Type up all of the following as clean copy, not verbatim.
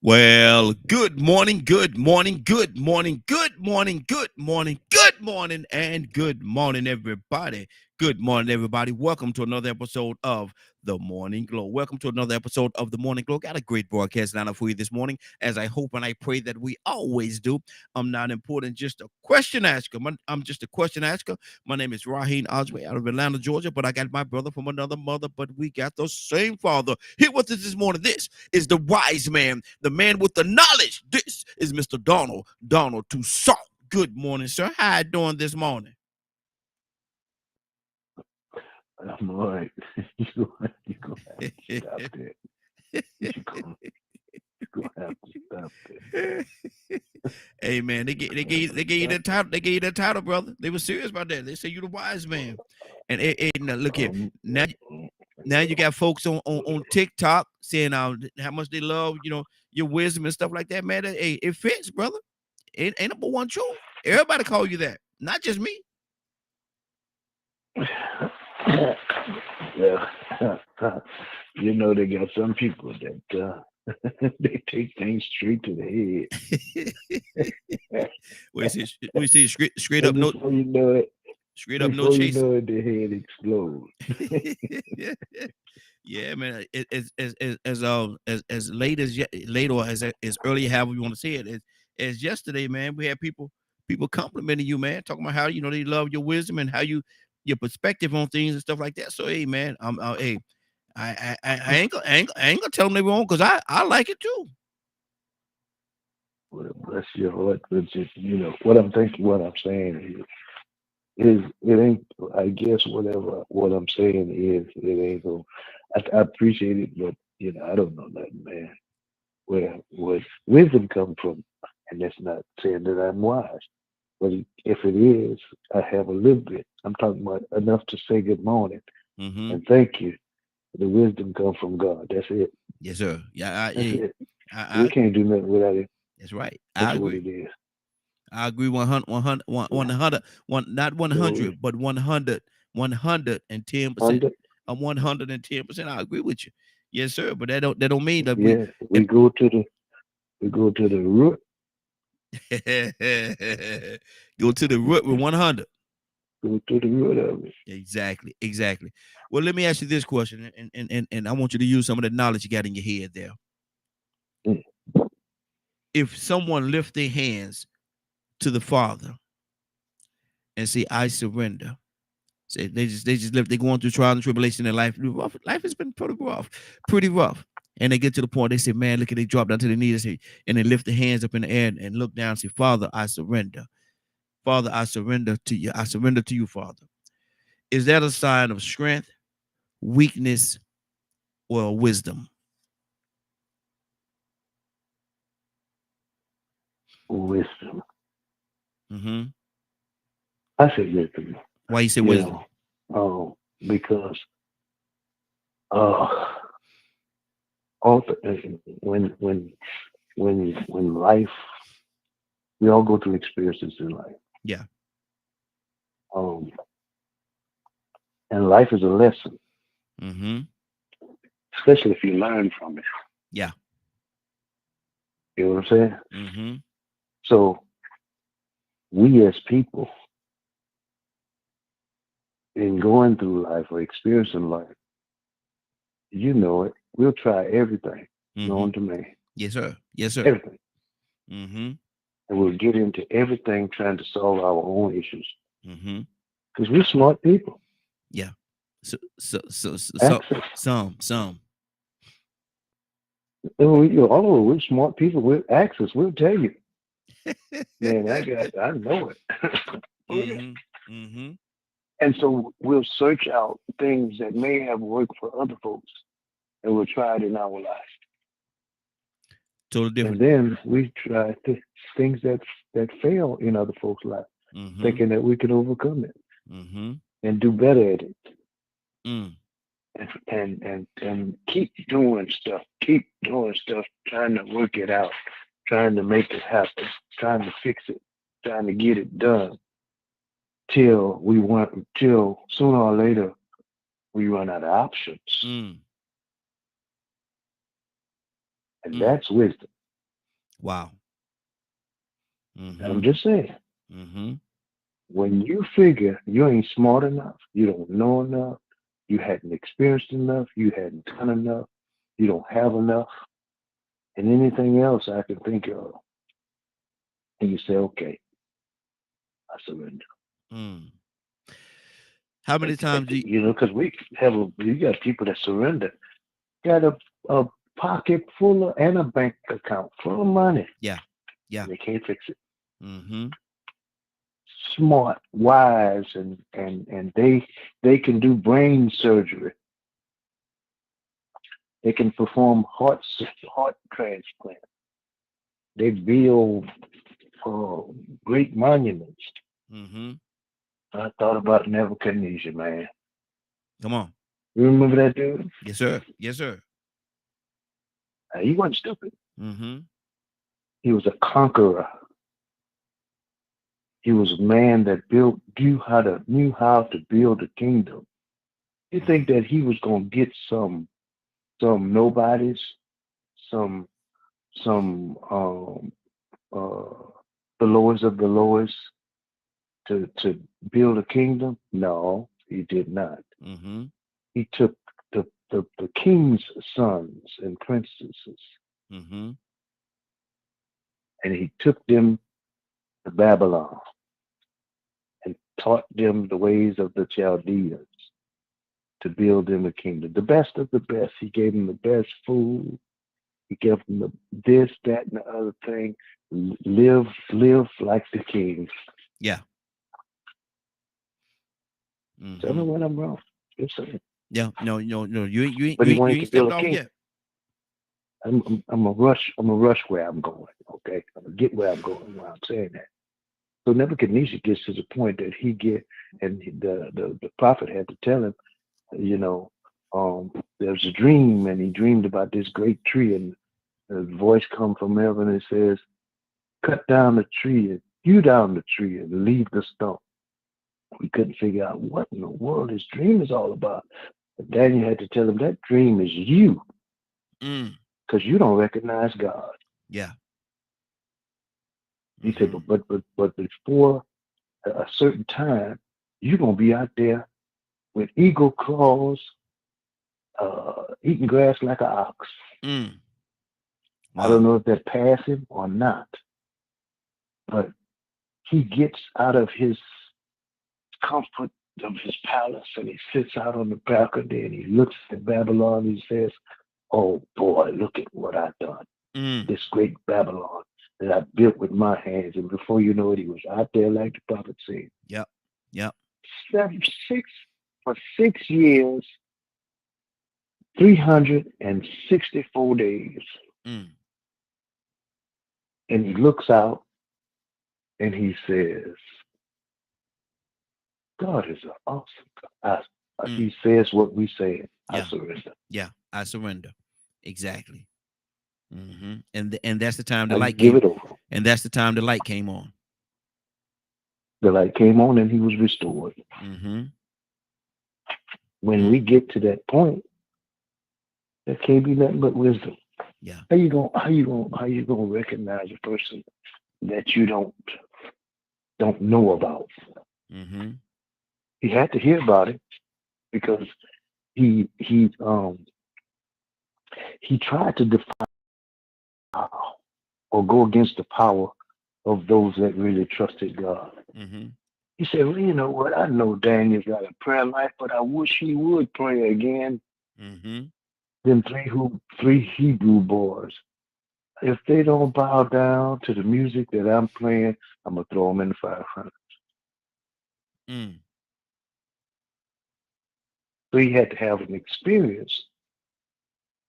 Well, good morning, good morning, good morning, good morning, good morning, good morning, and good morning, everybody. Good morning, everybody. Welcome to another episode of The Morning Glow. Welcome to another episode of The Morning Glow. Got a great broadcast lineup for you this morning, as I hope and I pray that we always do. I'm not important, just a question asker. I'm just a question asker. My name is Raheem Osway out of Atlanta, Georgia, but I got my brother from another mother, but we got the same father. Here with us this morning. This is the wise man, the man with the knowledge. This is Mr. Donald Toussaint. Good morning, sir. How you doing this morning? I'm all right. You gonna have to stop that. You gonna, you gonna have to stop that. Hey man, they gave you that title. They gave you that title, brother. They were serious about that. They say you the wise man. And now look here. Um, Now you got folks on TikTok saying how much they love your wisdom and stuff like that. Man, hey, it fits, brother. It ain't number one true. Everybody call you that, not just me. yeah, they got some people that they take things straight to the head, We see straight up and no straight up no before you chasing. know it, the head explodes. Yeah, man. As late late or as early, however you want to say it, as yesterday, man, we had people complimenting you, man, talking about how they love your wisdom and how your perspective on things and stuff like that. So hey, man, hey, I ain't gonna tell them they wrong because I like it too. Well, bless your heart, but just what I'm thinking, what I'm saying is it ain't. I guess what I'm saying is it ain't go. I appreciate it, but I don't know nothing, man. Where wisdom come from, and that's not saying that I'm wise. But if it is, I have a little bit. I'm talking about enough to say good morning Mm-hmm. and thank you. The wisdom come from God. That's it. Yes, sir. Yeah, That's it. I We agree. can't do nothing without it. That's right. I That's what agree. it is. I agree 100, 100, Yeah. 100, not So 100, but 100, 110%. 100. 110%. I agree with you. Yes, sir. But that don't mean that we Yeah. We go to the root. go to the root with 100. Go to the root of it. Exactly. Exactly. Well, let me ask you this question, and I want you to use some of the knowledge you got in your head there. Mm. If someone lift their hands to the Father and say, I surrender. Say they just live. They're going through trial and tribulation in life. Life has been pretty rough, pretty rough. And they get to the point they say, "Man, look at they drop down to their knees and they lift their hands up in the air and look down and say, Father, I surrender. Father, I surrender to you. I surrender to you, Father." Is that a sign of strength, weakness, or wisdom? Wisdom. Mm-hmm. I say wisdom. Why you say You wisdom? know, because uh, all when life, we all go through experiences in life. Yeah. Um, and life is a lesson, Mm-hmm. especially if you learn from it. Yeah. You know what I'm saying? Mm-hmm. So we as people, in going through life or experiencing life, we'll try everything Mm-hmm. known to man, Yes, sir. Yes, sir. everything, Mm-hmm. and we'll get into everything trying to solve our own issues Mm-hmm. because we're smart people. Yeah. So Access. some. All over, we're smart people with access. We'll tell you, man, I know it. Oh, yeah. Mm-hmm. Mm-hmm. And so we'll search out things that may have worked for other folks, and we'll try it in our life. Totally And different. then we try things that fail in other folks' lives, Mm-hmm. thinking that we can overcome it Mm-hmm. and do better at it, Mm. and keep doing stuff, trying to work it out, trying to make it happen, trying to fix it, trying to get it done till sooner or later we run out of options, Mm. and Mm. that's wisdom. Wow. I'm Mm-hmm. just saying, Mm-hmm. when you figure you ain't smart enough, you don't know enough, you hadn't experienced enough, you hadn't done enough, you don't have enough, and anything else I can think of, and you say, okay, I surrender. Mm. How many times do you, You know, because you got people that surrender, got a pocket full of, and a bank account full of money, yeah. Yeah. and they can't fix it. Mm-hmm. Smart, wise, and they can do brain surgery. They can perform heart transplant. They build uh, great monuments. Mm-hmm. I thought about Nebuchadnezzar, man. Come on. You remember that dude? Yes, sir. Yes, sir. He wasn't stupid. Mm-hmm. He was a conqueror. He was a man that knew how to build a kingdom. You think that he was gonna get some nobodies, some uh the lowest of the lowest to build a kingdom? No, he did not. Mm-hmm. He took the king's sons and princesses, Mm-hmm. and he took them to Babylon and taught them the ways of the Chaldeans to build them a kingdom. The best of the best. He gave them the best food. He gave them this, that, and the other thing. Live like the king. Yeah. Tell me Mm-hmm. when I'm wrong. Just saying. Yeah. No, no, no. But he You wanted ain't to build stepped a off king. yet. I'm a rush. I'm a rush where I'm going. Okay, I'm gonna get where I'm going. While I'm saying that. So Nebuchadnezzar gets to the point that and the prophet had to tell him, you know, there's a dream, and he dreamed about this great tree, and a voice come from heaven and says, cut down the tree and hew down the tree and leave the stump. We couldn't figure out what in the world his dream is all about. But Daniel had to tell him that dream is you, Mm. because you don't recognize God. Yeah. He said, Mm-hmm. but before a certain time, you're gonna be out there with eagle claws, eating grass like an ox. Mm. I don't Wow. know if that's passive or not, but he gets out of his comfort of his palace and he sits out on the balcony and he looks at Babylon and he says, oh boy, look at what I've done. Mm. This great Babylon that I built with my hands. And before you know it, he was out there like the prophet said. Yep. Yep. 6 years, 364 days. Mm. And he looks out and he says, God is an awesome God. Mm. He says what we say. I Yeah. surrender. Yeah. I surrender. Exactly. Mm-hmm. And that's the time the I light give came. it over. And that's the time the light came on. The light came on and he was restored. Mm-hmm. When we get to that point, there can't be nothing but wisdom. Yeah. How you gonna recognize a person that you don't know about? Mm-hmm. He had to hear about it because he tried to defy or go against the power of those that really trusted God. Mm-hmm. He said, well, you know what? I know Daniel's got a prayer life, but I wish he would pray again. Mm-hmm. Them three Hebrew boys. If they don't bow down to the music that I'm playing, I'm gonna throw them in the fire. Mm. So he had to have an experience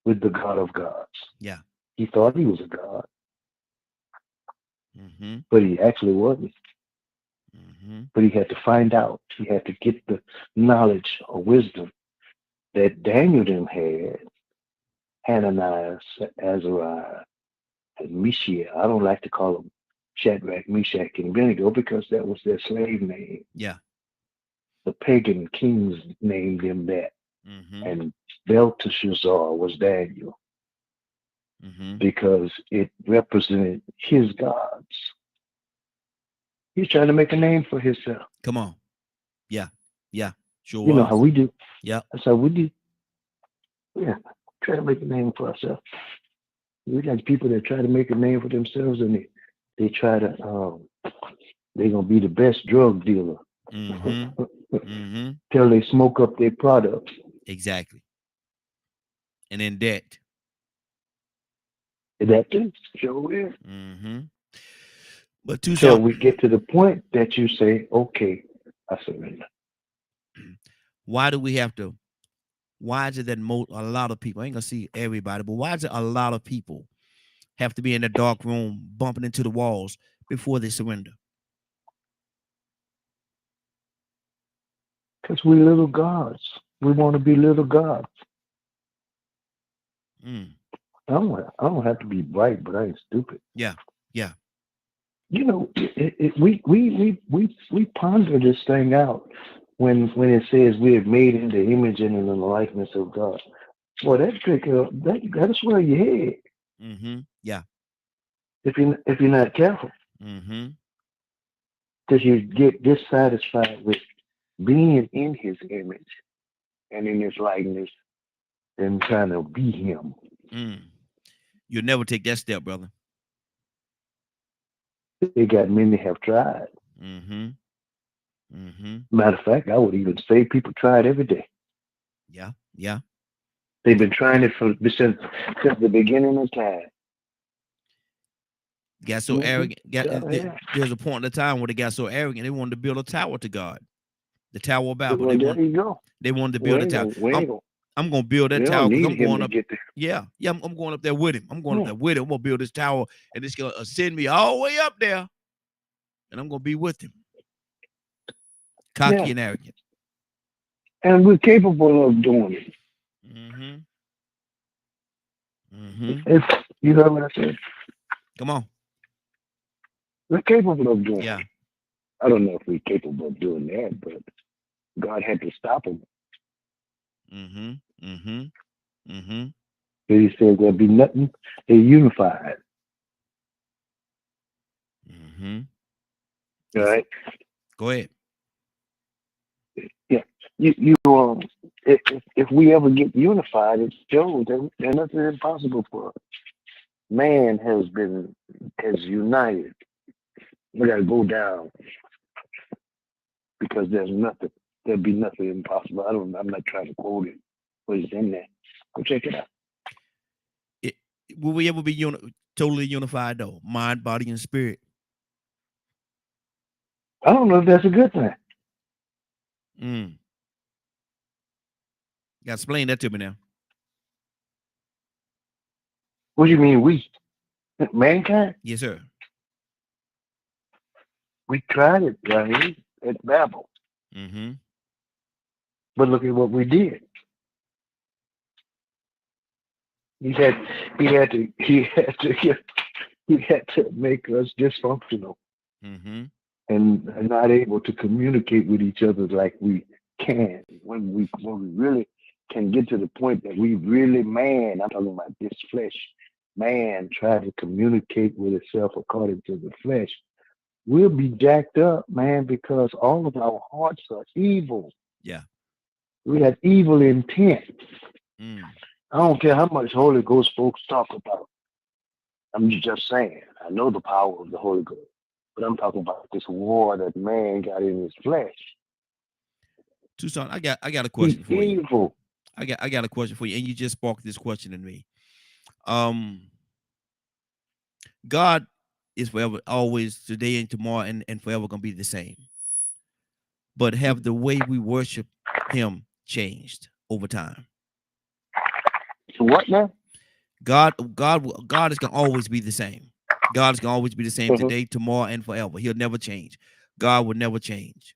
with the God of gods. Yeah. He thought he was a God, Mm-hmm. but he actually wasn't. Mm-hmm. But he had to find out. He had to get the knowledge or wisdom that Daniel them had, Hananiah, Azariah, and Mishael. I don't like to call them Shadrach, Meshach, and Abednego because that was their slave name. Yeah. The pagan kings named them that. Mm-hmm. And Belteshazzar was Daniel. Mm-hmm. because it represented his gods. He's trying to make a name for himself. Come on. Yeah. Yeah. Sure You know how was. we do. Yep. That's how we do. Yeah, try to make a name for ourselves. We got people that try to make a name for themselves, and they try to they're gonna be the best drug dealer Mm-hmm. Mm-hmm. till they smoke up their products. Exactly. And in debt. And that too, sure is. Mm-hmm. But Till Tucson, we get to the point that you say, "Okay, I surrender." why do we have to? Why is it that a lot of people, I ain't gonna see everybody, but why is it a lot of people have to be in a dark room bumping into the walls before they surrender? Because we little gods. We want to be little gods. Mm. I don't have to be bright, but I ain't stupid. Yeah. Yeah. You know, we ponder this thing out when it says we are made in the image and in the likeness of God. Well, that'll swell your head Mm-hmm. Yeah. if you're not careful, Mm-hmm. because you get dissatisfied with being in His image and in His likeness and trying to be Him. Mm. You'll never take that step, brother. They got many have tried. Mm-hmm. Mm-hmm. Matter of fact, I would even say people try it every day. Yeah. Yeah. They've been trying it since the beginning of time. Got so Mm-hmm. arrogant. Yeah. There's a point in the time where they got so arrogant they wanted to build a tower to God, the Tower of Babel. Well, there you go. They wanted to We build a ain't tower. gonna, we ain't gonna, I'm gonna build we that don't tower because need I'm him going to up. get there. Yeah, yeah, I'm going up there with him. I'm going up Yeah. there with him. I'm gonna build this tower, and it's gonna send me all the way up there, and I'm gonna be with him. Cocky Yeah. and arrogant. And we're capable of doing it. Mm-hmm. Mm-hmm. If you heard what I said, Come on. we're capable of doing Yeah. it. I don't know if we're capable of doing that, but God had to stop him. Mm-hmm. Mm-hmm. Mm-hmm. He said there'll be nothing. They're unified. Mm-hmm. All right. Go ahead. Yeah. If we ever get unified, it shows that there's nothing impossible for us. Man has united. We got to go down because there'll be nothing impossible. I'm not trying to quote it, but it's in there. Go check it out. Will we ever be totally unified though? Mind, body, and spirit. I don't know if that's a good thing. Mm. You gotta explain that to me now. What do you mean we? Mankind? Yes, sir. We tried it right at Babel. Mm-hmm. But look at what we did. He had to make us dysfunctional Mm-hmm. and not able to communicate with each other like we can. When we really can get to the point that we really, man, I'm talking about this flesh, man, try to communicate with itself according to the flesh, we'll be jacked up, man, because all of our hearts are evil. Yeah. We have evil intent. Mm. I don't care how much Holy Ghost folks talk about. I'm just saying, I know the power of the Holy Ghost, but I'm talking about this war that man got in his flesh. Tucson, I got a question He's for you. evil. I got a question for you, and you just sparked this question in me. God is forever, always, today and tomorrow, and forever gonna be the same. But have the way we worship Him changed over time? So what now? God is gonna always be the same. God is gonna always be the same Mhm. today, tomorrow, and forever. He'll never change. God will never change.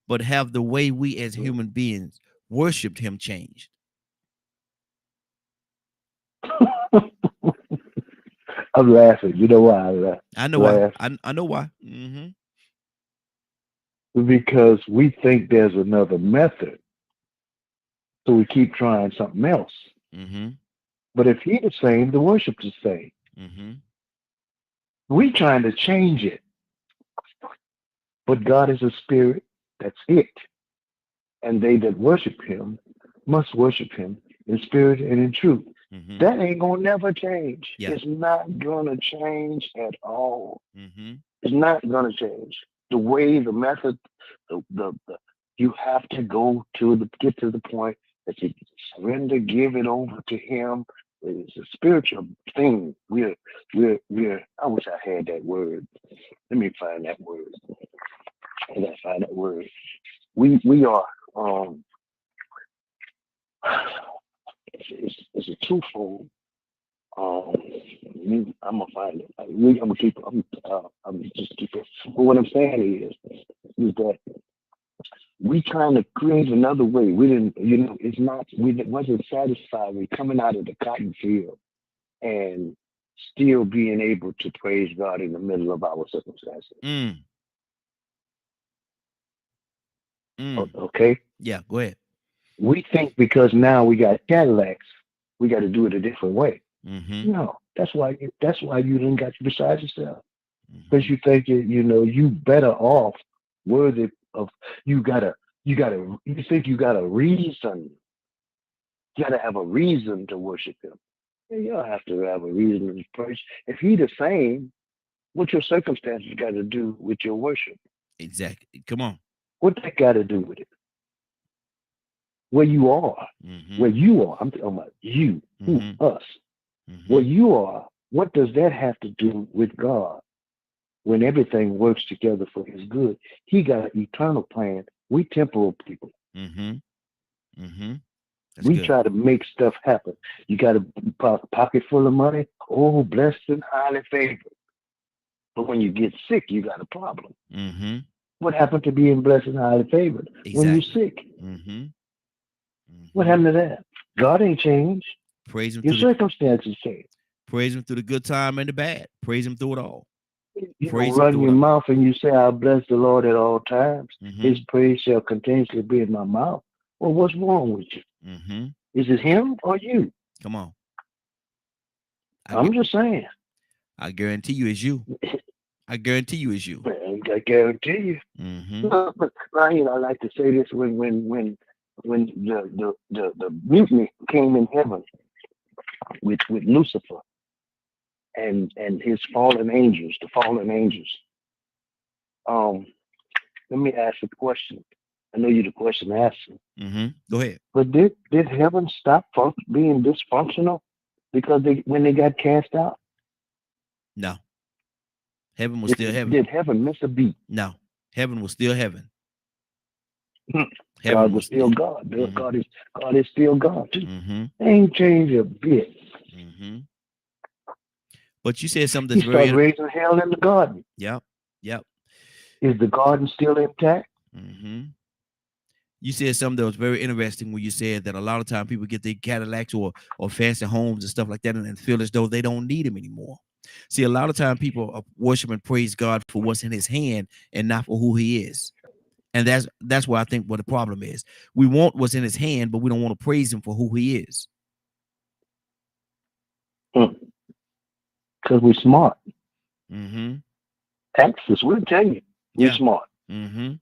But have the way we as human beings worshipped Him changed? I'm laughing. You know why I laugh? I know why. I know why. Mm-hmm. Because we think there's another method. So we keep trying something else. Mm-hmm. But if he the same, the worship the same. Mm-hmm. We trying to change it, but God is a spirit. That's it. And they that worship him must worship him in spirit and in truth. Mm-hmm. That ain't gonna never change. Yeah. It's not gonna change at all. Mm-hmm. It's not gonna change. The way, the method, the you have to go to the get to the point that you surrender, give it over to him. It's a spiritual thing. We're I wish I had that word. Let me find that word. I gotta find that word. We are it's a twofold. Um, I'm gonna find it. I'm gonna keep. I'm just keep it. But what I'm saying is that we trying to create another way. We didn't, it's not. Wasn't satisfied with coming out of the cotton field and still being able to praise God in the middle of our circumstances. Mm. Mm. Okay, Yeah, go ahead. we think because now we got Cadillacs, we got to do it a different way. Mm-hmm. No, that's why you didn't got you beside yourself because Mm-hmm. you think you better off worthy of you think you got a reason. You got to have a reason to worship him. You don't have to have a reason to praise. If he the same, what your circumstances got to do with your worship? Exactly. Come on. What that got to do with it? Where you are, Mm-hmm. where you are. I'm talking about you, who, Mm-hmm. us. Where Mm-hmm. you are, what does that have to do with God? When everything works together for his good, he got an eternal plan. We temporal people. Mm-hmm. Mm-hmm. That's We good. try to make stuff happen. You got a pocket full of money. Oh, blessed and highly favored. But when you get sick, you got a problem. Mm-hmm. What happened to being blessed and highly favored when you're Exactly. sick? Mm-hmm. What Mm-hmm. happened to that? God ain't changed. Praise him Your through the circumstances change. good time and the bad. Praise him through it all. You don't Praise him run through it your all. mouth and you say, I'll bless the Lord at all times. Mm-hmm. His praise shall continuously be in my mouth. Well, what's wrong with you? Mm-hmm. Is it him or you? Come on. I I'm gu- just saying. I guarantee you it's you. I guarantee you it's you. I guarantee you. Mm-hmm. But I like to say this when the mutiny came in heaven with Lucifer and his fallen angels, the fallen angels. Um, let me ask a question. I know you're the question asking, Mm-hmm. Go ahead. but did heaven stop being dysfunctional because when they got cast out? No. Heaven was still heaven. Did heaven miss a beat? No. Heaven was still heaven. God Heaven was was still still. God. Mm-hmm. God is still God too. Mm-hmm. They ain't changed a bit. Mm-hmm. But you said something He that's very started raising hell in the garden. yep. Yep. Is the garden still intact? Mm-hmm. You said something that was very interesting when you said that a lot of time people get their Cadillacs or fancy homes and stuff like that and feel as though they don't need them anymore. See, a lot of time people worship and praise God for what's in his hand and not for who he is. And that's where I think what the problem is. We want what's in his hand, but we don't want to praise him for who he is. Because we're smart. Mm-hmm. Ask us. We'll tell you. We're Yeah. smart. Mm-hmm.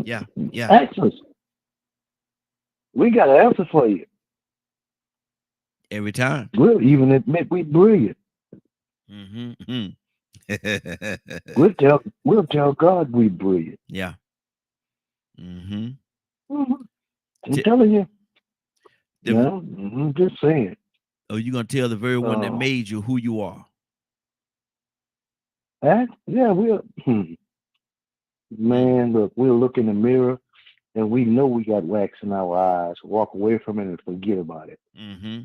Yeah. Yeah. Ask us. We got an answer for you. Every time. We'll even admit we're brilliant. Mm-hmm. We'll tell God we're brilliant. Yeah. Mm-hmm. Mm-hmm. I'm telling you. The, Just saying. oh, you're gonna tell the very one that Uh, made you who you are. yeah, Mm. man, look, we'll look in the mirror and we know we got wax in our eyes. Walk away from it and forget about it. Mm-hmm.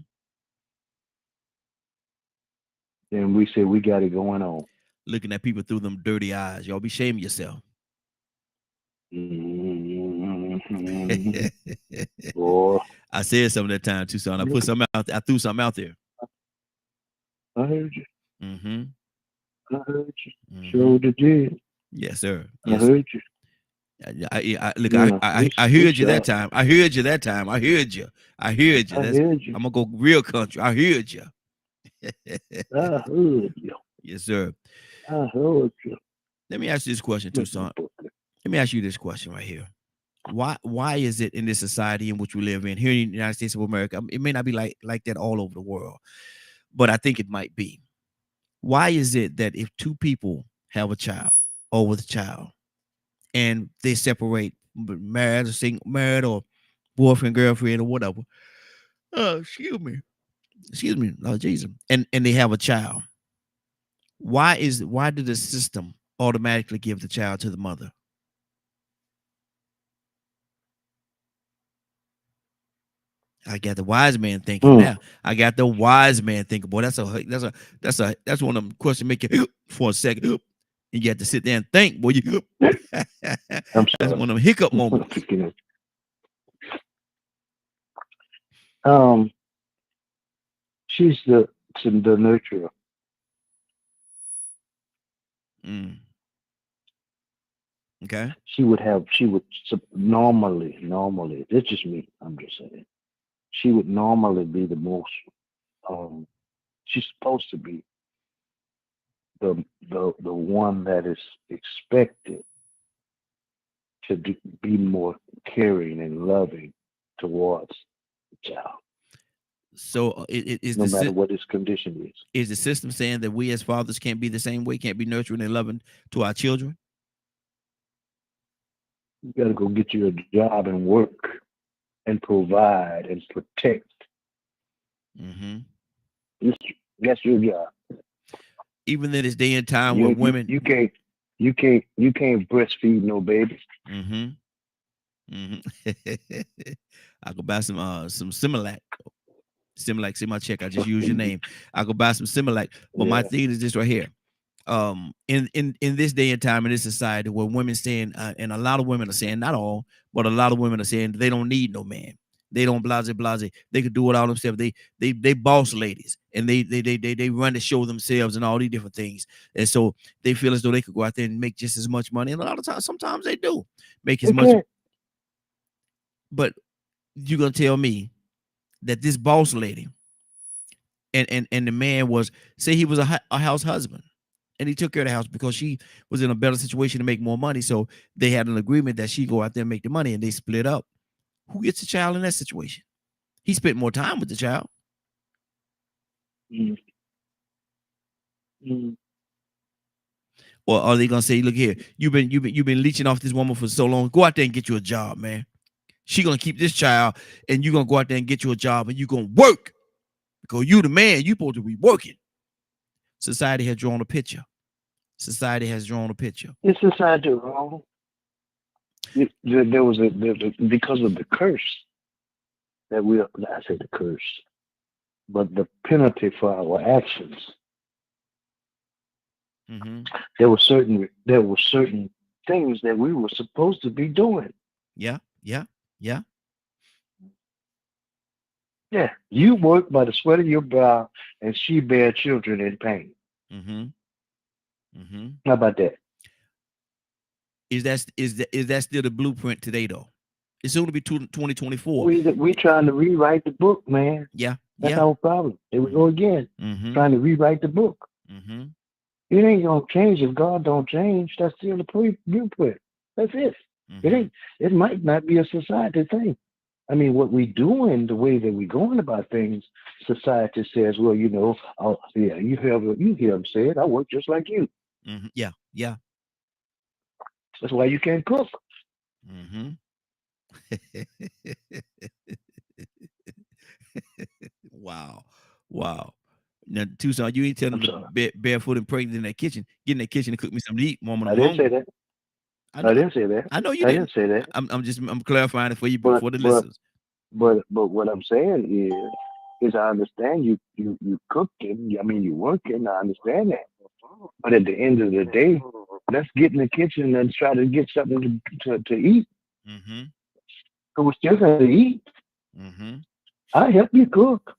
Then we say we got it going on. Looking at people through them dirty eyes. Y'all be shaming yourself. Mm-hmm. Boy, I said something that time too, son. I put look, something out there. I threw something out there. I heard you. Mm-hmm. I heard you. Mm-hmm. Sure did. Yes, sir. I Yes, sir. heard you. Look, You know, I we heard you that shot. time. I heard you that time. I heard you. I heard you. I That's heard you. I'm gonna go real country. I heard you. I heard you. Yes, sir. I heard you. Let me ask you this question too, Look my son. book. Let me ask you this question right here. Why is it in this society in which we live in here in the United States of America? It may not be like that all over the world, but I think it might be. Why is it that if two people have a child or with a child and they separate, married or single, married or boyfriend, girlfriend, or whatever? Oh, excuse me, oh Jesus, and they have a child. Why did the system automatically give the child to the mother? I got the wise man thinking now. I got the wise man thinking. Boy, that's one of them questions make you for a second. And you have to sit there and think, boy. I'm That's sorry. one of them hiccup moments. She's the nurturer. Okay. She would normally, this is just me, I'm just saying. She would normally be the most, she's supposed to be the one that is expected to be more caring and loving towards the child. So it is no matter what his condition is. Is the system saying that we as fathers can't be the same way, can't be nurturing and loving to our children? You got to go get you a job and work and provide and protect. That's your job. Even in this day and time where women, you can't breastfeed no baby. I could buy some Similac. Similac, see my check. I just use your name. I could buy some Similac. But my thing is this right here. In this day and time in this society where women saying, and a lot of women are saying, not all, but a lot of women are saying they don't need no man. They don't blase. They could do it all themselves. They boss ladies and they run the show themselves and all these different things. And so they feel as though they could go out there and make just as much money. And a lot of times, sometimes they do make as much. But you're gonna tell me that this boss lady and the man was, say he was a house husband and he took care of the house because she was in a better situation to make more money. So they had an agreement that she go out there and make the money and they split up. Who gets the child in that situation? He spent more time with the child. Or are they gonna say, look here, you've been leeching off this woman for so long. Go out there and get you a job, man. She gonna keep this child, and you're gonna go out there and get you a job, and you're gonna work because you the man. You supposed to be working. Society has drawn a picture. Is society wrong? There was because of the curse that I say the curse, but the penalty for our actions. There were certain things that we were supposed to be doing. Yeah. You work by the sweat of your brow, and she bear children in pain. How about that? Is that still the blueprint today, though? It's soon to be 2024. We trying to rewrite the book, man. That's our problem. There we go again. Trying to rewrite the book. It ain't gonna change if God don't change. That's still the blueprint. That's it. It might not be a society thing. I mean, what we doing, the way that we going about things, society says, well, you hear them say it. I work just like you. Yeah. That's why you can't cook. Wow. Now, Tucson, you ain't telling them to be barefoot and pregnant in that kitchen. Get in that kitchen and cook me something to eat, woman. I didn't say that. I didn't say that. I know you didn't say that. I'm clarifying it for you for the listeners. But what I'm saying is I understand you cooking. I mean, you working. I understand that. But at the end of the day, let's get in the kitchen and try to get something to eat. So we're still going to eat. I help you cook.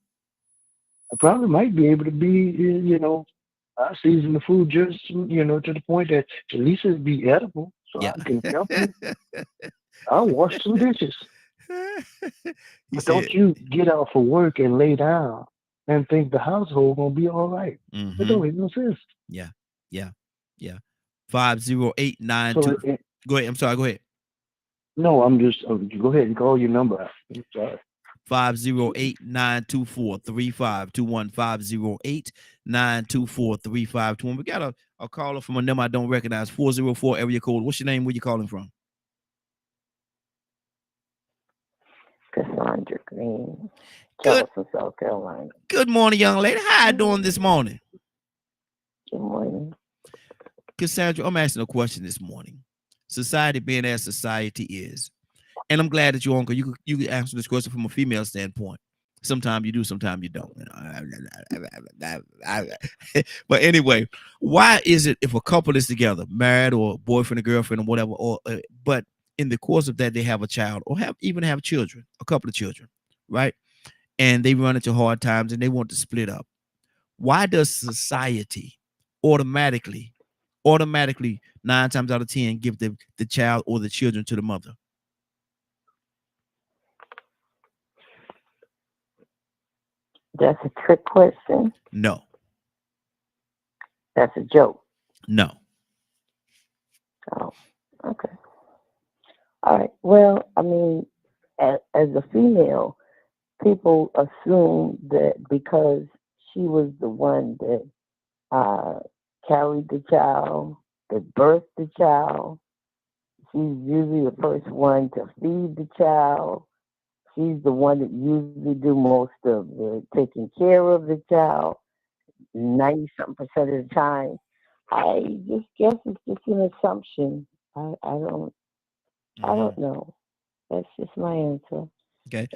I probably might be able to be, I season the food just, to the point that at least it'd be edible. so Yeah. I can help you. I'll wash some dishes. He But said, don't you get out for work and lay down and think the household gonna be all right. It mm-hmm. don't make no sense. Yeah, yeah, yeah. 50892. So Go ahead. I'm sorry. Go ahead. no, I'm just go ahead and call your number out. I'm sorry. 508-924-3521. 508-924-3521. We got a caller from a number I don't recognize. 404 area code. What's your name? Where you calling from? Cassandra Green, Good. Charleston, South Carolina. Good morning, young lady. How you doing this morning? Good morning. Cassandra, I'm asking a question this morning. Society being as society is, and I'm glad that you're on, because you can answer this question from a female standpoint. Sometimes you do, sometimes you don't. But anyway, why is it if a couple is together, married or boyfriend or girlfriend or whatever, or but in the course of that they have a child or have children, a couple of children, right? And they run into hard times and they want to split up. Why does society automatically 9 times out of 10 give the child or the children to the mother? That's a trick question. No. That's a joke. No. Oh, okay. All right. Well, I mean, as a female, people assume that because she was the one that carried the child, that birthed the child, she's usually the first one to feed the child. She's the one that usually do most of the taking care of the child, 90-something% of the time. I just guess it's just an assumption. I don't know. That's just my answer. Okay.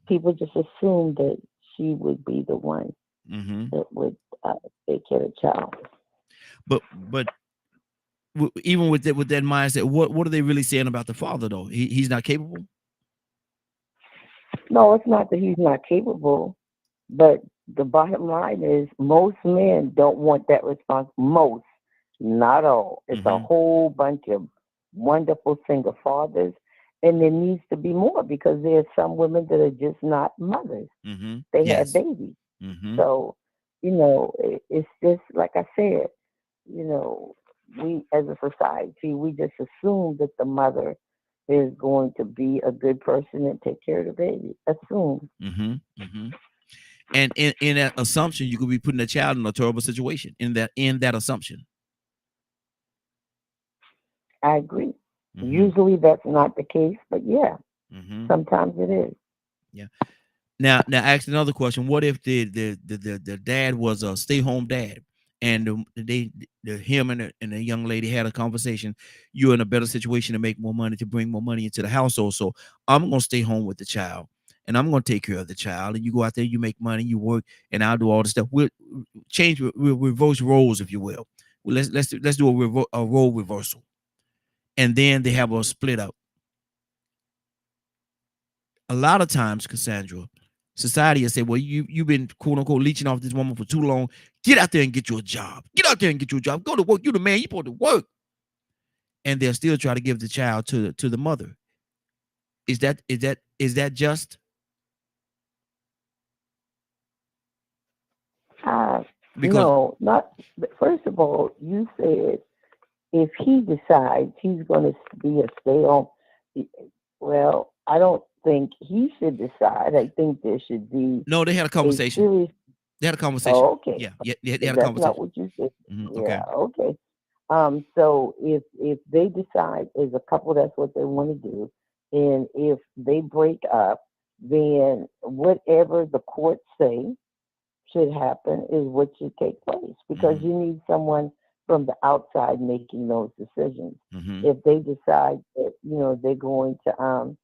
People just assume that she would be the one that would take care of the child. But even with that mindset, what are they really saying about the father though? He's not capable? No, it's not that he's not capable, but the bottom line is most men don't want that response. Most, not all. It's a whole bunch of wonderful single fathers, and there needs to be more because there's some women that are just not mothers. They have babies. So, it's just like I said, we as a society, we just assume that the mother is going to be a good person and take care of the baby. Assume. And in that assumption, you could be putting a child in a terrible situation in that assumption. I agree. Usually that's not the case, but yeah, sometimes it is. Yeah. Now ask another question. What if the dad was a stay-home dad, and him and the young lady had a conversation? You're in a better situation to make more money, to bring more money into the household. So I'm gonna stay home with the child, and I'm gonna take care of the child. And you go out there, you make money, you work, and I'll do all the stuff. We'll reverse roles, if you will. Let's do a role reversal, and then they have a split up. A lot of times, Cassandra, society has said, well, you've been quote unquote leeching off this woman for too long. Get out there and get you a job. Get out there and get you a job. Go to work. You're the man. You're supposed to work. And they'll still try to give the child to the mother. Is that just? No, not. First of all, you said if he decides he's going to be a stay-home, well, I don't think he should decide. I think there should be. No, they had a conversation. They had a conversation. Oh, okay. Yeah, they had a That's conversation. not what you said. Okay. Yeah, okay. So if they decide as a couple that's what they want to do, and if they break up, then whatever the courts say should happen is what should take place, because you need someone from the outside making those decisions. If they decide that they're going to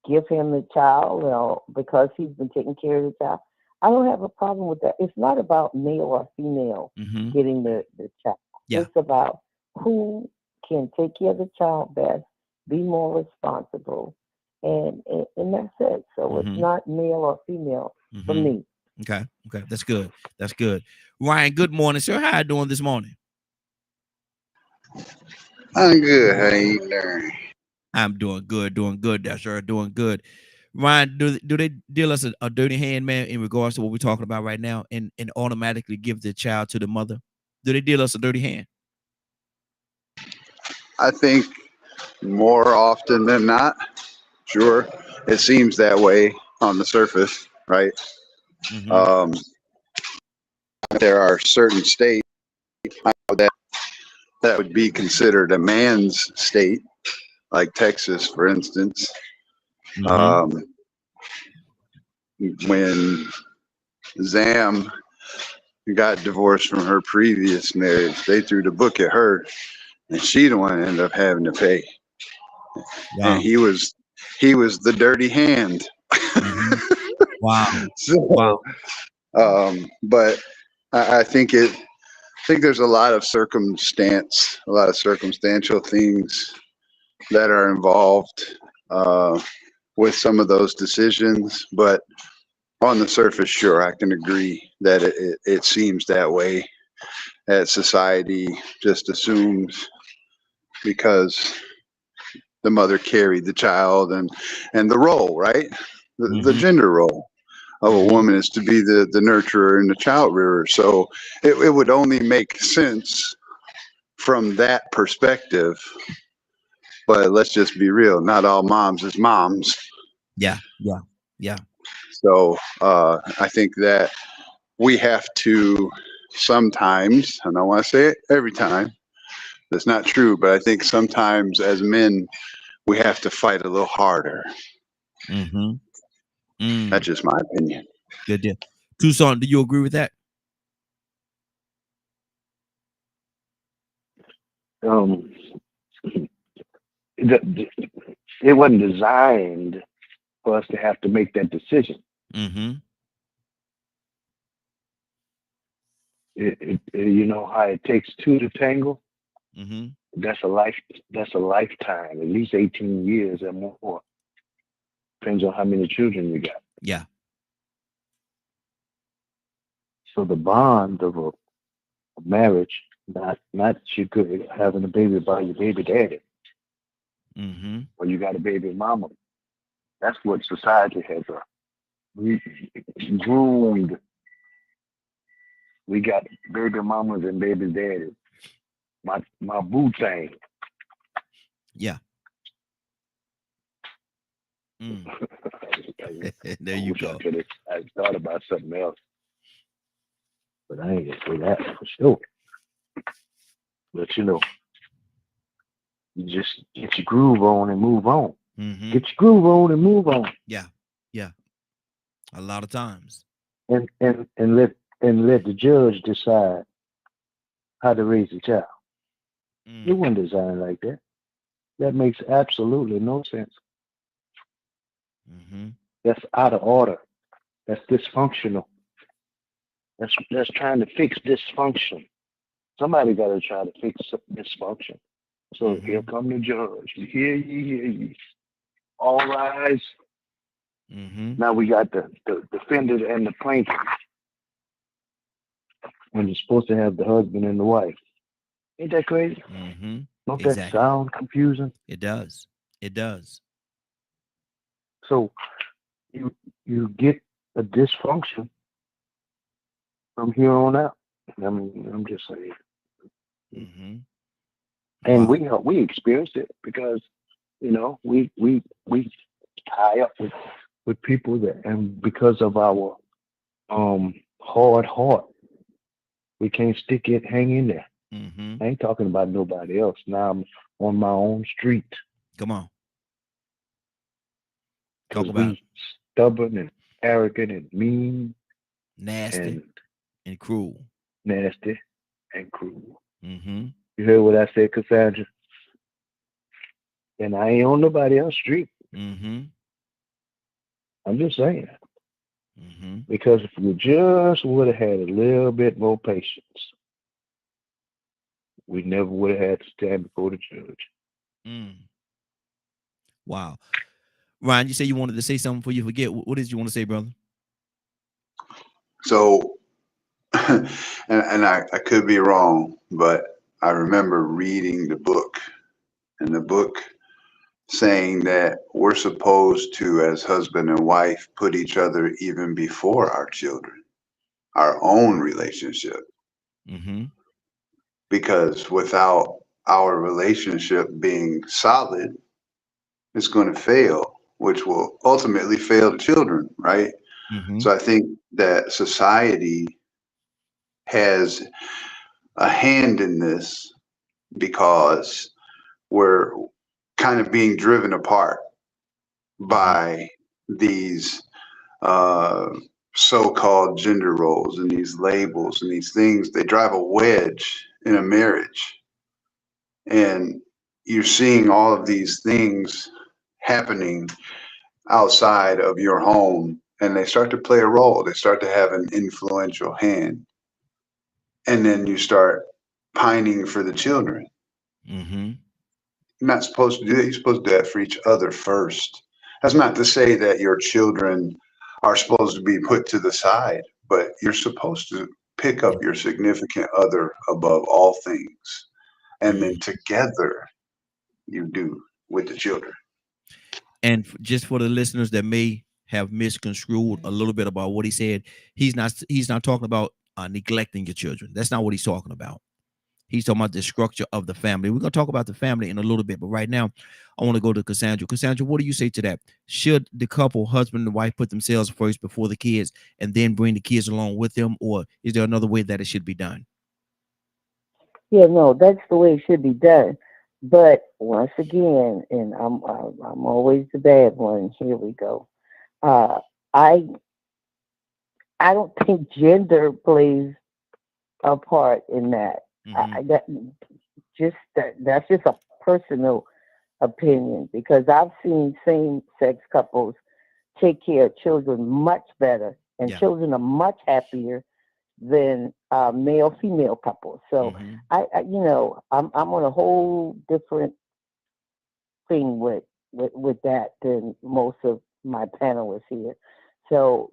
give him the child, because he's been taking care of the child, I don't have a problem with that. It's not about male or female getting the child. Yeah. It's about who can take care of the child best, be more responsible, and that's it. So it's not male or female for me. Okay, that's good. Ryan, good morning, sir. How you doing this morning? I'm good. How you doing? I'm doing good, that's sir, doing good. Ryan, do they deal us a dirty hand, man, in regards to what we're talking about right now, and automatically give the child to the mother? Do they deal us a dirty hand? I think more often than not, sure, it seems that way on the surface, right? Mm-hmm. Um, there are certain states that that would be considered a man's state, like Texas, for instance. Mm-hmm. Um, when Zam got divorced from her previous marriage, they threw the book at her, and she the one ended up having to pay. And Wow. he was the dirty hand. Mm-hmm. Wow. Wow. So, but I think I think there's a lot of circumstantial things that are involved with some of those decisions. But on the surface, sure, I can agree that it seems that way. That society just assumes because the mother carried the child and the role, right? The Mm-hmm. gender role of a Mm-hmm. woman is to be the nurturer and the child rearer. So it would only make sense from that perspective. But let's just be real, not all moms is moms. Yeah. Yeah. Yeah. So I think that we have to sometimes, and I want to say it every time, that's not true, but I think sometimes as men, we have to fight a little harder. Mm-hmm. Mm. That's just my opinion. Good deal. Tucson, do you agree with that? Um, the, it wasn't designed for us to have to make that decision. Mm-hmm. You know how it takes two to tangle. Mm-hmm. That's a life. That's a lifetime. At least 18 years or more. Depends on how many children you got. Yeah. So the bond of a marriage, not you could having a baby by your baby daddy Mm-hmm. or you got a baby mama. That's what society has groomed. We got baby mamas and baby daddies. My boo thing. Yeah. Mm. I There you wish I go. could have. I thought about something else, but I ain't gonna say that for sure. But you just get your groove on and move on. Mm-hmm. Get your groove on and move on, Yeah. Yeah. A lot of times. and let the judge decide how to raise the child. It Mm. wasn't designed like that. That makes absolutely no sense. Mm-hmm. That's out of order. That's dysfunctional. That's trying to fix dysfunction. Somebody got to try to fix dysfunction. So here Mm-hmm. come the judge. Hear ye, hear ye. All rise. Mm-hmm. Now we got the defendant and the plaintiff. When you're supposed to have the husband and the wife. Ain't that crazy? Mm-hmm. Don't that Exactly. sound confusing? It does. It does. So you you get a dysfunction from here on out. I mean, I'm just saying. Mm-hmm. And Wow. we experienced it because we tie up with people that, and because of our hard heart, we can't stick it, hang in there. Mm-hmm. I ain't talking about nobody else. Now I'm on my own street Come on. Talk because about we stubborn and arrogant and mean nasty and and cruel. nasty and cruel. Mm-hmm. You heard what I said, Cassandra? And I ain't on nobody else's street. Mm-hmm. I'm just saying. Mm-hmm. Because if we just would have had a little bit more patience, we never would have had to stand before the judge. Mm. Wow. Ryan, you said you wanted to say something before you forget. What did you want to say, brother? So, and I could be wrong, but I remember reading the book in the book saying that we're supposed to, as husband and wife, put each other even before our children, our own relationship, Mm-hmm. because without our relationship being solid, it's going to fail, which will ultimately fail the children, right? Mm-hmm. So I think that society has a hand in this because we're kind of being driven apart by these uh, so-called gender roles and these labels and these things. They drive a wedge in a marriage, and you're seeing all of these things happening outside of your home, and they start to play a role. They start to have an influential hand, and then you start pining for the children. Mm-hmm. You're not supposed to do that. You're supposed to do that for each other first. That's not to say that your children are supposed to be put to the side, but you're supposed to pick up your significant other above all things. And then together you do with the children. And just for the listeners that may have misconstrued a little bit about what he said, he's not talking about neglecting your children. That's not what he's talking about. He's talking about the structure of the family. We're going to talk about the family in a little bit, but right now I want to go to Cassandra. Cassandra, what do you say to that? Should the couple, husband and wife, put themselves first before the kids and then bring the kids along with them, or is there another way that it should be done? Yeah, no, that's the way it should be done. But once again, and I'm always the bad one. Here we go. Uh, I I don't think gender plays a part in that. Mm-hmm. That's just a personal opinion because I've seen same sex couples take care of children much better, and Yeah. children are much happier than male female couples. So Mm-hmm. I'm on a whole different thing with that than most of my panelists here. So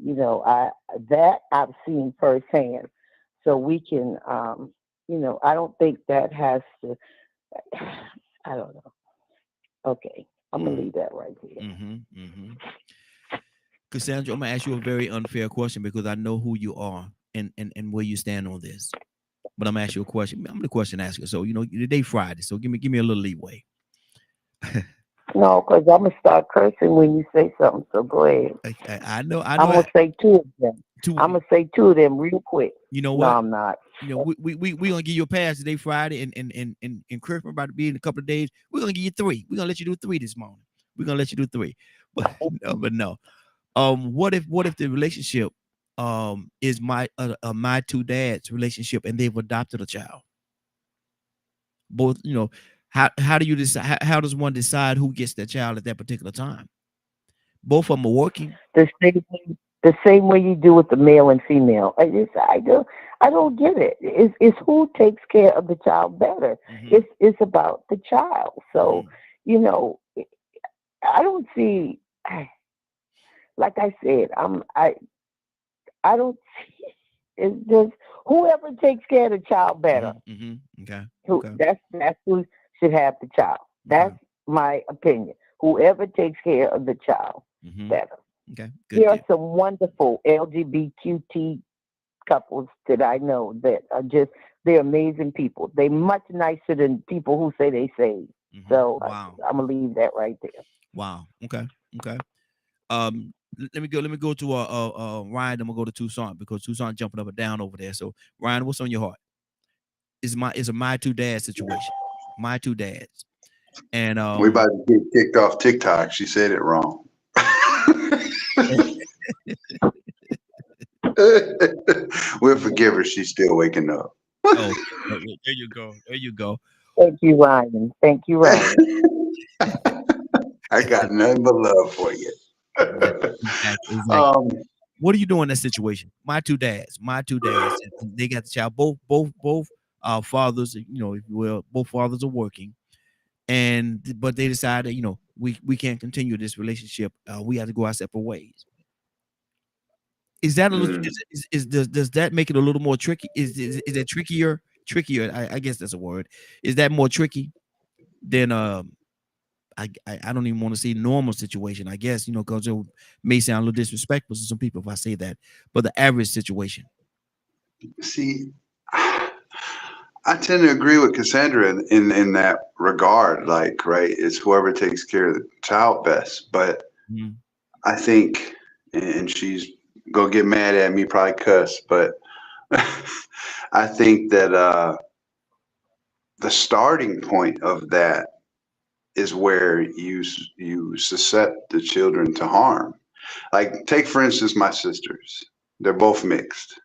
I've seen firsthand. So we can I don't think that has to. I don't know. Okay, I'm gonna leave that right here. Mm-hmm. Mm-hmm. Cassandra, I'm gonna ask you a very unfair question because I know who you are and where you stand on this. But I'm gonna ask you a question. I'm the question asker. So today Friday. So give me a little leeway. No, because I'm gonna start cursing when you say something. So go ahead. I know. I'm gonna say two of them. Two. I'm gonna say two of them real quick. You know No, what? I'm not. We gonna give you a pass today, Friday, and Christmas about to be in a couple of days. We're gonna give you three. We're gonna let you do three this morning. We're gonna let you do three. But no. What if the relationship is my two dads relationship and they've adopted a child? Both, how do you decide? How does one decide who gets that child at that particular time? Both of them are working. The same way you do with the male and female. I don't get it. It's who takes care of the child better. Mm-hmm. It's about the child. So Mm-hmm. I don't see. Like I said, I don't see. It's just whoever takes care of the child better. Mm-hmm. Okay. That's who should have the child. That's my opinion. Whoever takes care of the child better. Okay. Good. There are some wonderful LGBTQ couples that I know that are they're amazing people. They're much nicer than people who say they saved. Mm-hmm. So Wow. I'm gonna leave that right there. Wow. Okay. Let me go to Ryan. I'm gonna go to Tucson because Tucson jumping up and down over there. So Ryan, what's on your heart? It's a my two dads situation. My two dads. And We about to get kicked off TikTok. She said it wrong. We'll forgive her. She's still waking up. oh, there you go. There you go. Thank you, Ryan. Thank you, Ryan. I got nothing but love for you. Exactly. What do you do in that situation? My two dads, and they got the child. Both fathers, if you will, both fathers are working, but they decided, we can't continue this relationship. We have to go our separate ways. Is that a little? Does that make it a little more tricky? Is it trickier? Trickier, I guess that's a word. Is that more tricky than I don't even want to say normal situation, I guess, you know, because it may sound a little disrespectful to some people if I say that, but the average situation. See, I tend to agree with Cassandra in that regard. Like, right, it's whoever takes care of the child best. But Mhm. I think, and she's gonna get mad at me, probably cuss, but I think that the starting point of that is where you suscept the children to harm. Like, take for instance my sisters. They're both mixed,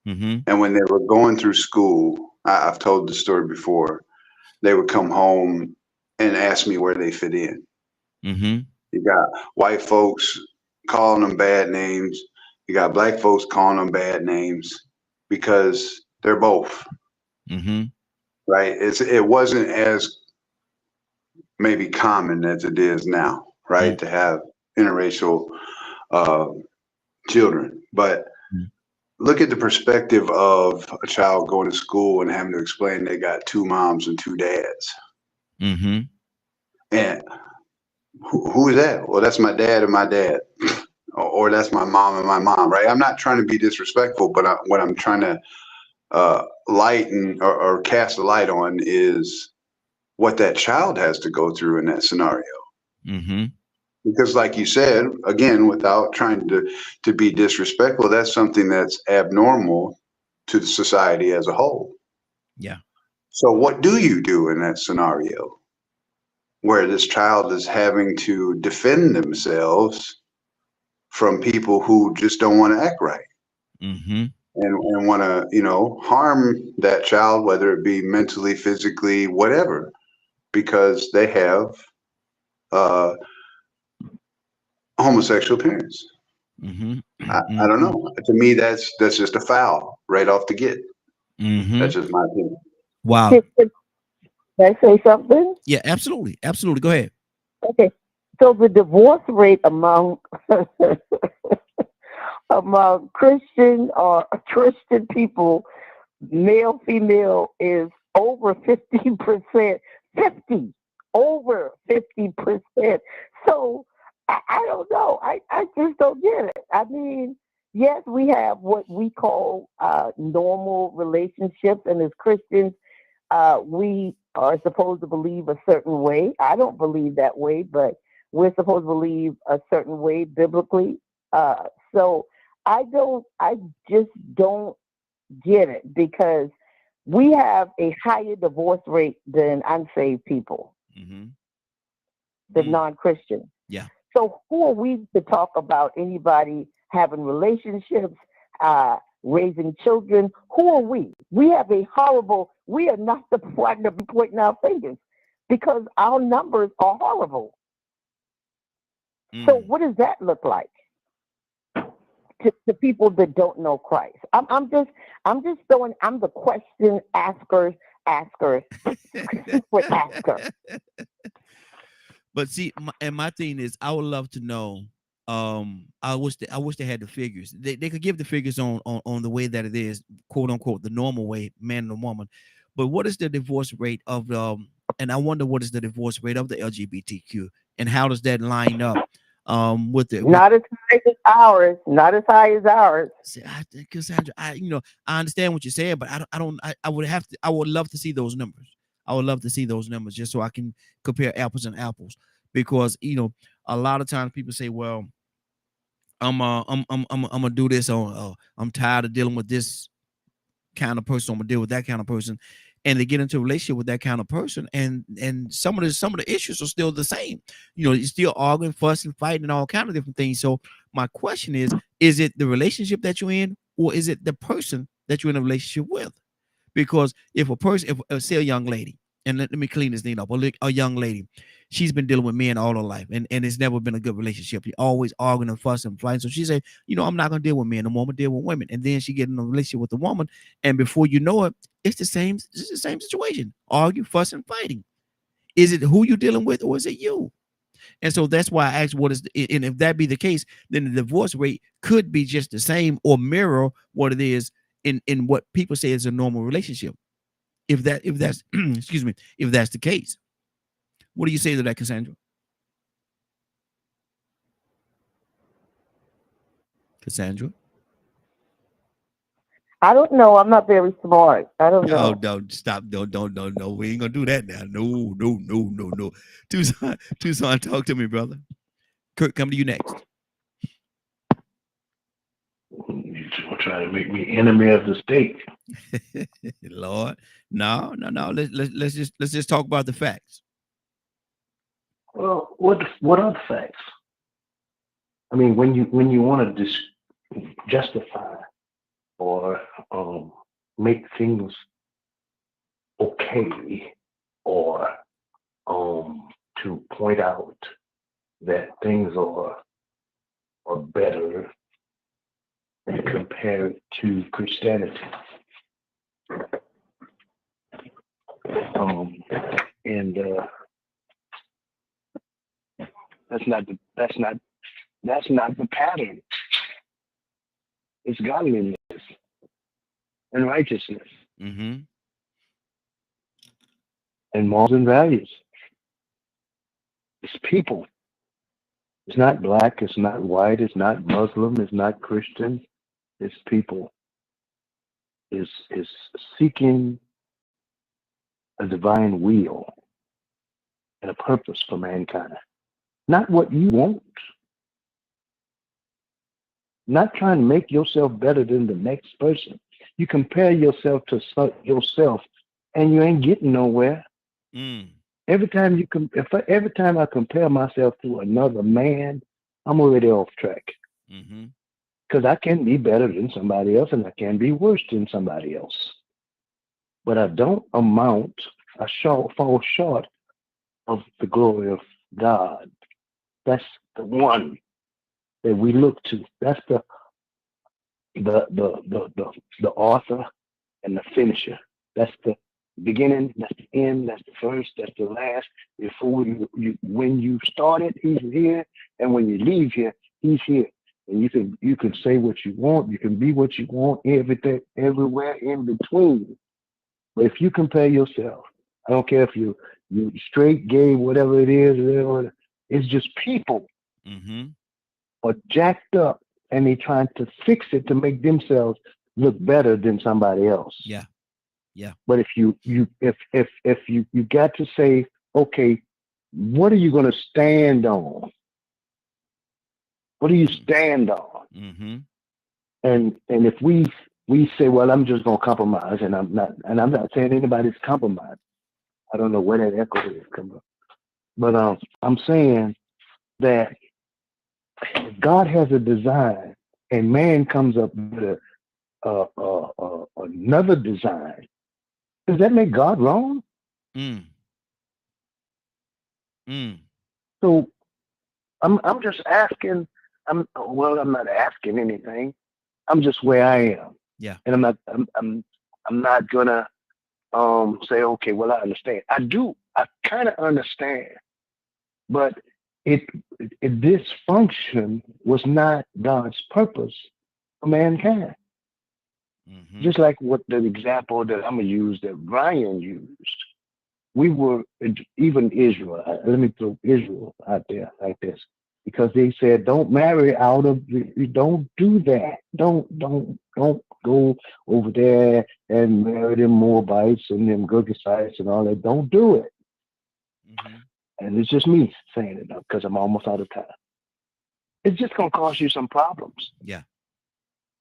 Mm-hmm. and when they were going through school, I've told the story before. They would come home and ask me where they fit in. Mm-hmm. You got white folks calling them bad names. You got black folks calling them bad names because they're both, Mm-hmm. right. It wasn't as maybe common as it is now, right, to have interracial uh, children. But look at the perspective of a child going to school and having to explain they got two moms and two dads. Mm-hmm. And who is that? Well, that's my dad and my dad. Or that's my mom and my mom, right? I'm not trying to be disrespectful, but what I'm trying to lighten or cast a light on is what that child has to go through in that scenario. Mm-hmm. Because, like you said, again, without trying to be disrespectful, that's something that's abnormal to the society as a whole. Yeah. So, what do you do in that scenario where this child is having to defend themselves from people who just don't want to act right? Mm-hmm. And want to, harm that child, whether it be mentally, physically, whatever, because they have uh, homosexual parents. Mm-hmm. I don't know. To me, that's just a foul right off the get. Mm-hmm. That's just my opinion. Wow. Can I say something? Yeah, absolutely. Absolutely. Go ahead. Okay. So the divorce rate among among Christian people, male, female, is over 50%. 50, over 50%. So I don't know. I just don't get it. I mean, yes, we have what we call normal relationships, and as Christians, we are supposed to believe a certain way. I don't believe that way, but we're supposed to believe a certain way biblically. So I just don't get it because we have a higher divorce rate than unsaved people, Mm-hmm. than non-Christians. Yeah. So who are we to talk about anybody having relationships, raising children? Who are we? We are not the one to be pointing our fingers because our numbers are horrible. So what does that look like to people that don't know Christ? I'm just throwing, I'm the question asker. Secret asker. But see, my thing is, I would love to know. I wish they had the figures. They could give the figures on the way that it is, quote unquote, the normal way, man and woman. But what is the divorce rate of and I wonder what is the divorce rate of the LGBTQ, and how does that line up with the Not as high as ours. Not as high as ours. See, Cassandra, I understand what you're saying, but I would love to see those numbers. I would love to see those numbers just so I can compare apples and apples, because a lot of times people say, well, I'm gonna do this on I'm tired of dealing with this kind of person, I'm gonna deal with that kind of person, and they get into a relationship with that kind of person, and some of the issues are still the same. You're still arguing, fussing, fighting, and all kind of different things. So my question is it the relationship that you're in, or is it the person that you're in a relationship with? Because if a person, if say a young lady, and let me clean this thing up, a young lady, she's been dealing with men all her life, and it's never been a good relationship. You're always arguing and fussing and fighting. So she said, I'm not gonna deal with men no more, I'm gonna deal with women. And then she get in a relationship with a woman, and before you know it, it's the same situation. Argue, fussing, fighting. Is it who you're dealing with, or is it you? And so that's why I asked, and if that be the case, then the divorce rate could be just the same or mirror what it is in what people say is a normal relationship. If that's excuse me, if that's the case. What do you say to that, Cassandra? Cassandra? I don't know. I'm not very smart. I don't Oh, know. no, stop. No. We ain't gonna do that now. No. Tucson, talk to me, brother. Kurt, come to you next. You trying to make me enemy of the state. Lord, no. Let's just talk about the facts. Well, what are the facts? I mean, when you want to justify or make things okay, or to point out that things are better and compare it to Christianity. And that's not the pattern. It's godliness and righteousness Mm-hmm. and morals and values. It's people. It's not black, it's not white, it's not Muslim, it's not Christian. It's people. Is seeking a divine will and a purpose for mankind. Not what you want. Not trying to make yourself better than the next person. You compare yourself to yourself, and you ain't getting nowhere. Mm. Every time every time I compare myself to another man, I'm already off track. Mm-hmm. Because I can be better than somebody else, and I can be worse than somebody else. But I don't fall short of the glory of God. That's the one that we look to. That's the author and the finisher. That's the beginning, that's the end, that's the first, that's the last. Before when you started, he's here, and when you leave here, he's here. And you can say what you want, you can be what you want, everything, everywhere in between. But if you compare yourself, I don't care if you straight, gay, whatever it is, it's just people Mm-hmm. are jacked up, and they trying to fix it to make themselves look better than somebody else. Yeah. But if you got to say, okay, what are you going to stand on? What do you stand on? Mm-hmm. And if we say, well, I'm just going to compromise, and I'm not saying anybody's compromised. I don't know where that echo is coming from, but I'm saying that God has a design, and man comes up with another design. Does that make God wrong? Mm. Mm. So I'm just asking. I'm not asking anything. I'm just where I am. Yeah. And I'm not gonna say, okay, well, I understand. I kind of understand, but this function was not God's purpose for mankind. Mm-hmm. Just like what the example that I'm gonna use that Brian used. We were, even Israel. Let me throw Israel out there like this, because they said, don't marry out of, don't do that. Don't go over there and marry them Moabites and them Girgashites and all that. Don't do it. Mm-hmm. And it's just me saying it because I'm almost out of time. It's just going to cause you some problems. Yeah.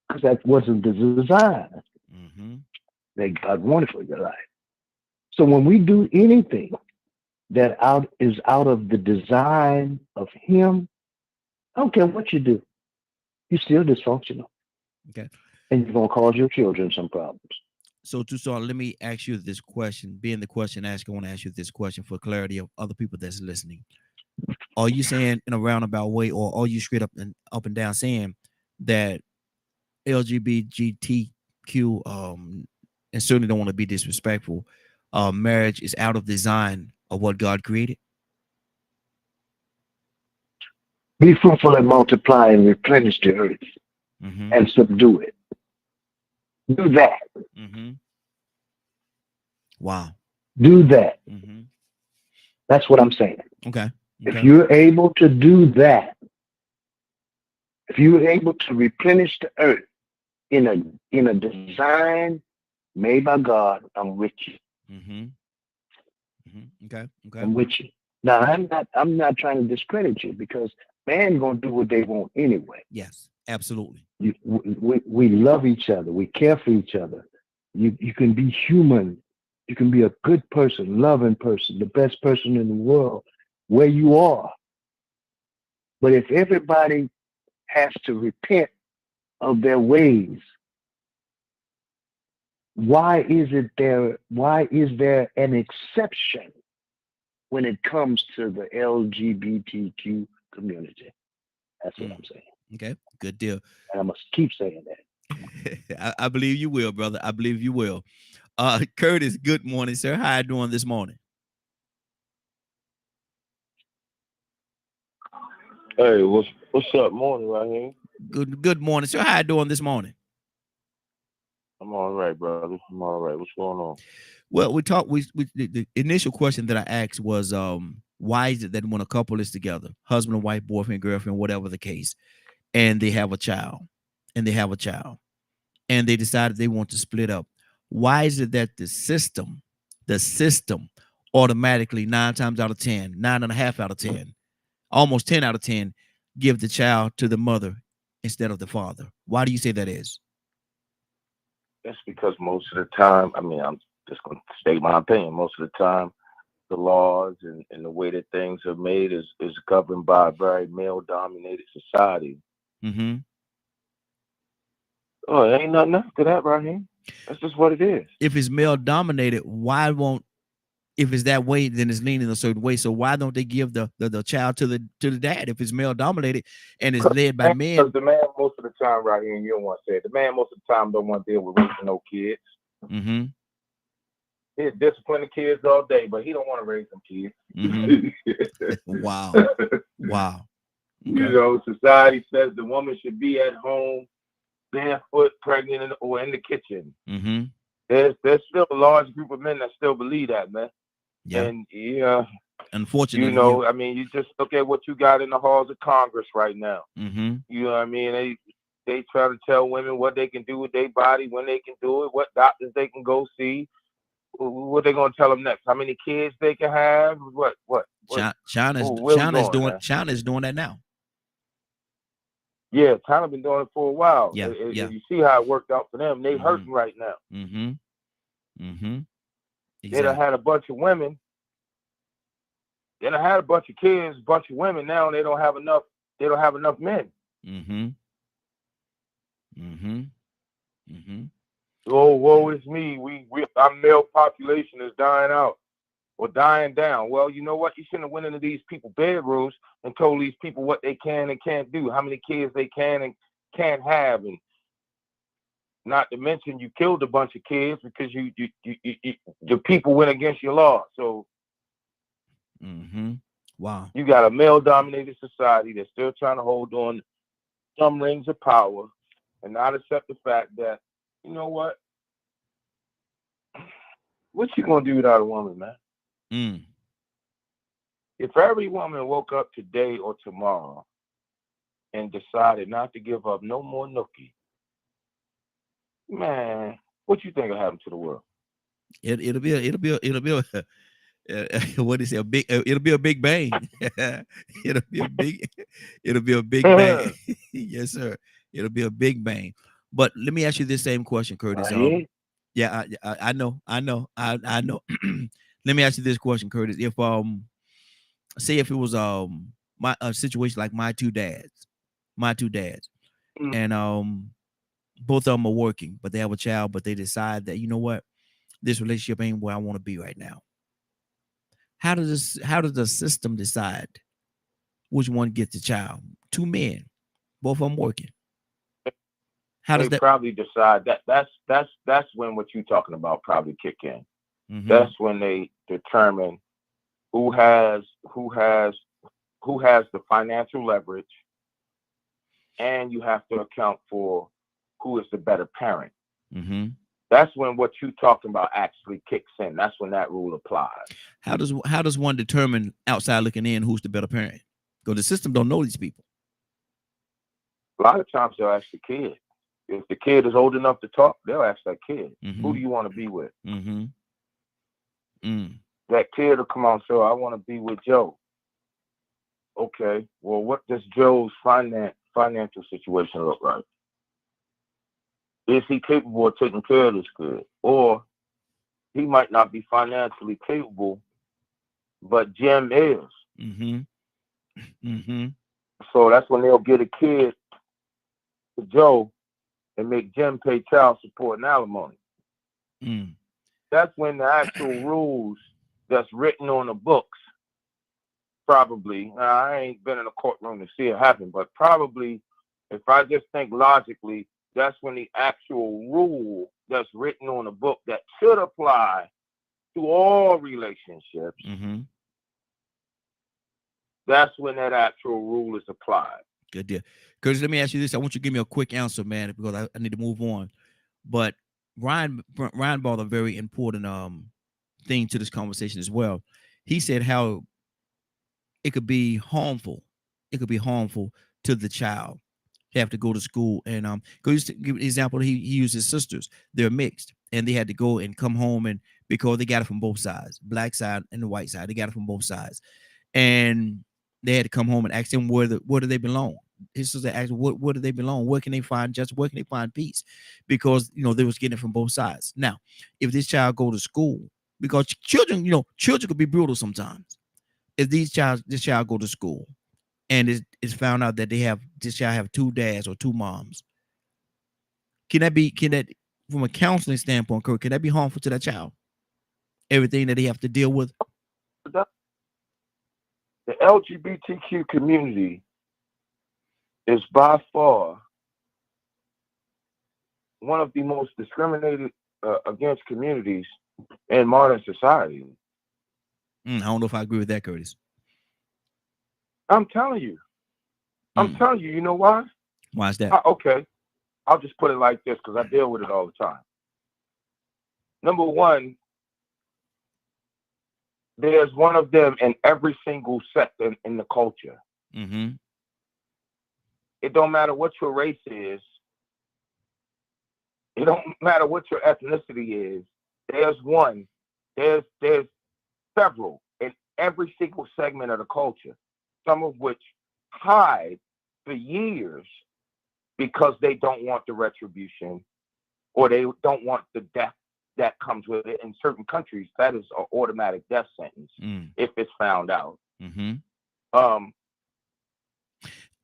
Because that wasn't the design Mm-hmm. that God wanted for your life. So when we do anything that is out of the design of Him, I don't care what you do, you're still dysfunctional. Okay. And you're going to cause your children some problems. So, Tucson, let me ask you this question. Being the question asker, I want to ask you this question for clarity of other people that's listening. Are you saying in a roundabout way, or are you straight up and down saying that LGBTQ, and certainly don't want to be disrespectful, marriage is out of design of what God created? Be fruitful and multiply and replenish the earth and subdue it. Do that. Mm-hmm. Wow. Do that. Mm-hmm. That's what I'm saying. Okay. If you're able to do that, If you're able to replenish the earth in a design made by God, I'm with you. Mm-hmm. Okay. I'm with you. Now I'm not trying to discredit you because man gonna do what they want anyway. Yes, absolutely. We love each other. We care for each other. You can be human. You can be a good person, loving person, the best person in the world where you are. But if everybody has to repent of their ways, why is there an exception when it comes to the LGBTQ community? That's what I'm saying. Okay, good deal. And I must keep saying that. I believe you will, brother. I believe you will. Curtis, good morning, sir. How you doing this morning? Hey, what's up? Morning, Raheem. Good morning, sir. How you doing this morning? I'm all right, brother. I'm all right. What's going on? Well, the initial question that I asked was why is it that when a couple is together, husband and wife, boyfriend, girlfriend, whatever the case, and they have a child, and they decided they want to split up, why is it that the system automatically 9 times out of 10, 9.5 out of 10, almost 10 out of 10, give the child to the mother instead of the father? Why do you say that is? That's because most of the time, I mean, I'm just going to state my opinion. Most of the time, the laws and the way that things are made is governed by a very male-dominated society. Mm-hmm. Oh, it ain't nothing after that, Raheem. That's just what it is. If it's male-dominated, why won't? If it's that way, then it's leaning a certain way. So why don't they give the child to the dad if it's male-dominated and it's led by men? Because the man most of the time, Raheem, you don't want to say it. The man most of the time don't want to deal with raising no kids. Mm-hmm. He'll discipline the kids all day, but he don't want to raise them kids. Mm-hmm. Wow. Okay. You know, society says the woman should be at home, barefoot, pregnant, or in the kitchen. Mm-hmm. There's still a large group of men that still believe that, man. Yeah. And yeah, unfortunately, you know, I mean, you just look at what you got in the halls of Congress right now. Mm-hmm. You know what I mean? They try to tell women what they can do with their body, when they can do it, what doctors they can go see. What they gonna tell them next? How many kids they can have? What? China's doing that now. Yeah, China been doing it for a while. Yeah. You see how it worked out for them. They hurting right now. Mm-hmm. Mm-hmm. Exactly. They done had a bunch of women. They done had a bunch of kids, a bunch of women. Now they don't have enough. They don't have enough men. Mm-hmm. Mm-hmm. Mm-hmm. Oh, woe is me. Our male population is dying out or dying down. Well, you know what? You shouldn't have went into these people's bedrooms and told these people what they can and can't do, how many kids they can and can't have, and not to mention you killed a bunch of kids because the people went against your law. So, wow, you got a male-dominated society that's still trying to hold on some rings of power and not accept the fact that, you know what you gonna do without a woman, man? If every woman woke up today or tomorrow and decided not to give up no more nookie, man, what you think will happen to the world? It'll be what is it? It'll be a big bang. it'll be a big bang. Yes, sir. It'll be a big bang. But let me ask you this same question, Curtis. Yeah, I know. Let me ask you this question, Curtis. If say if it was a situation like my two dads, and both of them are working, but they have a child, but they decide that, you know what, this relationship ain't where I want to be right now. How does the system decide which one gets the child? Two men, both of them working. How does they probably decide that? That's when what you're talking about probably kick in. Mm-hmm. That's when they determine who has the financial leverage, and you have to account for who is the better parent. Mm-hmm. That's when what you're talking about actually kicks in. That's when that rule applies. How does one determine outside looking in who's the better parent? Because the system don't know these people. A lot of times they'll ask the kid. If the kid is old enough to talk, they'll ask that kid, who do you want to be with? That kid will come out and say, I want to be with Joe. Okay, well, what does Joe's financial situation look like? Is he capable of taking care of this kid? Or he might not be financially capable, but Jim is. So that's when they'll get a kid to Joe and make Jim pay child support and alimony. That's when the actual rules that's written on the books, probably, now, I ain't been in a courtroom to see it happen, but probably, if I just think logically, that's when the actual rule that's written on the book that should apply to all relationships, that's when that actual rule is applied. Good deal. Curtis, let me ask you this. I want you to give me a quick answer, man, because I need to move on. But Ryan brought a very important thing to this conversation as well. He said how it could be harmful. It could be harmful to the child. They have to go to school, and because to give an example, he used his sisters. They're mixed, and they had to go and come home, and because they got it from both sides, black side and the white side, they got it from both sides, and they had to come home and ask them where do they belong. His sister asked, where do they belong? Where can they find justice? Where can they find peace? Because they was getting it from both sides. Now, if this child go to school, because children could be brutal sometimes. If this child go to school, and it's found out that this child have two dads or two moms, can that from a counseling standpoint, Kurt, can that be harmful to that child? Everything that they have to deal with. The LGBTQ community is by far one of the most discriminated against communities in modern society. I don't know if I agree with that, Curtis. I'm telling you. You know why? Why is that? Okay. I'll just put it like this because I deal with it all the time. Number one, there's one of them in every single sect in the culture. It don't matter what your race is. It don't matter what your ethnicity is. There's one. There's several in every single segment of the culture, some of which hide for years because they don't want the retribution or they don't want the death that comes with it. In certain countries, that is an automatic death sentence if it's found out.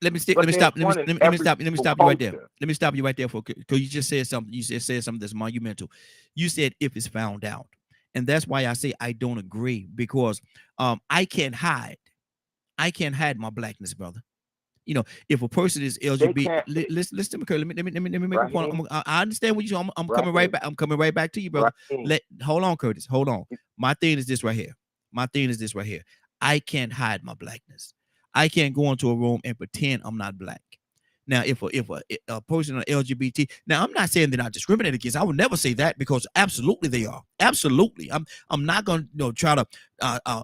Let me stop you right there. Let me stop you right there because you just said something. You said something that's monumental. You said if it's found out, and that's why I say I don't agree, because I can't hide my blackness, brother. If a person is LGBT, listen to me. Let me make a point. I understand what you're saying. I'm coming right back. I'm coming right back to you, brother. Hold on, Curtis. Hold on. My thing is this right here. I can't hide my blackness. I can't go into a room and pretend I'm not black. Now, if a person on LGBT, now I'm not saying they're not discriminated against. I would never say that, because absolutely they are. Absolutely, I'm not going to try to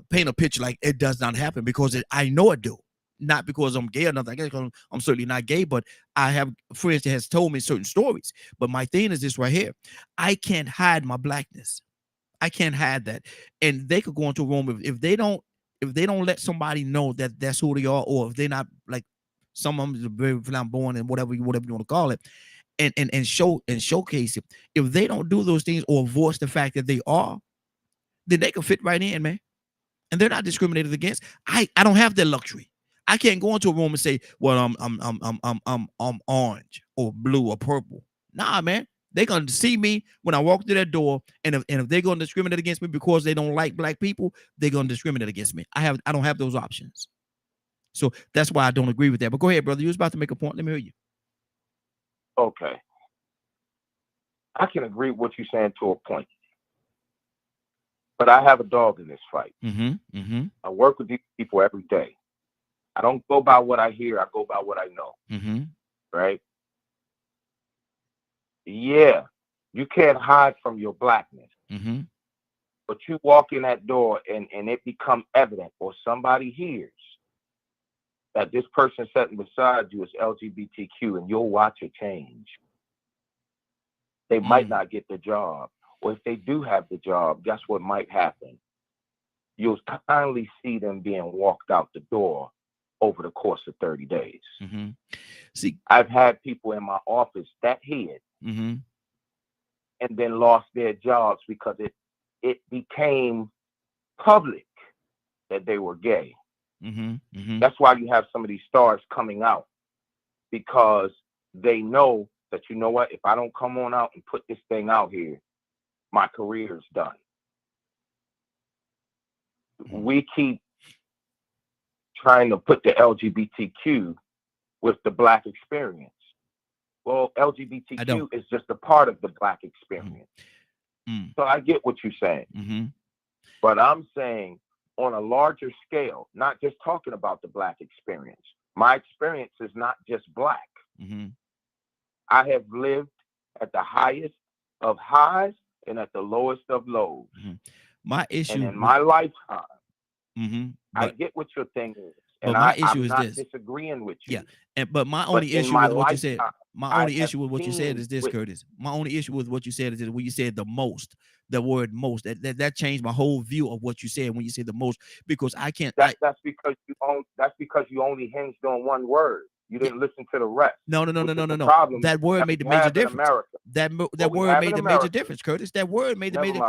paint a picture like it does not happen, because I know it do. Not because I'm gay or nothing. I guess I'm certainly not gay, but I have friends that has told me certain stories. But my thing is this right here: I can't hide my blackness. I can't hide that, and they could go into a room if they don't let somebody know that that's who they are, or if they're not, like some of them are very flamboyant and whatever you want to call it, and showcase it. If they don't do those things or voice the fact that they are, then they can fit right in, man, and they're not discriminated against. I don't have that luxury. I can't go into a room and say, well, I'm orange or blue or purple. Nah, man. They're gonna see me when I walk through that door, and if they're gonna discriminate against me because they don't like black people, they're gonna discriminate against me. I don't have those options. So that's why I don't agree with that. But go ahead, brother. You was about to make a point. Let me hear you. Okay. I can agree with what you're saying to a point. But I have a dog in this fight. I work with these people every day. I don't go by what I hear. I go by what I know. Right? Yeah, you can't hide from your blackness. But you walk in that door and it become evident, or somebody hears that this person sitting beside you is LGBTQ, and you'll watch a change. They might not get the job, or if they do have the job, guess what might happen? You'll kindly see them being walked out the door over the course of 30 days. See, I've had people in my office that hid and then lost their jobs because it became public that they were gay. That's why you have some of these stars coming out, because they know that, you know what, if I don't come on out and put this thing out here, my career is done. We keep trying to put the LGBTQ with the Black experience. Well, LGBTQ is just a part of the Black experience. So I get what you're saying. But I'm saying on a larger scale, not just talking about the Black experience. My experience is not just Black. I have lived at the highest of highs and at the lowest of lows. My issue, and in my lifetime, I get what your thing is. And my issue I'm is not this. disagreeing with you. But my only issue with what you said, my only issue with what you said is this, with, Curtis. My only issue with what you said is that when you said the most, the word most, that changed my whole view of what you said when you said the most, because I can't. That's because you only hinged on one word. You didn't listen to the rest. No. That word made the major difference. That word made the major difference, Curtis. That word made the major.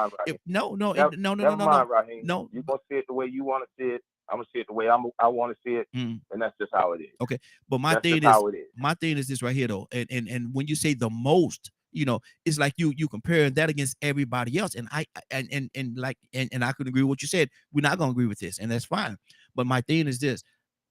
No. You're gonna see it the way you want to see it. I'm gonna see it the way I want to see it, and that's just how it is. Okay, but my thing is this right here though, and when you say the most, it's like you comparing that against everybody else, and I could agree with what you said. We're not gonna agree with this, and that's fine. But my thing is this.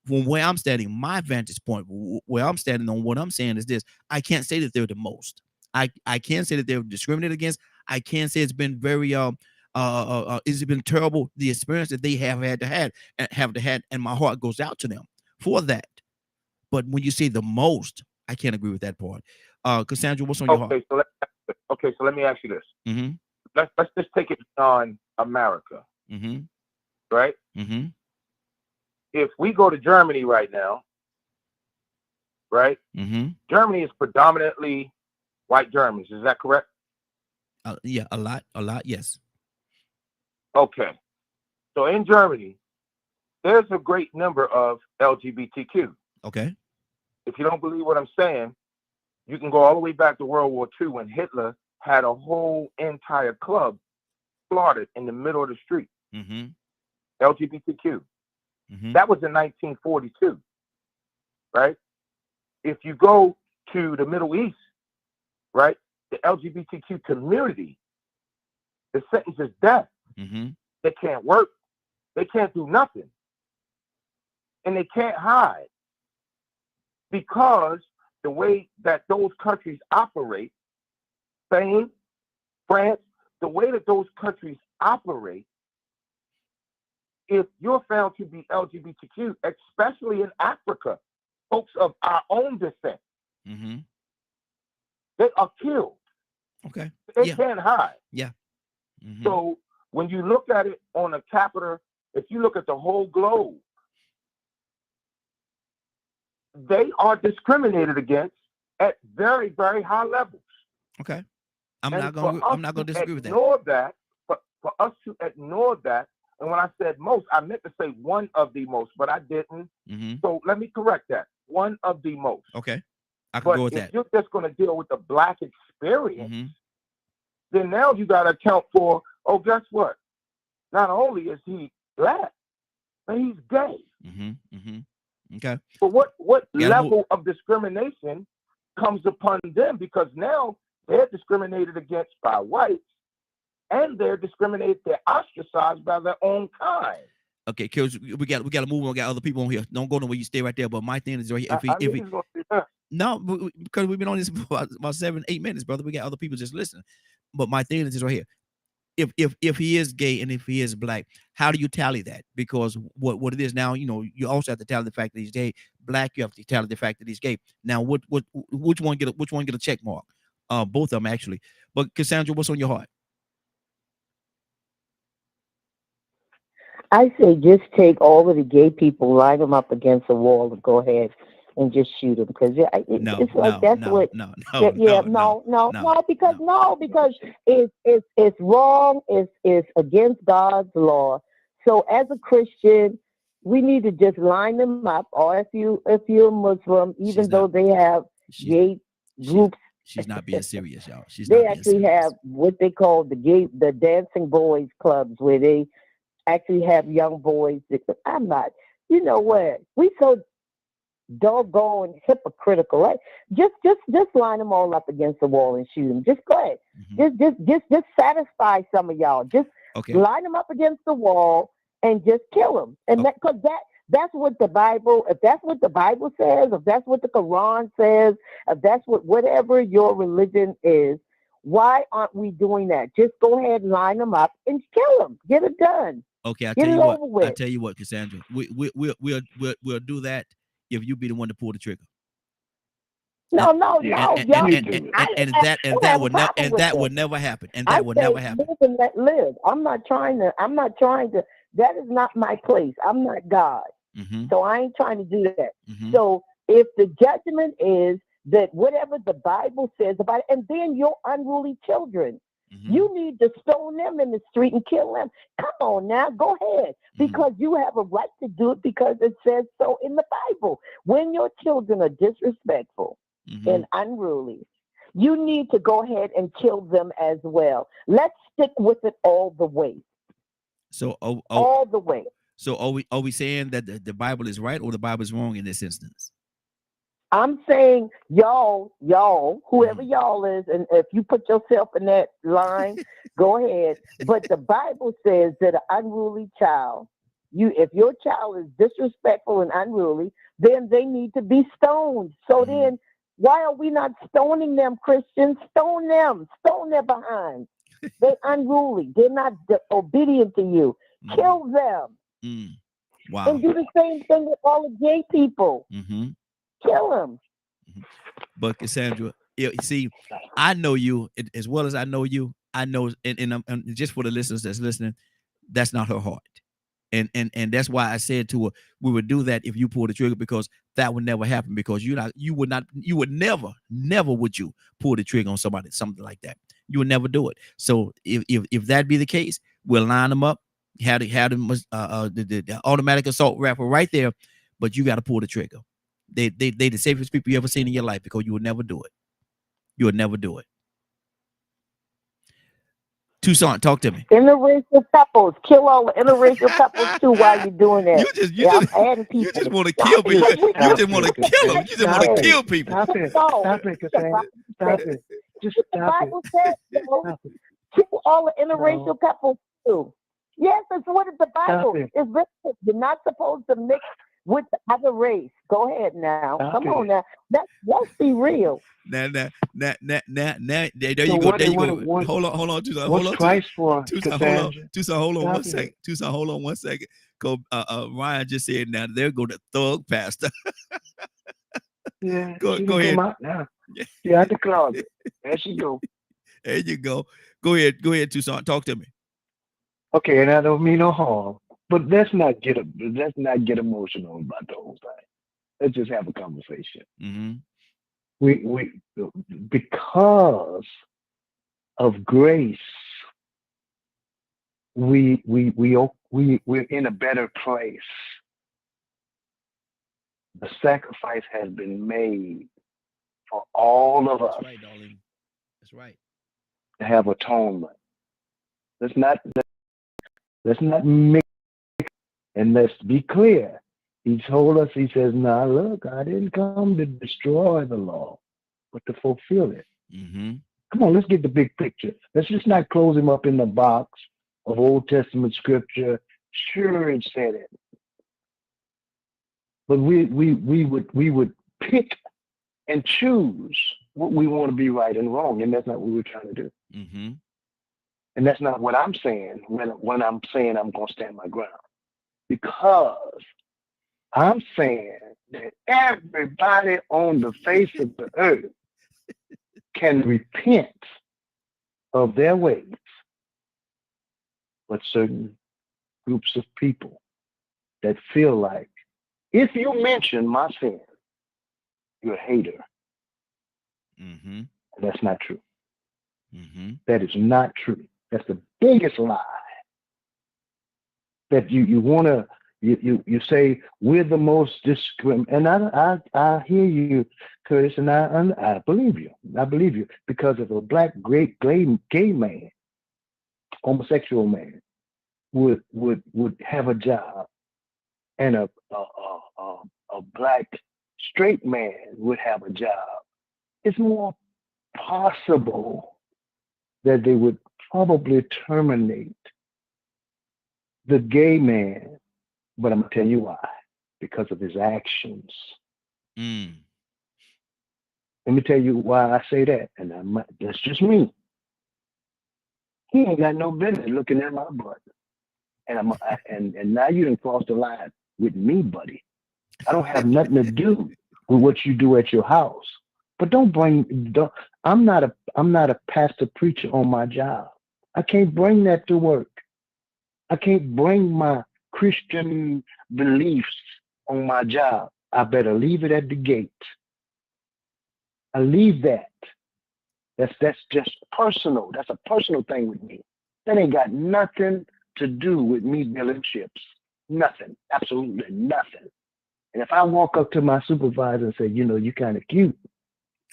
From where I'm standing, my vantage point, where I'm standing on what I'm saying is this: I can't say that they're the most. I can't say that they're discriminated against. I can't say it's been very it's been terrible, the experience that they have had to have, and my heart goes out to them for that. But when you say the most, I can't agree with that part. Cassandra, what's on your heart? So let me ask you this. Let's just take it on America, right? If we go to Germany right now, right? Germany is predominantly white Germans. Is that correct? Yeah, a lot, yes. Okay. So in Germany, there's a great number of LGBTQ. Okay. If you don't believe what I'm saying, you can go all the way back to World War II when Hitler had a whole entire club slaughtered in the middle of the street. LGBTQ. That was in 1942, right? If you go to the Middle East, right, the LGBTQ community, the sentence is death. They can't work. They can't do nothing. And they can't hide, because the way that those countries operate, Spain, France, the way that those countries operate, if you're found to be LGBTQ, especially in Africa, folks of our own descent, they are killed. Okay. They can't hide. Yeah. So when you look at it on a capita, if you look at the whole globe, they are discriminated against at very, very high levels. Okay. I'm not going to disagree with that. For us to ignore that, and when I said most, I meant to say one of the most, but I didn't. So let me correct that. One of the most. Okay. I can go with that. If you're just going to deal with the Black experience, then now you got to account for, guess what? Not only is he Black, but he's gay. Okay. But what level of discrimination comes upon them? Because now they're discriminated against by whites, and they're discriminated, they're ostracized by their own kind. Okay, Kills, we got to move on. We got other people on here. Don't go nowhere. You stay right there. But my thing is right here. No, because we've been on this for about 7-8 minutes, brother. We got other people just listening. But my thing is right here. If he is gay and if he is Black, how do you tally that? Because what it is now, you also have to tally the fact that he's gay. Black, you have to tally the fact that he's gay. Now, which one get a check mark? Both of them actually. But Cassandra, what's on your heart? I say just take all of the gay people, line them up against a wall, and go ahead and just shoot them, because No, it's like no, that's no, what. no, Yeah, no, no, because no. no, because it's wrong. It's against God's law. So as a Christian, we need to just line them up. Or if you're a Muslim, She's even not. though they have She's gay she. groups, She's not being serious, y'all. She's they not being actually have serious. what they call the dancing boys clubs, where they actually have young boys. I'm not. You know what? We so doggone hypocritical. Right? Just line them all up against the wall and shoot them. Just go ahead. Just satisfy some of y'all. Just Okay. line them up against the wall and just kill them. And Okay. that's what the Bible. If that's what the Bible says, if that's what the Quran says, if that's whatever your religion is, why aren't we doing that? Just go ahead and line them up and kill them. Get it done. Okay, Get it over with. I tell you what, Cassandra. We'll do that if you be the one to pull the trigger. No, Yeah. y'all. And that would never happen. And that would never happen. Live and let live. I'm not trying to. That is not my place. I'm not God. So I ain't trying to do that. So if the judgment is that whatever the Bible says about it, and then your unruly children, you need to stone them in the street and kill them. Come on now, go ahead, because you have a right to do it because it says so in the Bible. When your children are disrespectful and unruly, you need to go ahead and kill them as well. Let's stick with it all the way. So all the way. So are we saying that the Bible is right or the Bible is wrong in this instance? I'm saying y'all, whoever y'all is, and if you put yourself in that line, go ahead. But the Bible says that an unruly child, if your child is disrespectful and unruly, then they need to be stoned. So then why are we not stoning them, Christians? Stone them. Stone their behinds. They're unruly. They're not obedient to you. Kill them. Wow. And do the same thing with all the gay people. Kill them. But Cassandra, you see, I know you as well as I know you. I know, and just for the listeners that's listening, that's not her heart. And that's why I said to her, we would do that if you pull the trigger, because that would never happen, because you would never would you pull the trigger on somebody, something like that. You would never do it. So if that be the case, we'll line them up, have the automatic assault rifle right there, but you got to pull the trigger. They the safest people you ever seen in your life, because you would never do it. You would never do it. Tucson, talk to me. Interracial couples, kill all the interracial couples too while you're doing that. You just want to kill people. You just want to kill them. You just want to kill people. Stop it, Cassandra. Stop it. Just stop it. The Bible says, kill all the interracial couples too. Yes, that's what the Bible is written. You're not supposed to mix with the other race. Go ahead now. Come on now. Let's be real. Now, there you go. There you go. Hold on, Tucson. What's Christ for? Tucson, hold on one second. Tucson, hold on 1 second. Ryan just said, now there go the thug pastor. Yeah, go ahead. Now. Yeah, at the closet. There she go. There you go. Go ahead, Tucson. Talk to me. Okay, and I don't mean no harm, but let's not get emotional about the whole thing. Let's just have a conversation. We because of grace, we're in a better place. The sacrifice has been made for all of us. That's right, darling. That's right. To have atonement. Let's not mix, and let's be clear. He told us, he says, "Nah, look, I didn't come to destroy the law, but to fulfill it." Come on, let's get the big picture. Let's just not close him up in the box of Old Testament scripture. Sure, it said it, but we would pick and choose what we want to be right and wrong, and that's not what we're trying to do. And that's not what I'm saying when I'm saying I'm going to stand my ground, because I'm saying that everybody on the face of the earth can repent of their ways, but certain groups of people that feel like if you mention my sin, you're a hater. Mm-hmm. That's not true. Mm-hmm. That is not true. That's the biggest lie. That you want to you say we're the most and I hear you, Curtis, and I believe you. I believe you because if a black great gay man, homosexual man, would have a job, and a black straight man would have a job, it's more possible that they would probably terminate the gay man. But I'm gonna tell you why. Because of his actions. Mm. Let me tell you why I say that. And that's just me. He ain't got no business looking at my butt. And now you done crossed the line with me, buddy. I don't have nothing to do with what you do at your house. But I'm not a pastor preacher on my job. I can't bring that to work. I can't bring my Christian beliefs on my job. I better leave it at the gate. I leave that. That's just personal. That's a personal thing with me. That ain't got nothing to do with me building chips. Nothing. Absolutely nothing. And if I walk up to my supervisor and say, you kind of cute.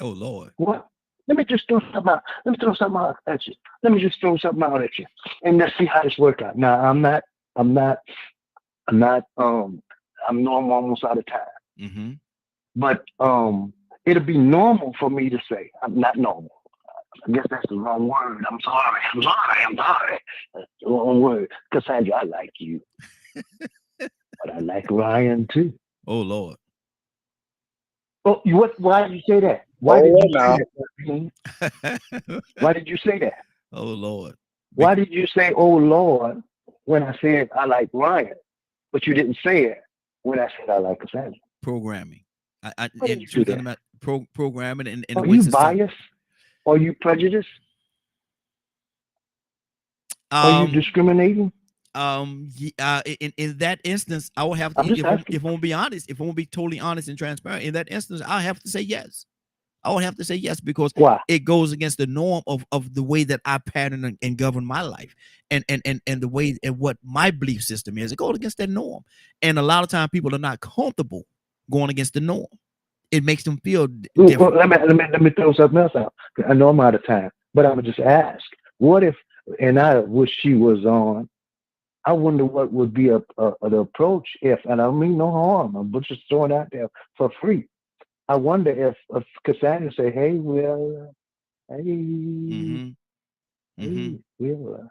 Oh Lord. What? Let me just throw something out. Let me throw something out at you. Let me just throw something out at you. And let's see how this works out. Now I'm normal almost out of time. Mm-hmm. But it'll be normal for me to say, I'm not normal. I guess that's the wrong word. I'm sorry. That's the wrong word. Cassandra, I like you. But I like Ryan too. Oh Lord. Oh, why did you say that? Why did you say that? Why did you say that? Oh Lord. Why did you say, oh Lord, when I said I like Ryan, but you didn't say it when I said I like Cassandra? Programming. Why did you do that? About programming and Are you biased? Are you prejudiced? Are you discriminating? In that instance, I will have to. If I'm gonna be honest, if I'm gonna be totally honest and transparent, in that instance, I have to say yes. I would have to say yes because it goes against the norm of the way that I pattern and govern my life, and the way and what my belief system is. It goes against that norm, and a lot of times people are not comfortable going against the norm. It makes them feel different. Well, let me throw something else out. I know I'm out of time, but I'm gonna just ask: what if? And I wish she was on. I wonder what would be the approach if, and I don't mean no harm. I'm just throwing it out there for free. I wonder if Cassandra say, "Hey, Will, hey, hey, Will,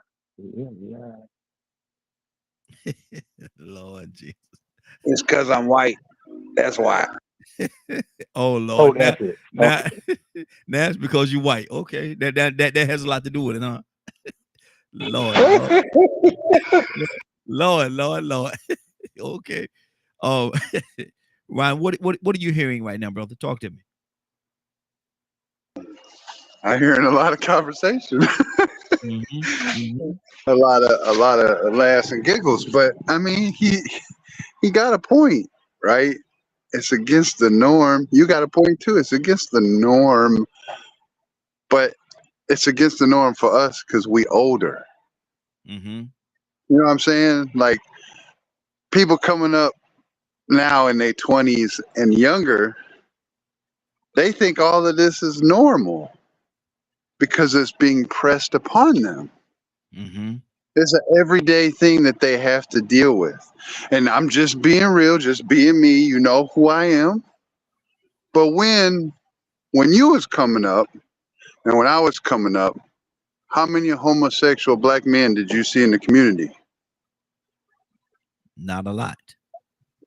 Lord Jesus." It's because I'm white. That's why. Oh Lord. Oh, that's it. Now it's because you're white. Okay, that has a lot to do with it, huh? Lord. Lord. Okay. Oh, Ryan, what are you hearing right now, brother? Talk to me. I'm hearing a lot of conversation. A lot of laughs and giggles, but I mean, he got a point, right? It's against the norm. You got a point too. It's against the norm, but it's against the norm for us because we older. Mm-hmm. You know what I'm saying? Like people coming up now in their 20s and younger, they think all of this is normal because it's being pressed upon them. Mm-hmm. It's an everyday thing that they have to deal with. And I'm just being real, just being me. You know who I am. But when you was coming up and when I was coming up, how many homosexual black men did you see in the community? Not a lot.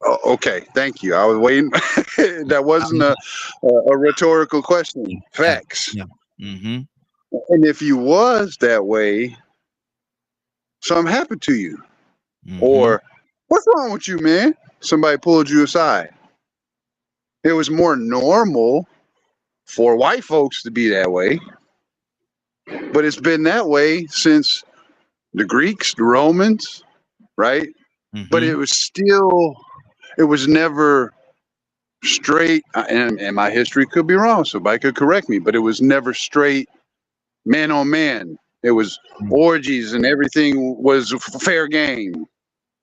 Oh, okay, thank you. I was waiting. That wasn't a rhetorical question. Facts. Yeah. Mm-hmm. And if you was that way, something happened to you. Mm-hmm. Or what's wrong with you, man? Somebody pulled you aside. It was more normal for white folks to be that way. But it's been that way since the Greeks, the Romans, right? But Mhm. it was never straight, and my history could be wrong, somebody could correct me, but it was never straight man on man. It was Mm. orgies and everything was fair game.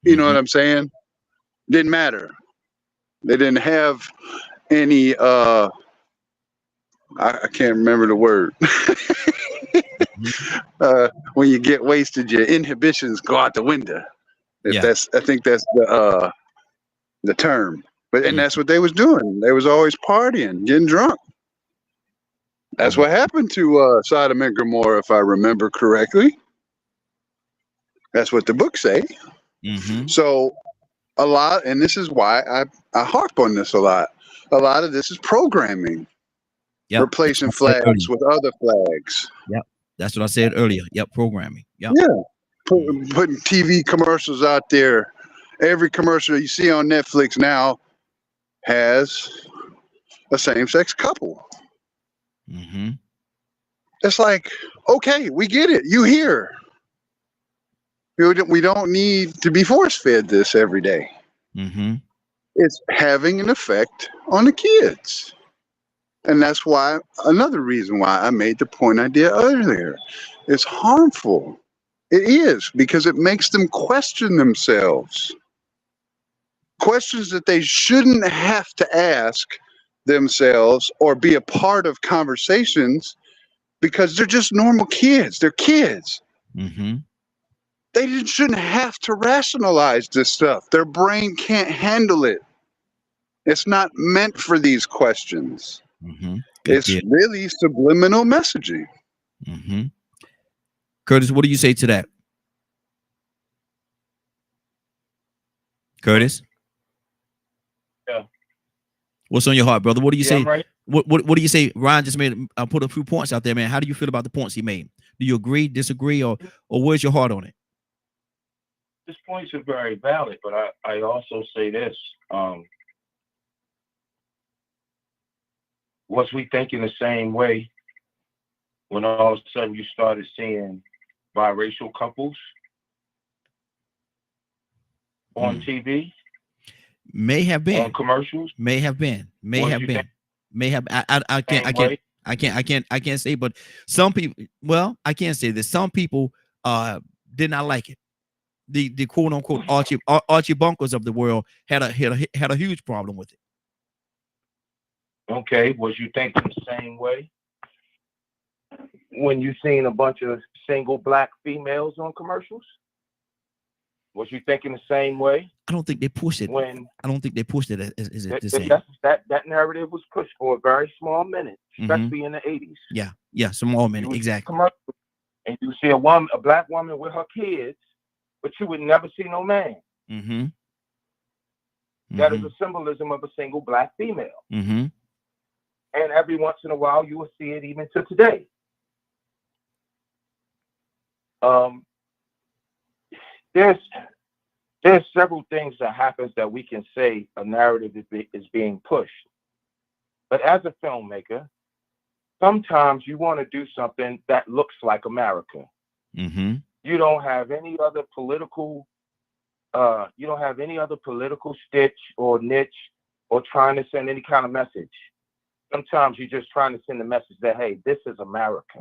You know what Mhm. I'm saying? Didn't matter. They didn't have any I can't remember the word. Mhm. When you get wasted, your inhibitions go out the window. If Yeah. I think that's the term. But and Mm. that's what they was doing. They was always partying, getting drunk. That's Mm. what happened to Sodom and Gomorrah, if I remember correctly. That's what the book say. Mhm. So a lot, and this is why I harp on this a lot. A lot of this is programming, Yep. That's replacing what I said flags earlier. with other flags. Yep. That's what I said earlier. Yep. Programming. Yep. Yeah, Mm. putting TV commercials out there. Every commercial you see on Netflix now has a same-sex couple. Mhm. It's like, okay, we get it. You here. We don't need to be force-fed this every day. Mhm. It's having an effect on the kids. And that's why, another reason why I made the point I did earlier. It's harmful. It is, because it makes them question themselves. Questions that they shouldn't have to ask themselves or be a part of conversations because they're just normal kids. They're kids. Mhm. They shouldn't have to rationalize this stuff. Their brain can't handle it. It's not meant for these questions. Mhm. Good It's kid. really subliminal messaging. Mhm. Curtis, what do you say to that? Curtis, Yeah. what's on your heart, brother? What do you Yeah, I'm say? right. What do you say? Ryan just made put a few points out there, man. How do you feel about the points he made? Do you agree, disagree, or where's your heart on it? This points are very valid, but I also say this. Was we thinking the same way when all of a sudden you started seeing biracial couples on TV, May have on been, commercials? may have been, may Was have you been, thinking may have. I the can't, I same can't, way? I can't say. But some people, well, I can't say this. Some people did not like it. The quote unquote Archie Bunkers of the world had a huge problem with it. Okay, was you thinking the same way when you seen a bunch of single black females on commercials? Was you thinking the same way I don't think they pushed it. when I don't think they pushed it as that, the that, same. that's, that narrative was pushed for a very small minute, especially in the 80s? Yeah, some more men, You would see exactly. commercials and you see a black woman with her kids, but you would never see no man. Mm-hmm. That is a symbolism of a single black female. Mm-hmm. And every once in a while, you will see it even to today. There's several things that happens that we can say a narrative is being pushed. But as a filmmaker, sometimes you want to do something that looks like America. Mm-hmm. You don't have any other political stitch or niche or trying to send any kind of message. Sometimes you're just trying to send a message that, hey, this is America.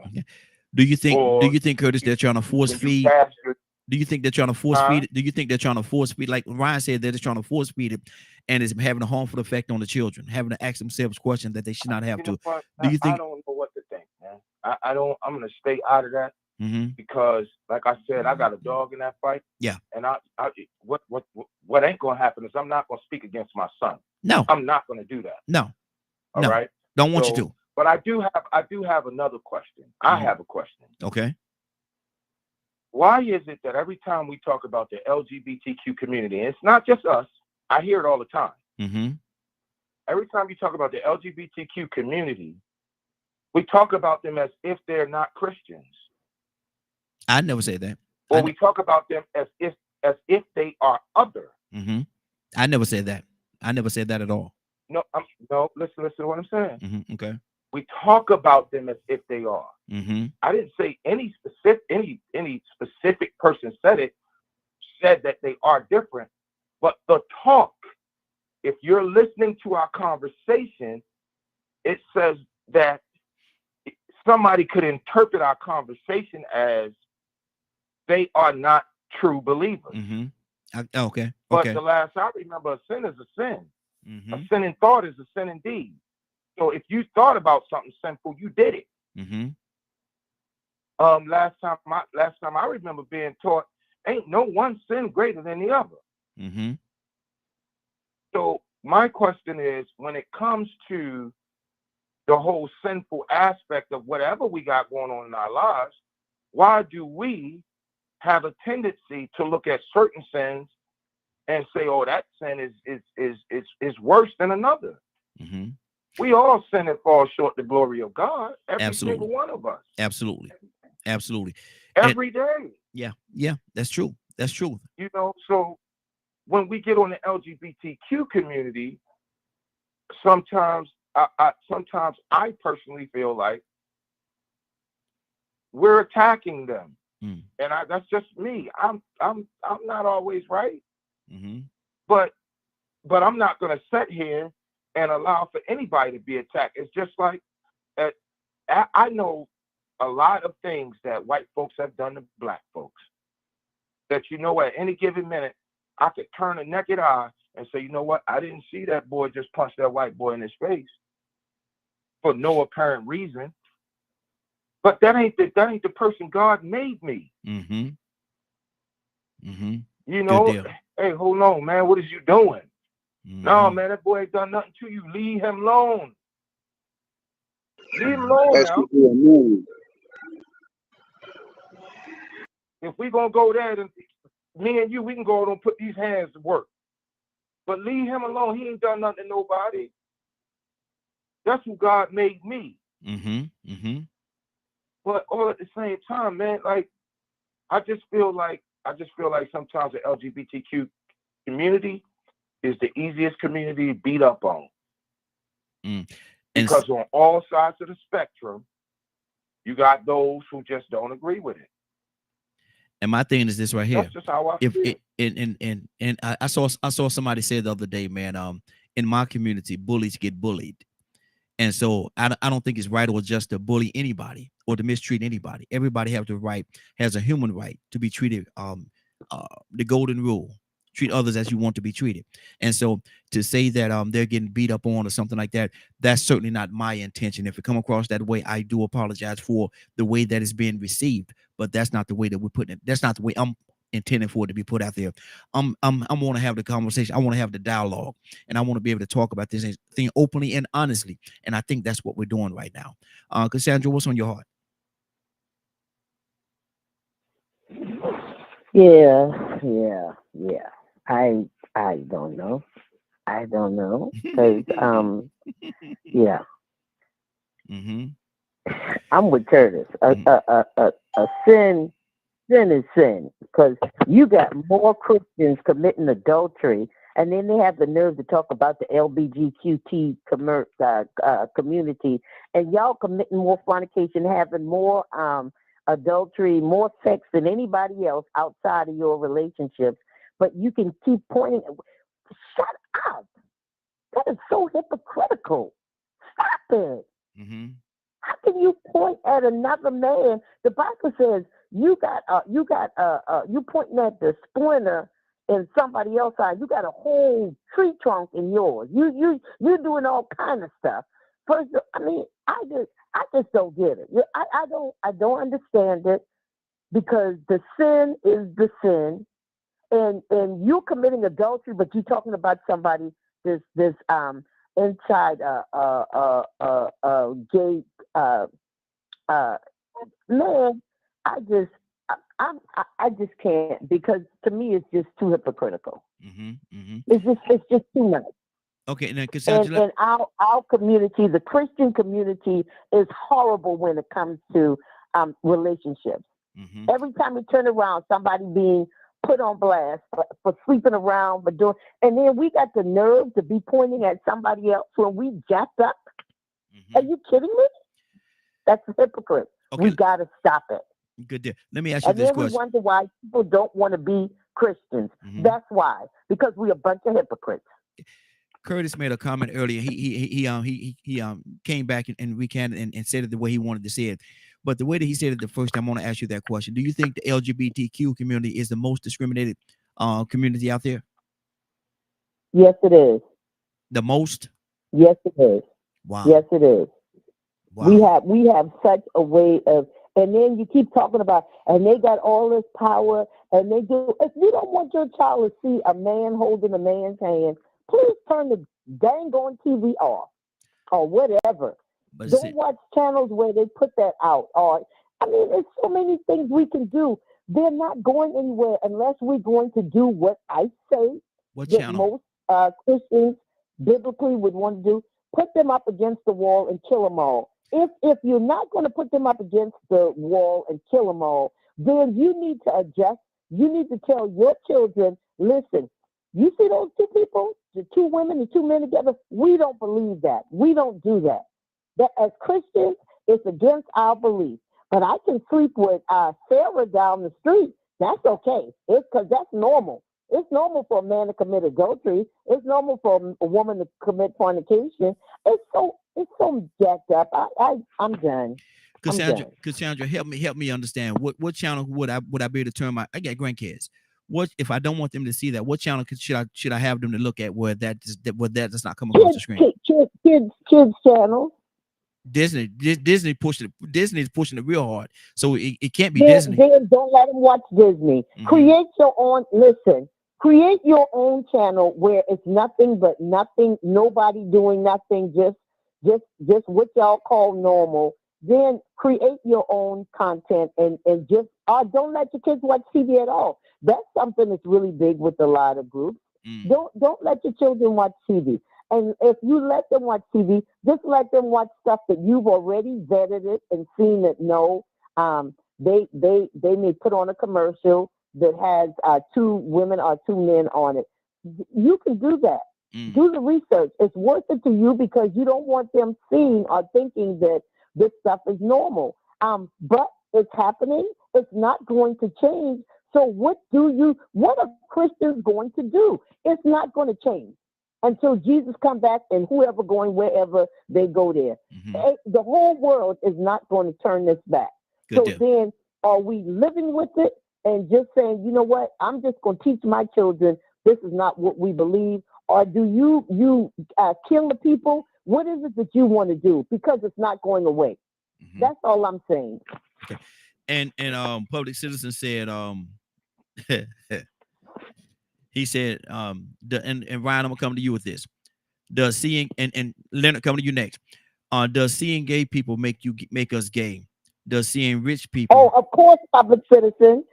Do you think Or Curtis, they're trying to force feed? Do you think they're trying to force feed it? Do you think they're trying to force feed, like Ryan said, they're just trying to force feed it, and it's having a harmful effect on the children, having to ask themselves questions that they should not have to? Do you think? I don't know what to think, man. I'm gonna stay out of that Mm-hmm. because, like I said, I got a dog in that fight. Yeah. And what ain't gonna happen is I'm not gonna speak against my son. No. I'm not gonna do that. No. All right. Don't want you to. But I do have another question. I have a question. Okay. Why is it that every time we talk about the LGBTQ community, and it's not just us, I hear it all the time. Mm-hmm. Every time you talk about the LGBTQ community, we talk about them as if they're not Christians. I never say that. Or we talk about them as if they are other. Mm-hmm. I never said that. I never said that at all. No, listen to what I'm saying. Mm-hmm. Okay. We talk about them as if they are. Mm-hmm. I didn't say any specific person said it. said that they are different, but the talk, if you're listening to our conversation, it says that somebody could interpret our conversation as they are not true believers. Okay. But Okay. the last I remember, a sin is a sin. Mm-hmm. A sin in thought is a sin in deed. So if you thought about something sinful, you did it. Mm-hmm. Last time I remember being taught, ain't no one sin greater than the other. Mm-hmm. So my question is, when it comes to the whole sinful aspect of whatever we got going on in our lives, why do we have a tendency to look at certain sins and say, "Oh, that sin is worse than another"? Mm-hmm. We all sin and fall short the glory of God. Every Absolutely. single one of us. Absolutely. Absolutely. Every day. Yeah. That's true. That's true. You know, so when we get on the LGBTQ community, sometimes I personally feel like we're attacking them. Mm. And that's just me. I'm not always right. Mm-hmm. But I'm not going to sit here and allow for anybody to be attacked. It's just like I know a lot of things that white folks have done to black folks that, you know, at any given minute, I could turn a naked eye and say, you know what, I didn't see that boy just punch that white boy in his face for no apparent reason. But that ain't the person God made me. Mm-hmm. Mm-hmm. You know, hey, hold on, man, what is you doing? Mm-hmm. No, man, that boy ain't done nothing to you. Leave him alone. Leave him alone That's now. what we mean. If we gonna go there, then me and you, we can go and put these hands to work. But leave him alone. He ain't done nothing to nobody. That's who God made me. Mm-hmm. Mm-hmm. But all at the same time, man, like I just feel like sometimes the LGBTQ community is the easiest community to beat up on. Because on all sides of the spectrum, you got those who just don't agree with it. And my thing is this right here. That's just how I feel. And I saw somebody say the other day, man, in my community, bullies get bullied. And so I don't think it's right or just to bully anybody or to mistreat anybody. Everybody has a human right to be treated, the golden rule, treat others as you want to be treated. And so to say that they're getting beat up on or something like that, that's certainly not my intention. If it come across that way, I do apologize for the way that it's being received, but that's not the way that we're putting it. That's not the way I'm intending for it to be put out there. I want to have the conversation. I want to have the dialogue, and I want to be able to talk about this thing openly and honestly. And I think that's what we're doing right now. Cassandra, what's on your heart? Yeah. I don't know. Because yeah. Mm-hmm. I'm with Curtis. A sin is sin, because you got more Christians committing adultery, and then they have the nerve to talk about the LGBTQ community, and y'all committing more fornication, having more adultery, more sex than anybody else outside of your relationships. But you can keep pointing. Shut up! That is so hypocritical. Stop it. Mm-hmm. How can you point at another man? The Bible says you pointing at the splinter in somebody else's eye. You got a whole tree trunk in yours. You're doing all kind of stuff. First, I mean, I just don't get it. I don't understand it, because the sin is the sin, and you're committing adultery, but you're talking about somebody this inside gay man. I just can't, because to me it's just too hypocritical. Mm-hmm. Mm-hmm. It's just too much. Okay, and then Cassandra, And our community, the Christian community, is horrible when it comes to relationships. mm-hmm. Every time you turn around, somebody being put on blast for sleeping around, for doing, and then we got the nerve to be pointing at somebody else when we jacked up. Mm-hmm. Are you kidding me? That's a hypocrite. Okay. We got to stop it. Good deal. Let me ask you And this then we question. wonder why people don't want to be Christians. Mhm. That's why, because we're a bunch of hypocrites. Curtis made a comment earlier. He came back and recanted and said it the way he wanted to say it. But the way that he said it the first time, I want to ask you that question. Do you think the LGBTQ community is the most discriminated community out there? Yes, it is. The most? Yes, it is. Wow. Yes, it is. Wow. We have such a way of, and then you keep talking about, and they got all this power, and they do. If you don't want your child to see a man holding a man's hand, please turn the dang on TV off or whatever. But Don't watch channels where they put that out. Or, I mean, there's so many things we can do. They're not going anywhere unless we're going to do what I say what that channel? most Christians biblically would want to do. Put them up against the wall and kill them all. If you're not going to put them up against the wall and kill them all, then you need to adjust. You need to tell your children, listen, you see those two people, the two women, the two men together? We don't believe that. We don't do that. That as Christians, it's against our belief. But I can sleep with Sarah down the street. That's okay. It's because that's normal. It's normal for a man to commit adultery. It's normal for a woman to commit fornication. It's so jacked up. I'm done. Cassandra, help me understand. What channel would I be able to turn I got grandkids. What if I don't want them to see that? What channel should I have them to look at where that does not come across the screen? Kids channel. Disney is pushing it real hard, so it can't be then, Disney. Then don't let them watch Disney. Mm-hmm. Create your own. Listen, create your own channel where it's nothing but nothing. Nobody doing nothing. Just what y'all call normal. Then create your own content and just don't let your kids watch TV at all. That's something that's really big with a lot of groups. Don't let your children watch TV. And if you let them watch TV, just let them watch stuff that you've already vetted it and seen that they may put on a commercial that has 2 women or 2 men on it. You can do that. Do the research. It's worth it to you because you don't want them seeing or thinking that this stuff is normal. But it's happening. It's not going to change. So what are Christians going to do? It's not going to change until Jesus come back and whoever going wherever they go there. Mm-hmm. The whole world is not going to turn this back. Then are we living with it and just saying, you know what, I'm just going to teach my children this is not what we believe? Or do you kill the people? What is it that you want to do? Because it's not going away. Mm-hmm. That's all I'm saying. Okay. And Public Citizen said he said and Ryan, I'm gonna come to you with this. Does seeing and Leonard, coming to you next. Does seeing gay people make us gay? Does seeing rich people? Oh, of course, Public Citizen.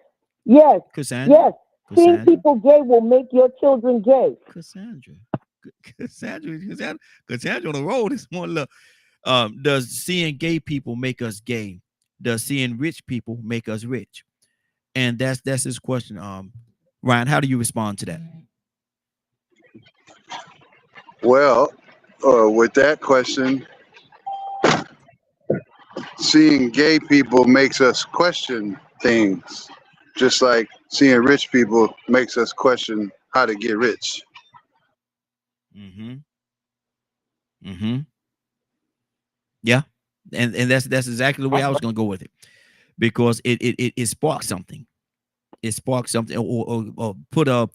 Yes. Cassandra? Yes. Seeing people gay will make your children gay. Cassandra on the road is more love. Does seeing gay people make us gay? Does seeing rich people make us rich? And that's his question. Ryan, how do you respond to that? Well, with that question, seeing gay people makes us question things, just like seeing rich people makes us question how to get rich. Yeah, and that's exactly the way I was going to go with it, because it sparks something. It sparks something, or put a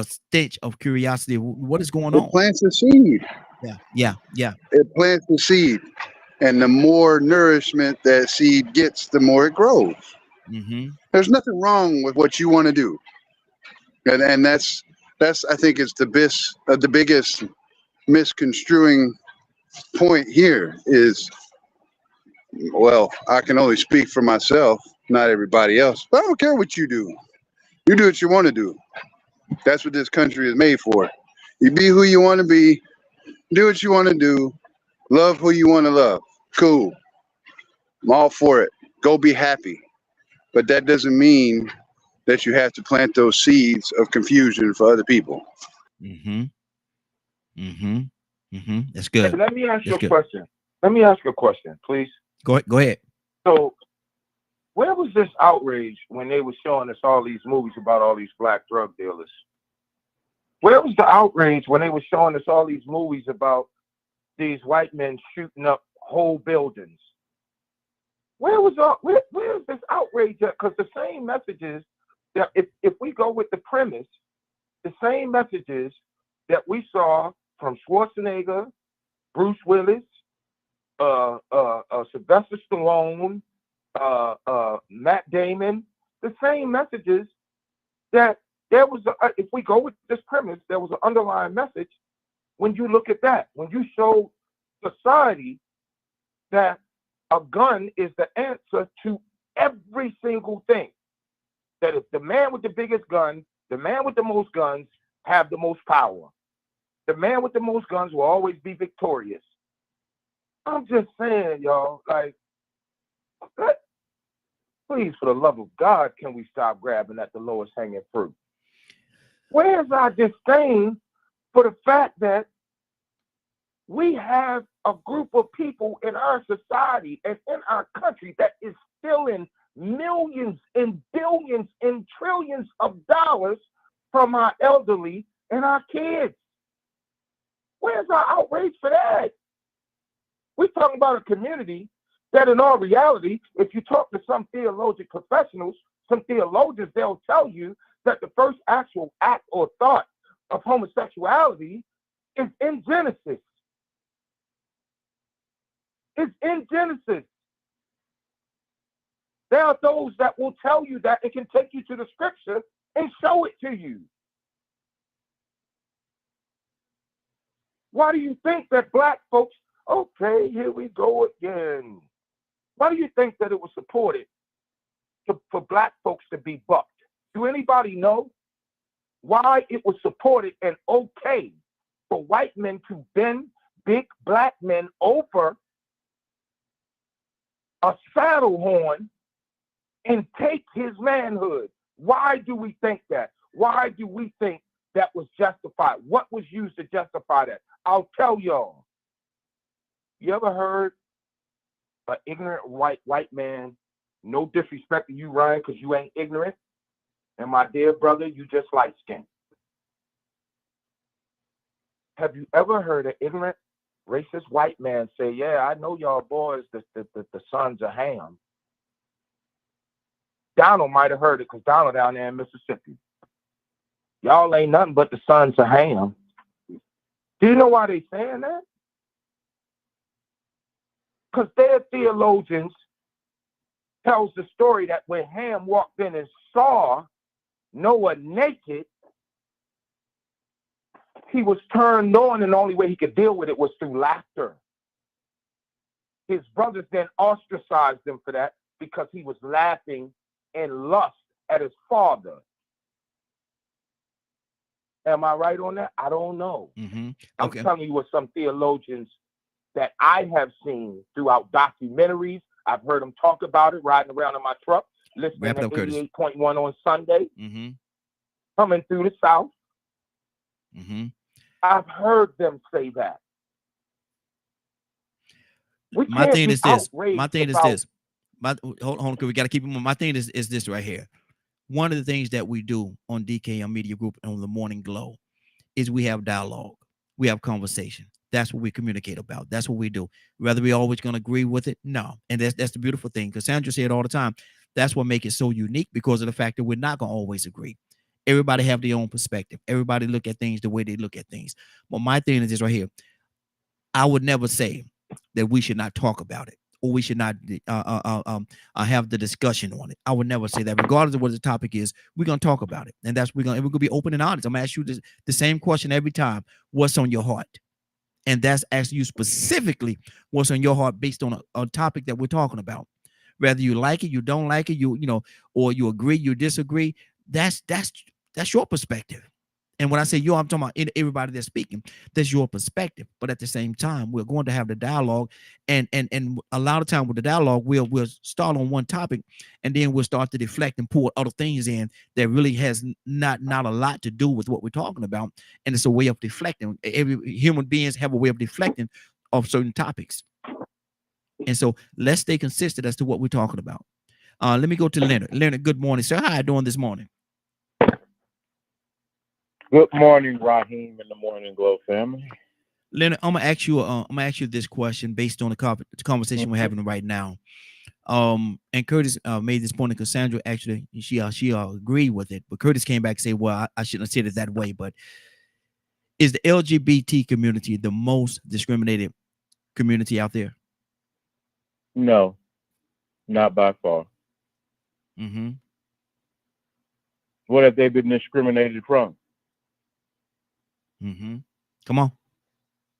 stench of curiosity. What is going on? It plants a seed. Yeah. It plants a seed, and the more nourishment that seed gets, the more it grows. Mm-hmm. There's nothing wrong with what you want to do, and that's I think it's the biggest misconstruing point here is, well, I can only speak for myself, not everybody else, but I don't care what you do. You do what you want to do. That's what this country is made for. You be who you want to be, do what you want to do, love who you want to love. Cool. I'm all for it. Go be happy. But that doesn't mean that you have to plant those seeds of confusion for other people. That's good. Let me ask you a question. Let me ask you a question, please. Go ahead. So Where was this outrage when they were showing us all these movies about all these black drug dealers? Where was the outrage when they were showing us all these movies about these white men shooting up whole buildings? Where's this outrage at? Because the same messages that if we go with the premise, the same messages that we saw from Schwarzenegger, Bruce Willis, Sylvester Stallone, Matt Damon, the same messages that there was, if we go with this premise, there was an underlying message when you look at that, when you show society that a gun is the answer to every single thing. That if the man with the biggest gun, the man with the most guns have the most power. The man with the most guns will always be victorious. I'm just saying, y'all, like, please, for the love of God, can we stop grabbing at the lowest hanging fruit? Where's our disdain for the fact that we have a group of people in our society and in our country that is stealing millions and billions and trillions of dollars from our elderly and our kids? Where's our outrage for that? We're talking about a community that in all reality, if you talk to some theologian professionals, some theologians, they'll tell you that the first actual act or thought of homosexuality is in Genesis. It's in Genesis. There are those that will tell you that and can take you to the scripture and show it to you. Why do you think that black folks, okay, here we go again. Why do you think that it was supported for black folks to be bucked? Do anybody know why it was supported and okay for white men to bend big black men over a saddle horn and take his manhood? Why do we think that? Why do we think that was justified? What was used to justify that? I'll tell y'all. You ever heard an ignorant white man, no disrespect to you, Ryan, because you ain't ignorant, and my dear brother, you just light-skinned. Have you ever heard an ignorant, racist white man say, yeah, I know y'all boys, the sons of Ham? Donald might have heard it because Donald down there in Mississippi. Y'all ain't nothing but the sons of Ham. Do you know why they saying that? Because their theologians tells the story that when Ham walked in and saw Noah naked, he was turned on, and the only way he could deal with it was through laughter. His brothers then ostracized him for that because he was laughing in lust at his father. Am I right on that? I don't know. Mm-hmm. Okay. I'm telling you what some theologians that I have seen throughout documentaries. I've heard them talk about it riding around in my truck, listening to 88.1 on Sunday, coming through the South. I've heard them say that. My thing is this. Hold on, because we got to keep it moving. My thing is this right here. One of the things that we do on DKM Media Group and on the Morning Glow is we have dialogue. We have conversation. That's what we communicate about. That's what we do. Whether we always going to agree with it, no. And that's the beautiful thing. Because Sandra said all the time, that's what makes it so unique, because of the fact that we're not going to always agree. Everybody have their own perspective. Everybody look at things the way they look at things. But my thing is this right here. I would never say that we should not talk about it, or we should not have the discussion on it. I would never say that. Regardless of what the topic is, we're going to talk about it. And we're going to be open and honest. I'm going to ask you the same question every time. What's on your heart? And that's asking you specifically what's on your heart based on a topic that we're talking about. Whether you like it, you don't like it, or you agree, you disagree. That's your perspective. And when I say I'm talking about everybody that's speaking, that's your perspective. But at the same time, we're going to have the dialogue, and a lot of time with the dialogue, we'll start on one topic, and then we'll start to deflect and pull other things in that really has not a lot to do with what we're talking about. And it's a way of deflecting. Every human beings have a way of deflecting of certain topics. And so let's stay consistent as to what we're talking about. Let me go to Leonard. Leonard, good morning, sir. How you doing this morning? Good morning, Raheem, and the Morning Glow family. Leonard, I'm gonna ask you this question based on the conversation we're having right now. And Curtis made this point, and Cassandra actually she agreed with it, but Curtis came back and said, "Well, I shouldn't have said it that way." But is the LGBT community the most discriminated community out there? No, not by far. Mm-hmm. What have they been discriminated from? Mm-hmm. Come on.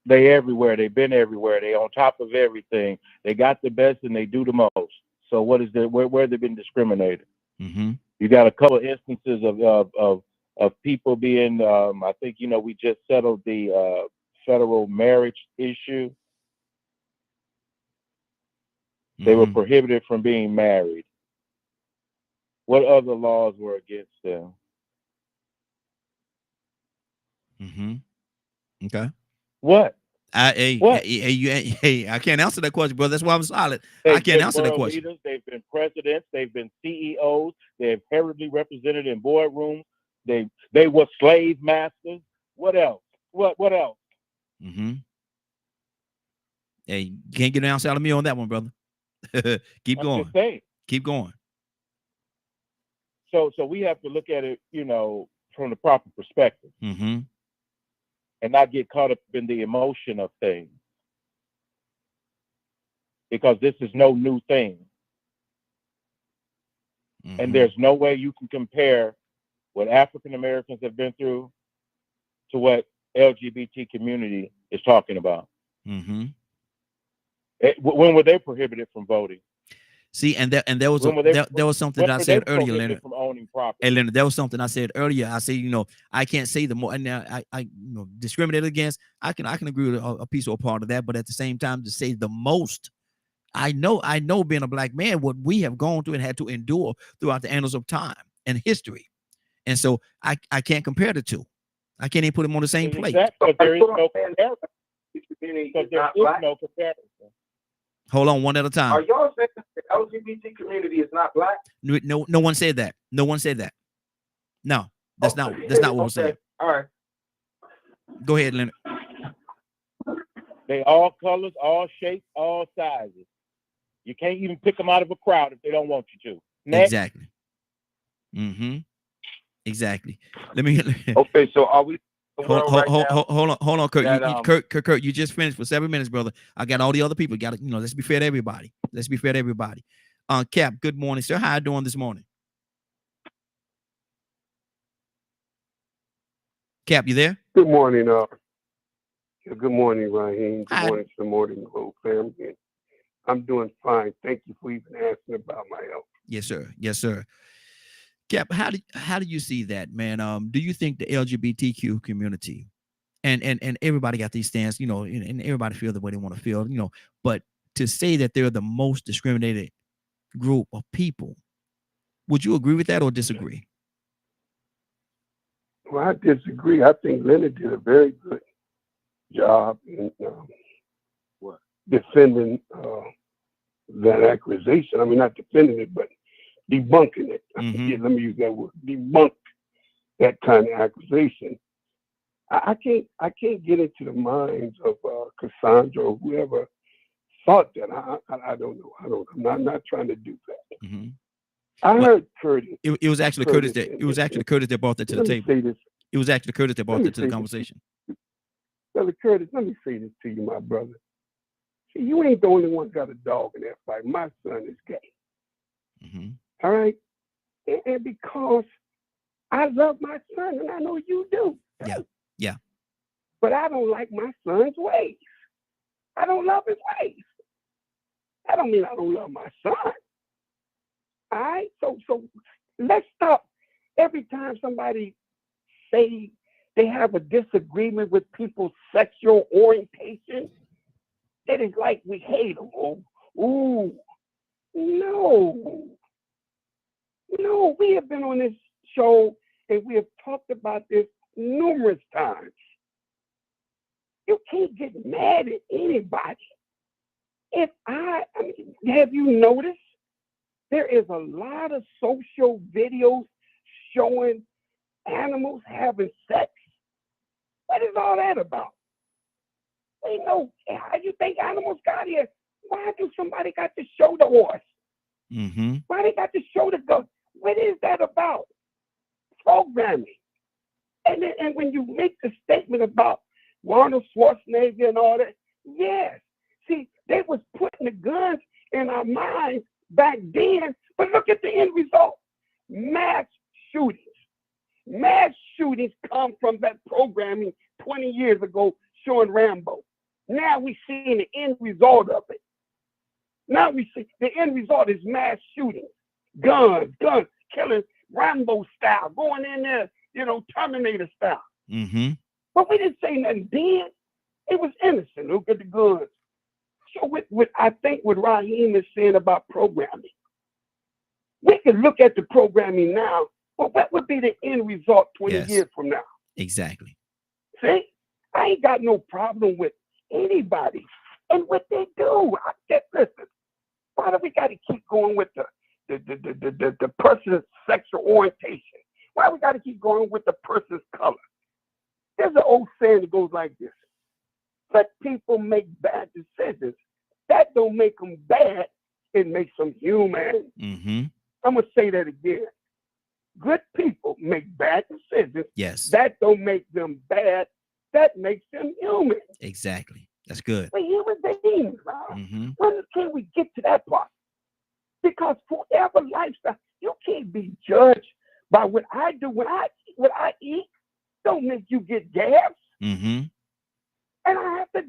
They everywhere. They've been everywhere. They on top of everything. They got the best and they do the most. So what is the where have they been discriminated? Mm-hmm. You got a couple of instances of people being. I think we just settled the federal marriage issue. They were prohibited from being married. What other laws were against them? Mm-hmm. Okay. What? I can't answer that question, bro. That's why I'm silent. I can't answer that question. Leaders, they've been presidents, they've been CEOs, they've heavily represented in boardrooms. They were slave masters. What else? What else? Mm-hmm. Hey, you can't get an answer out of me on that one, brother. Keep going. Just saying. Keep going. So we have to look at it, from the proper perspective. Mm-hmm. And not get caught up in the emotion of things. Because this is no new thing. Mm-hmm. And there's no way you can compare what African Americans have been through to what LGBT community is talking about. Mm-hmm. When were they prohibited from voting? See, and there was something that I said earlier, Leonard. From owning property. Hey, Leonard, there was something I said earlier. I say, I can't say the more, and I discriminate against. I can agree with a piece or a part of that, but at the same time, to say the most, I know being a black man, what we have gone through and had to endure throughout the annals of time and history, and so I can't compare the two. I can't even put them on the same plate. But there is no comparison. Because there is no comparison. Hold on, one at a time. Are y'all saying the LGBT community is not black? No one said that. No one said that. No, that's not what we're saying. All right. Go ahead, Leonard. They all colors, all shapes, all sizes. You can't even pick them out of a crowd if they don't want you to. Next. Exactly. Mm-hmm. Exactly. Let me. Okay, so are we? Hold on, Kurt. That, Kurt, you just finished for 7 minutes, brother. I got all the other people. Got to, let's be fair to everybody. Cap, good morning, sir. How you doing this morning? Cap, you there? Good morning, good morning, Raheem. Good morning to the Morning Glow family. I'm doing fine. Thank you for even asking about my health. Yes, sir. Yes, sir. Cap, how do you see that, man? Do you think the LGBTQ community and everybody got these stands, and everybody feel the way they want to feel, but to say that they're the most discriminated group of people, would you agree with that or disagree? Well, I disagree. I think Leonard did a very good job in defending that accusation. I mean, not defending it, but debunking it. Mm-hmm. Let me use that word. Debunk that kind of accusation. I can't get into the minds of Cassandra or whoever thought that. I don't know. I'm not trying to do that. Mm-hmm. I heard Curtis. It was actually Curtis that brought that to the table. It was actually Curtis that brought that to the conversation. Brother Curtis, let me say this to you, my brother. See, you ain't the only one got a dog in that fight. My son is gay. Mm-hmm. All right? And because I love my son, and I know you do. Yeah. But I don't like my son's ways. I don't love his ways. I don't mean I don't love my son. All right? So let's stop. Every time somebody say they have a disagreement with people's sexual orientation, it is like we hate them. Ooh. No, we have been on this show and we have talked about this numerous times. You can't get mad at anybody. Have you noticed There is a lot of social videos showing animals having sex. What is all that about? They know how you think animals got here. Why do somebody got to show the horse? Mm-hmm. Why they got to show the goat? What is that about? Programming. And when you make the statement about Arnold Schwarzenegger and all that, yes. See, they was putting the guns in our minds back then, but look at the end result. Mass shootings. Mass shootings come from that programming 20 years ago showing Rambo. Now we seeing the end result of it. Now we see the end result is mass shootings. Guns, killing Rambo style, going in there, Terminator style. Mm-hmm. But we didn't say nothing then. It was innocent. Look at the guns. So I think what Raheem is saying about programming, we can look at the programming now, but what would be the end result 20 Yes. years from now? Exactly. See, I ain't got no problem with anybody and what they do. Listen, why do we got to keep going with the person's sexual orientation? Why we got to keep going with the person's color? There's an old saying that goes like this: let people make bad decisions. That don't make them bad. It makes them human. Mm-hmm. I'm going to say that again. Good people make bad decisions. Yes. That don't make them bad. That makes them human. Exactly. That's good. We're human beings. Right? Mm-hmm. When can we get to that part? Because forever lifestyle, you can't be judged by what I do. What I eat don't make you get gas. Mm-hmm. And I have to,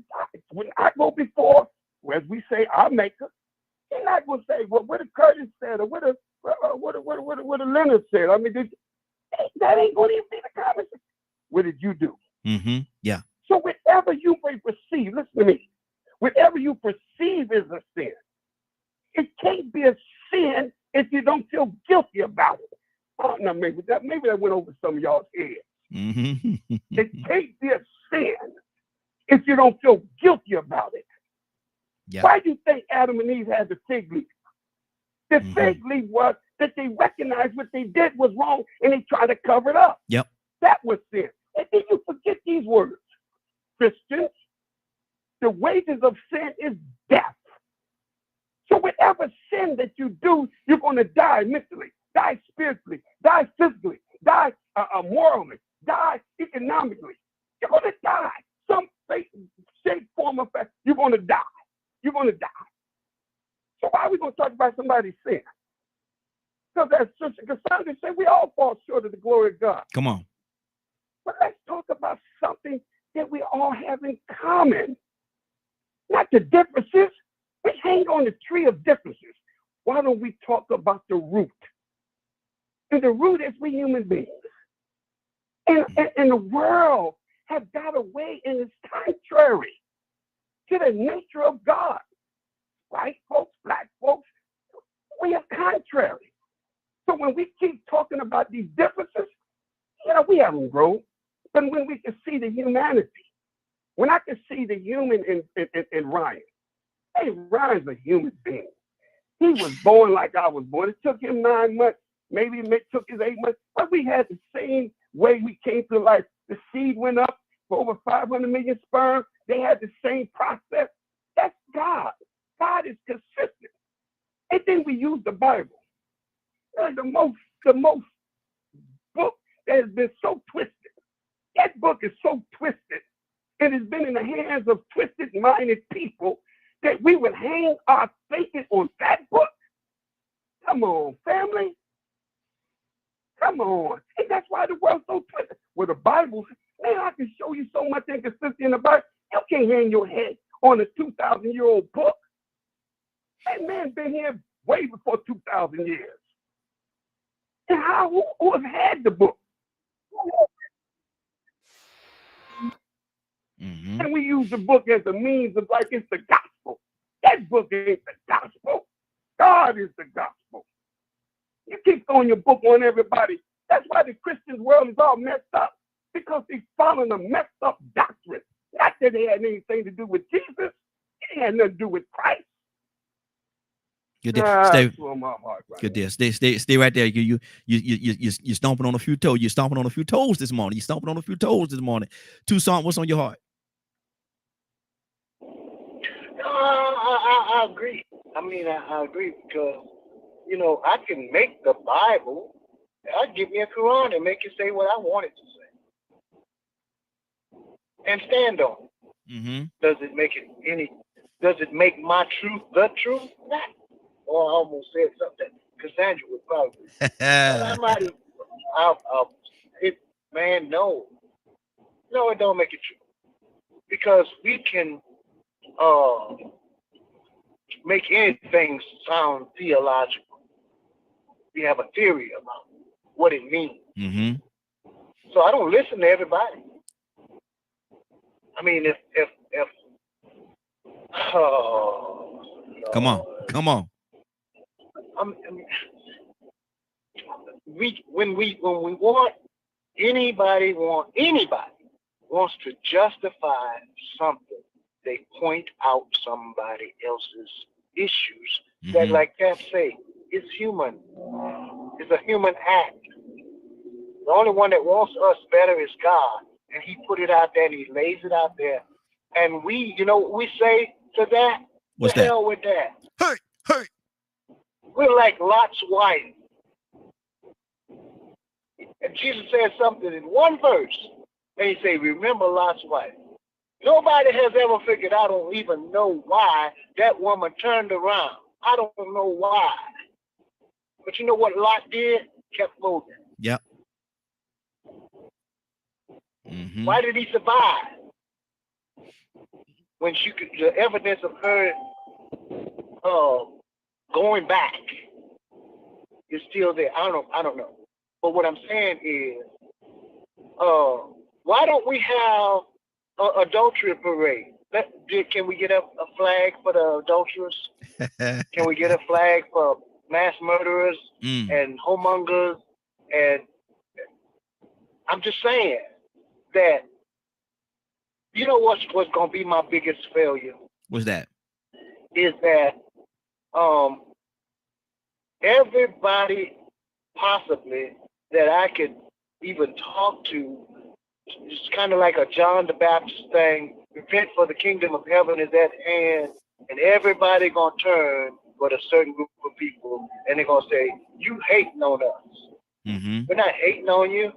when I go before, as we say, our maker, he's not going to say, well, what a Curtis said, or what a Leonard said. I mean, that ain't going to even be the conversation. What did you do? Mm-hmm. Yeah. So whatever you may perceive, listen to me, whatever you perceive is a sin. It can't be a sin if you don't feel guilty about it. Oh, no, maybe that went over some of y'all's heads. Mm-hmm. It can't be a sin if you don't feel guilty about it. Yeah. Why do you think Adam and Eve had the fig leaf? The Mhm. fig leaf was that they recognized what they did was wrong and they tried to cover it up. Yep. That was sin. And then you forget these words, Christians. The wages of sin is death. So whatever sin that you do, you're going to die mentally, die spiritually, die physically, die morally, die economically. You're going to die. Some shape, form, or fact, you're going to die. You're going to die. So why are we going to talk about somebody's sin? Because as Sister Cassandra said, we all fall short of the glory of God. Come on. But let's talk about something that we all have in common. Not the differences. We hang on the tree of differences. Why don't we talk about the root? And the root is we human beings. And the world has got away and it's contrary to the nature of God. White folks, black folks, we are contrary. So when we keep talking about these differences, we haven't grown. But when we can see the humanity, when I can see the human in Ryan, hey, Ryan's a human being. He was born like I was born. It took him 9 months. Maybe it took his 8 months. But we had the same way we came to life. The seed went up for over 500 million sperm. They had the same process. That's God. God is consistent. And then we use the Bible. The most book that has been so twisted. That book is so twisted. It has been in the hands of twisted-minded people that we would hang our thinking on that book. Come on, family. Come on. And that's why the world's so twisted. Well, the Bible, man, I can show you so much inconsistency in the Bible. You can't hang your head on a 2,000-year-old book. That man been here way before 2,000 years. And who has had the book? Mm-hmm. And we use the book as a means of like it's the gospel. That book ain't the gospel. God is the gospel. You keep throwing your book on everybody. That's why the Christian world is all messed up. Because they're following a messed up doctrine. Not that it had anything to do with Jesus. It had nothing to do with Christ. Good deal. That's on my heart right Good now. deal. Stay right there. You stomping on a few toes. You're stomping on a few toes this morning. Tucson, what's on your heart? I agree. I mean, I agree because, you know, I can make the Bible, I give me a Quran and make it say what I want it to say. And stand on it. Mm-hmm. Does it make my truth the truth? Nah. Or I almost said something Cassandra would probably. But I might have, no. No, it don't make it true. Because we can make anything sound theological. We have a theory about what it means. Mm-hmm. So I don't listen to everybody. I mean, if Come on. When we want anybody wants to justify something, they point out somebody else's issues. That, Mm-hmm. like Cap say, it's human. It's a human act. The only one that wants us better is God, and He put it out there and He lays it out there. And we, you know, what we say to that. What's the that? hell with that? Hey. We're like Lot's wife. And Jesus said something in one verse, and He say, "Remember Lot's wife." Nobody has ever figured. I don't even know why that woman turned around. I don't know why. But you know what Lot did? Kept moving. Yep. Mm-hmm. Why did he survive? When the evidence of her going back is still there. I don't know. But what I'm saying is, why don't we have an adultery parade? Can we get a flag for the adulterers? Can we get a flag for mass murderers and homongers? And I'm just saying that, you know what's going to be my biggest failure? What's that? Is that everybody possibly that I could even talk to, it's kind of like a John the Baptist thing. Repent, for the kingdom of heaven is at hand, and everybody gonna turn but a certain group of people, and they're gonna say, "You hating on us." Mm-hmm. We're not hating on you.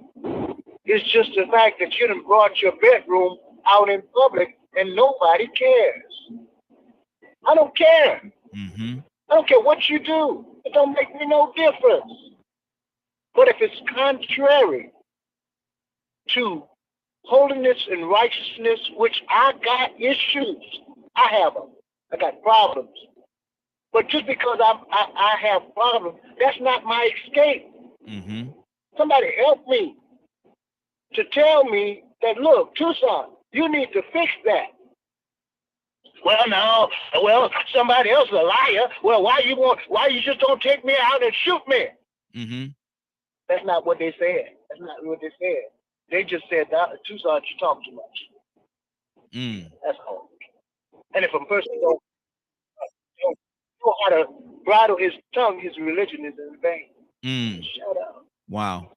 It's just the fact that you done brought your bedroom out in public and nobody cares. I don't care. Mm-hmm. I don't care what you do. It don't make me no difference. But if it's contrary to holiness and righteousness, which I got issues, I have them. I got problems. But just because I have problems, that's not my escape. Mm-hmm. Somebody help me to tell me that, look, Tucson, you need to fix that. Well, no. Well, somebody else is a liar. Well, why you just don't take me out and shoot me? Mm-hmm. That's not what they said. That's not what they said. They just said, Tucson, you talk too much. That's all. And if a person don't know how to bridle his tongue, his religion is in vain. Shut up. Wow.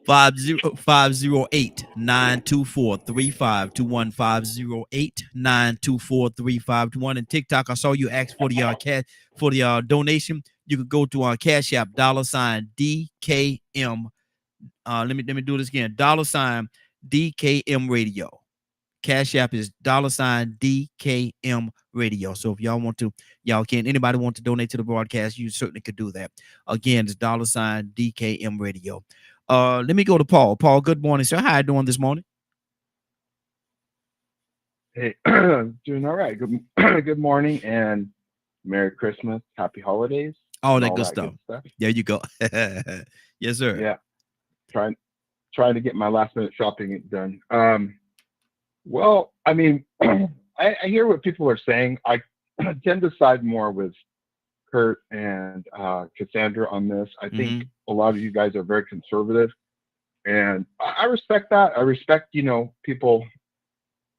508-924-3521. 508-924-3521. And TikTok, I saw you ask for the donation. You could go to our Cash App, $DKM. Let me do this again. $DKM Radio. Cash App is $DKM Radio. So if y'all want to, anybody want to donate to the broadcast, you certainly could do that. Again, it's $DKM Radio. Let me go to Paul. Paul, good morning, sir. How you doing this morning? Hey, doing all right. Good morning and Merry Christmas, Happy Holidays. All that good stuff. There you go. Yes, sir. Yeah. Trying to get my last minute shopping done. Well, I mean, I hear what people are saying. I tend to side more with Kurt and Cassandra on this. I think a lot of you guys are very conservative, and I respect that. I respect, people.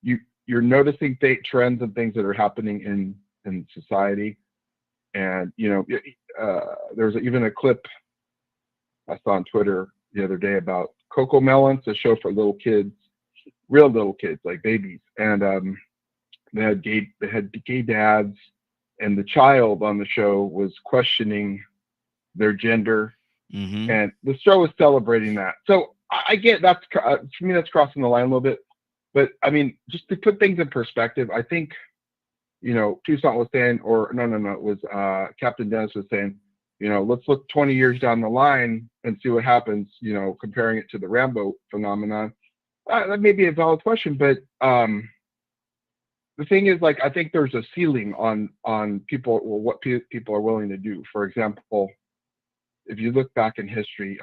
You're noticing trends and things that are happening in society. And there's even a clip I saw on Twitter the other day about Coco Melons, a show for little kids, real little kids, like babies, and they had gay dads, and the child on the show was questioning their gender, and the show is celebrating that. So I get that's for me, that's crossing the line a little bit. But I mean, just to put things in perspective, I think, Toussaint was saying, or no, it was Captain Dennis was saying, let's look 20 years down the line and see what happens, comparing it to the Rambo phenomenon. That may be a valid question, but the thing is, like, I think there's a ceiling on people, or what people are willing to do. For example, if you look back in history,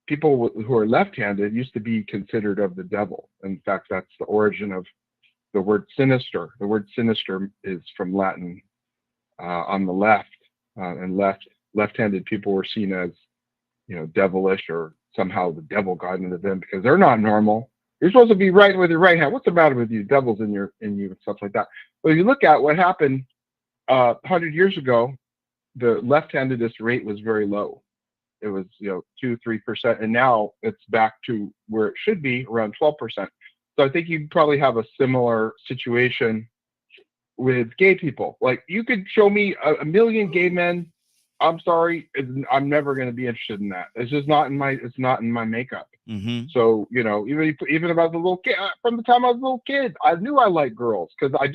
people who are left-handed used to be considered of the devil. In fact, that's the origin of the word sinister. The word sinister is from Latin, on the left, and left-handed people were seen as, devilish, or somehow the devil got into them because they're not normal. You're supposed to be right with your right hand. What's the matter with you? Devil's in you, and stuff like that. But if you look at what happened 100 years ago, the left-handedness rate was very low. It was 2-3%, and now it's back to where it should be, around 12%. So I think you'd probably have a similar situation with gay people. Like, you could show me a million gay men. I'm sorry, I'm never going to be interested in that. It's just not in my. It's not in my makeup. So even about the little kid, from the time I was a little kid, I knew I liked girls because I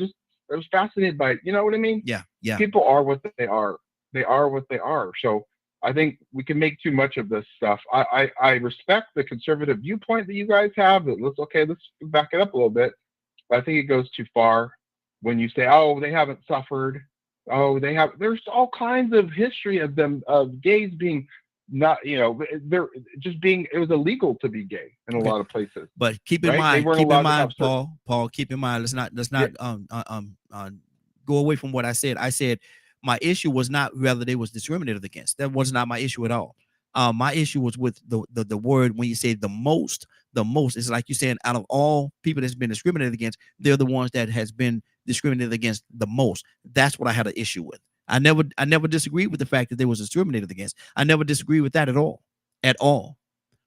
was fascinated by it. You know what I mean? Yeah. People are what they are. They are what they are. So I think we can make too much of this stuff. I respect the conservative viewpoint that you guys have. Let's back it up a little bit. But I think it goes too far when you say, oh, they haven't suffered. Oh, they have. There's all kinds of history of them, of gays being not, they're just being. It was illegal to be gay in a lot of places. But keep in mind, Paul. Keep in mind. Let's not go away from what I said. I said my issue was not whether they was discriminated against. That was not my issue at all. My issue was with the word when you say the most. The most is like you're saying, out of all people that's been discriminated against, they're the ones that has been discriminated against the most. That's what I had an issue with. I never disagreed with the fact that they was discriminated against. I never disagreed with that at all.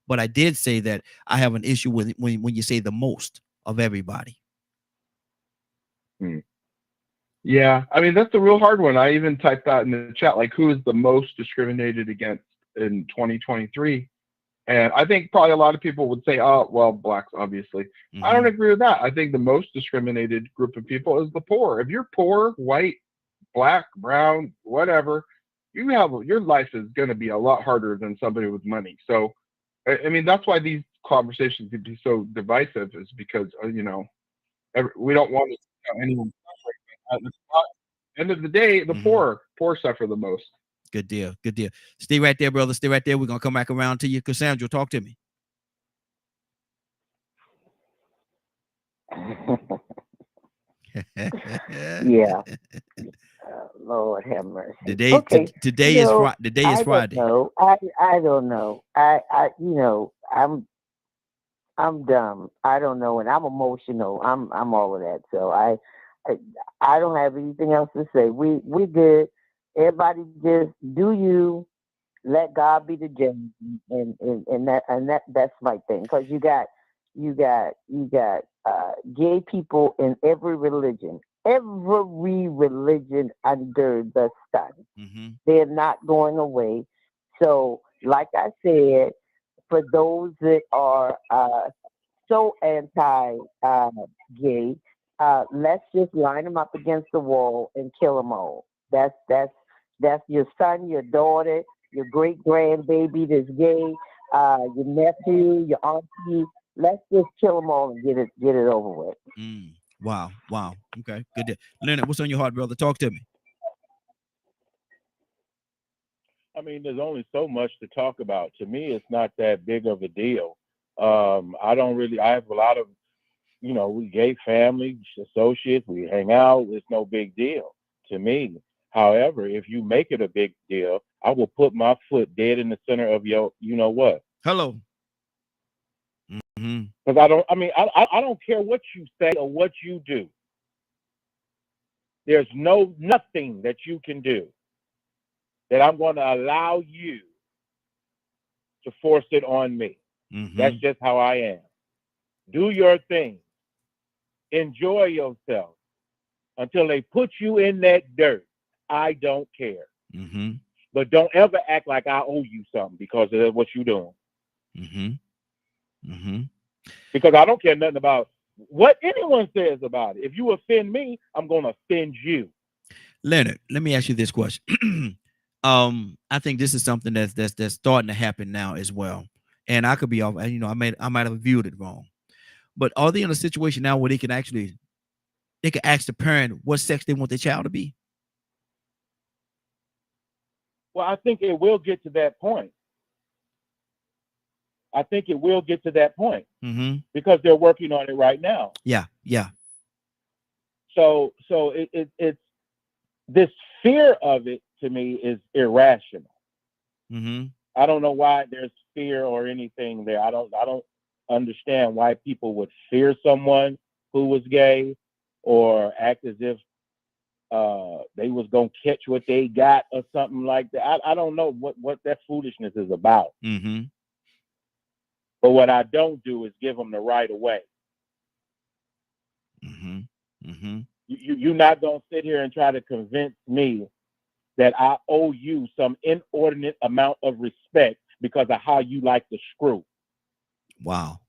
But I did say that I have an issue with when you say the most of everybody. Yeah, I mean, that's a real hard one. I even typed that in the chat, like, who is the most discriminated against in 2023? And I think probably a lot of people would say, oh, well, blacks, obviously. I don't agree with that. I think the most discriminated group of people is the poor. If you're poor, white, black, brown, whatever, your life is going to be a lot harder than somebody with money. So, I mean, that's why these conversations can be so divisive, is because, we don't want anyone suffering. At the end of the day, the poor suffer the most. Good deal. Stay right there, brother. Stay right there. We're going to come back around to you. Cassandra, talk to me. Yeah. Lord have mercy. Today is Friday. No, I don't know. I'm dumb. I don't know, and I'm emotional. I'm all of that. So I don't have anything else to say. We good. Everybody just do you. Let God be the judge, and that's my thing. Because you got gay people in every religion under the sun. They're not going away. So, like I said, for those that are so anti-gay, let's just line them up against the wall and kill them all. That's your son, your daughter, your great grandbaby that's gay, your nephew, your auntie. Let's just kill them all and get it over with. Wow. Okay, good deal. Leonard, what's on your heart, brother? Talk to me. I mean, there's only so much to talk about. To me, it's not that big of a deal. I have a lot of, we gay family, associates, we hang out. It's no big deal to me. However, if you make it a big deal, I will put my foot dead in the center of your, what? Hello. Because I don't care what you say or what you do. There's nothing that you can do that I'm going to allow you to force it on me. Mm-hmm. That's just how I am. Do your thing. Enjoy yourself until they put you in that dirt. I don't care. Mm-hmm. But don't ever act like I owe you something because of what you're doing. Mm-hmm. Mm-hmm. Because I don't care nothing about what anyone says about it. If you offend me, I'm going to offend you. Leonard, let me ask you this question. I think this is something that's starting to happen now as well. And I could be off, you know, I might have viewed it wrong. But are they in a situation now where they can ask the parent what sex they want their child to be? Well, I think it will get to that point. I think it will get to that point because they're working on it right now. Yeah, yeah. So it's this fear of it to me is irrational. Mm-hmm. I don't know why there's fear or anything there. I don't understand why people would fear someone who was gay or act as if they was gonna catch what they got or something like that. I don't know what that foolishness is about. Mm-hmm. But what I don't do is give them the right of way. Mm-hmm. Mm-hmm. You're not gonna sit here and try to convince me that I owe you some inordinate amount of respect because of how you like to screw. Wow.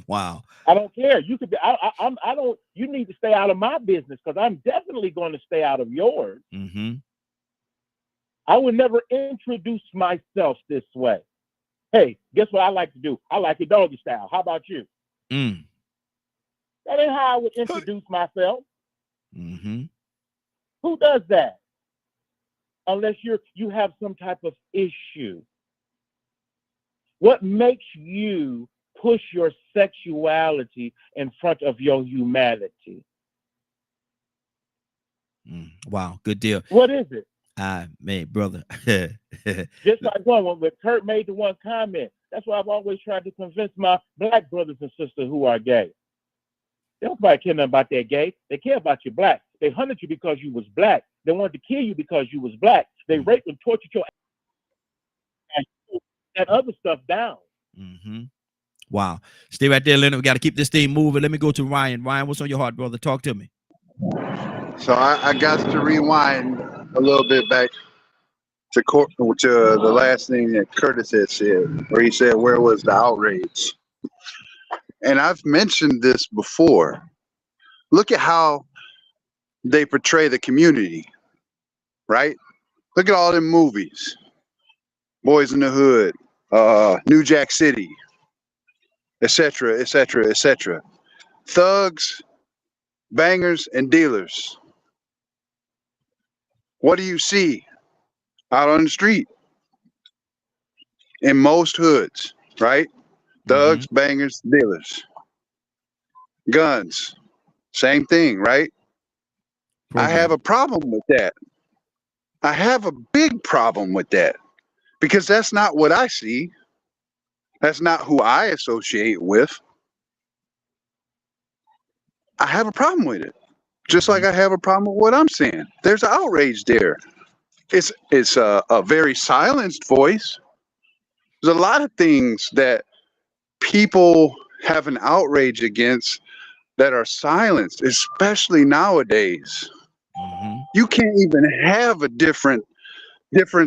Wow. I don't care. You could be. I don't. You need to stay out of my business because I'm definitely going to stay out of yours. Mm-hmm. I would never introduce myself this way. Hey, guess what I like to do? I like it doggy style. How about you? Mm. That ain't how I would introduce myself. Mm-hmm. Who does that? Unless you have some type of issue. What makes you push your sexuality in front of your humanity? Wow, good deal. What is it? Man, brother. Just like when Kurt made the one comment. That's why I've always tried to convince my black brothers and sisters who are gay. They don't care nothing about their gay. They care about your black. They hunted you because you was black. They wanted to kill you because you was black. They raped and tortured your ass and that other stuff down. Mm-hmm. Wow. Stay right there, Leonard. We got to keep this thing moving. Let me go to Ryan. Ryan, what's on your heart, brother? Talk to me. So I got to rewind a little bit back to the last thing that Curtis had said, where he said, where was the outrage? And I've mentioned this before. Look at how they portray the community, right? Look at all them movies. Boys in the Hood, New Jack City, etc., etc., etc. Thugs, bangers, and dealers. What do you see out on the street? In most hoods, right? Thugs, bangers, dealers. Guns, same thing, right? I have a problem with that. I have a big problem with that because that's not what I see. That's not who I associate with. I have a problem with it. Just like I have a problem with what I'm saying. There's outrage there. It's a very silenced voice. There's a lot of things that people have an outrage against that are silenced, especially nowadays. You can't even have a difference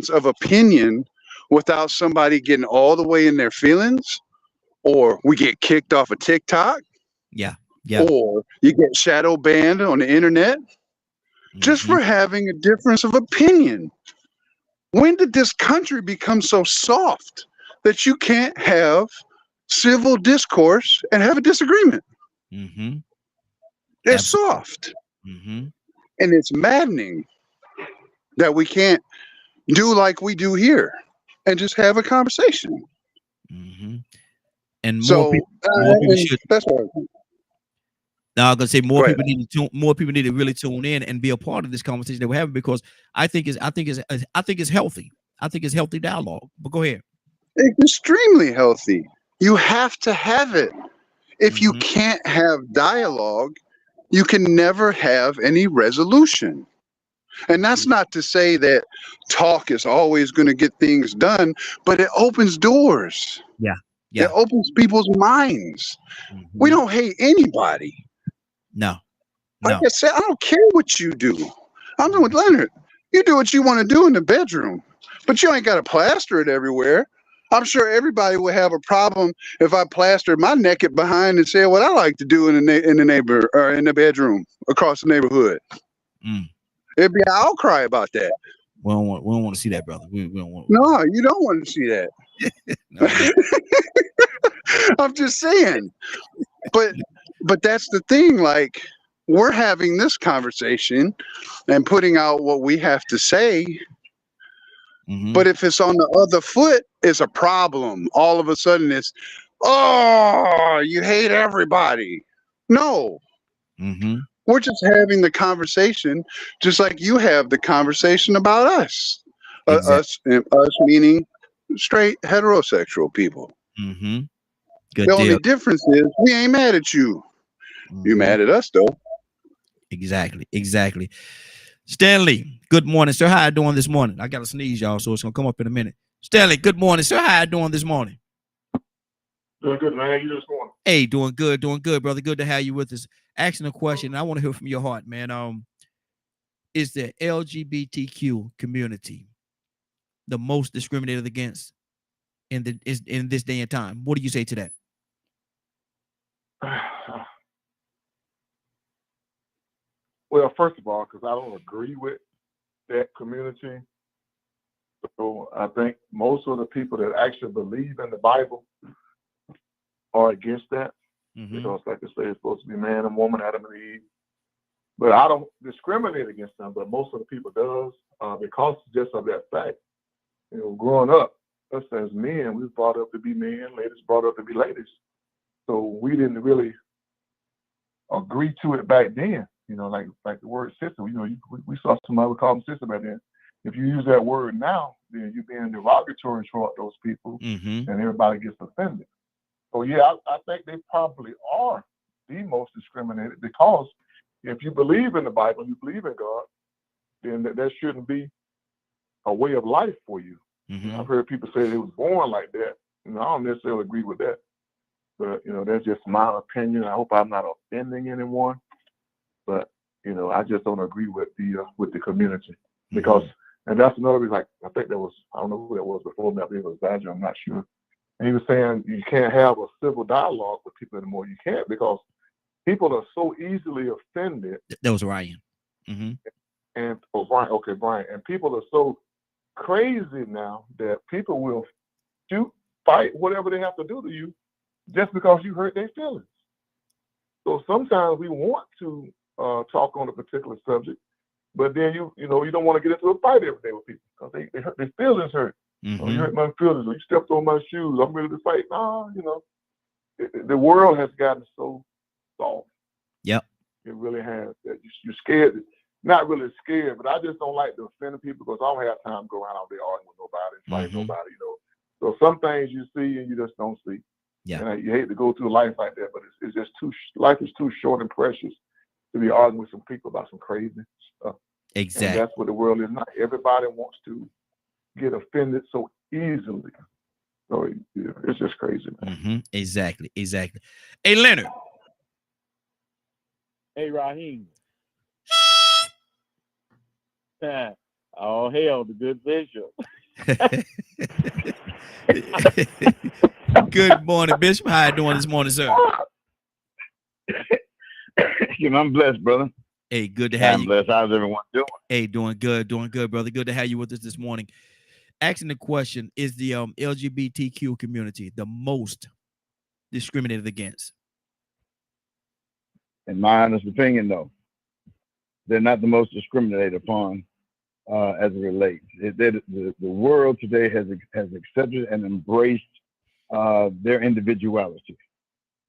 of opinion without somebody getting all the way in their feelings, or we get kicked off of TikTok. Yeah. Yeah. Or you get shadow banned on the internet just for having a difference of opinion. When did this country become so soft that you can't have civil discourse and have a disagreement? It's soft. And it's maddening that we can't do like we do here and just have a conversation. And so, more people should. That's what I think. Now I'm gonna say more people need to really tune in and be a part of this conversation that we're having, because I think it's healthy. I think it's healthy dialogue. But go ahead. It's extremely healthy. You have to have it. If you can't have dialogue, you can never have any resolution. And that's not to say that talk is always going to get things done, but it opens doors. Yeah. It opens people's minds. We don't hate anybody. No. Like I said, I don't care what you do. I'm doing Leonard. You do what you want to do in the bedroom, but you ain't got to plaster it everywhere. I'm sure everybody would have a problem if I plastered my naked behind and said what I like to do in the bedroom across the neighborhood. It'd be an outcry about that. We don't want to see that, brother. We don't want. No, you don't want to see that. I'm just saying. But that's the thing. Like, we're having this conversation and putting out what we have to say. But if it's on the other foot, it's a problem. All of a sudden, it's, oh, you hate everybody. No. We're just having the conversation, just like you have the conversation about us. Us meaning straight heterosexual people. Good the only difference is we ain't mad at you. You mad at us, though. Exactly. Stanley, good morning, sir. How you doing this morning? I got to sneeze, y'all, so it's going to come up in a minute. Stanley, good morning, sir. How you doing this morning? Doing good, man. How you this morning? Hey, doing good, brother. Good to have you with us. Asking a question, I want to hear from your heart, man. Is the LGBTQ community the most discriminated against in this day and time? What do you say to that? Well, first of all, because I don't agree with that community. So I think most of the people that actually believe in the Bible are against that. Because, like I say, it's supposed to be man and woman, Adam and Eve. But I don't discriminate against them, but most of the people does because just of that fact. You know, growing up, us as men, we was brought up to be men, ladies brought up to be ladies. So we didn't really agree to it back then. You know, like the word sister. You know, we saw somebody would call them sister back then. If you use that word now, then you're being derogatory toward those people, and everybody gets offended. So yeah, I think they probably are the most discriminated because if you believe in the Bible, you believe in God, then that shouldn't be a way of life for you. I've heard people say they was born like that. You know, I don't necessarily agree with that, but you know, that's just my opinion. I hope I'm not offending anyone, but you know, I just don't agree with the community because, and that's another reason. Like I think that was, I don't know who that was before me. I think it was Badger. I'm not sure. And he was saying you can't have a civil dialogue with people anymore. You can't because people are so easily offended. That was Ryan. And Brian. Okay, Brian. And people are so crazy now that people will shoot, fight, whatever they have to do to you just because you hurt their feelings. So sometimes we want to talk on a particular subject, but then you don't want to get into a fight every day with people because they hurt their feelings hurt. Oh, you hurt my feelings. Or you stepped on my shoes. I'm ready to fight. Nah, you know, the world has gotten so soft. Yep. It really has. That you're scared. Not really scared, but I just don't like to offend people because I don't have time to go around out there arguing with nobody and fighting nobody, you know. So some things you see and you just don't see. Yeah. And you hate to go through life like that, but it's just life is too short and precious to be arguing with some people about some crazy stuff. Exactly. And that's what the world is not. Everybody wants to get offended so easily. So yeah, it's just crazy, man. Exactly. Hey, Leonard. Hey, Raheem. Oh, hell, the good Bishop. Good morning, Bishop. How you doing this morning, sir? You know, I'm blessed, brother. Hey, good to have you. I'm blessed. How's everyone doing? Hey, doing good, brother. Good to have you with us this morning. Asking the question, is the LGBTQ community the most discriminated against? In my honest opinion, no. They're not the most discriminated upon as it relates. The world today has accepted and embraced their individuality.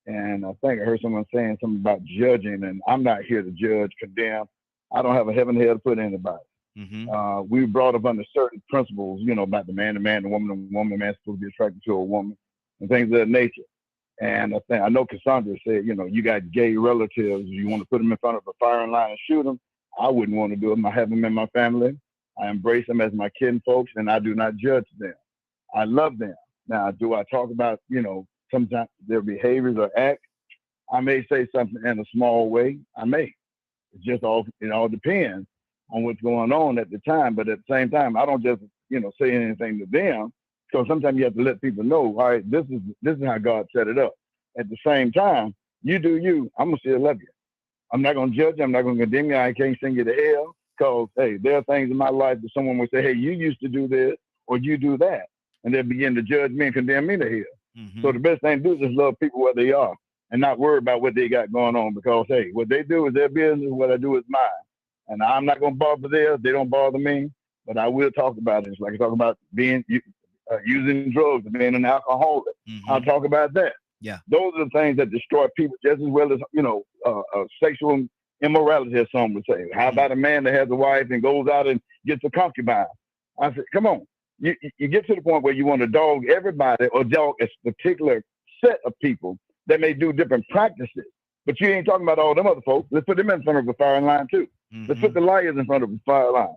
And I think I heard someone saying something about judging, and I'm not here to judge, condemn. I don't have a heaven hell to put anybody. We were brought up under certain principles, you know, about the man, the woman, the woman, the man's supposed to be attracted to a woman, and things of that nature. And I know Cassandra said, you know, you got gay relatives. You want to put them in front of a firing line and shoot them. I wouldn't want to do them. I have them in my family. I embrace them as my kin folks, and I do not judge them. I love them. Now, do I talk about, you know, sometimes their behaviors or acts? I may say something in a small way. I may. It all depends on what's going on at the time. But at the same time, I don't just, you know, say anything to them. So sometimes you have to let people know, all right, this is how God set it up. At the same time, you do you. I'm gonna still love you. I'm not gonna judge you. I'm not gonna condemn you. I can't send you to hell. Because hey, there are things in my life that someone would say, hey, you used to do this or you do that, and they begin to judge me and condemn me to hell. Mm-hmm. So the best thing to do is just love people where they are and not worry about what they got going on. Because hey, what they do is their business. What I do is mine, and I'm not gonna bother theirs. They don't bother me. But I will talk about it. It's like I talk about being using drugs and being an alcoholic. Mm-hmm. I'll talk about that. Yeah. Those are the things that destroy people just as well as, you know, sexual immorality, as some would say. How about a man that has a wife and goes out and gets a concubine? I said, come on. You get to the point where you want to dog everybody or dog a particular set of people that may do different practices. But you ain't talking about all them other folks. Let's put them in front of a firing line too. Mm-hmm. Let's put the liars in front of a fire line.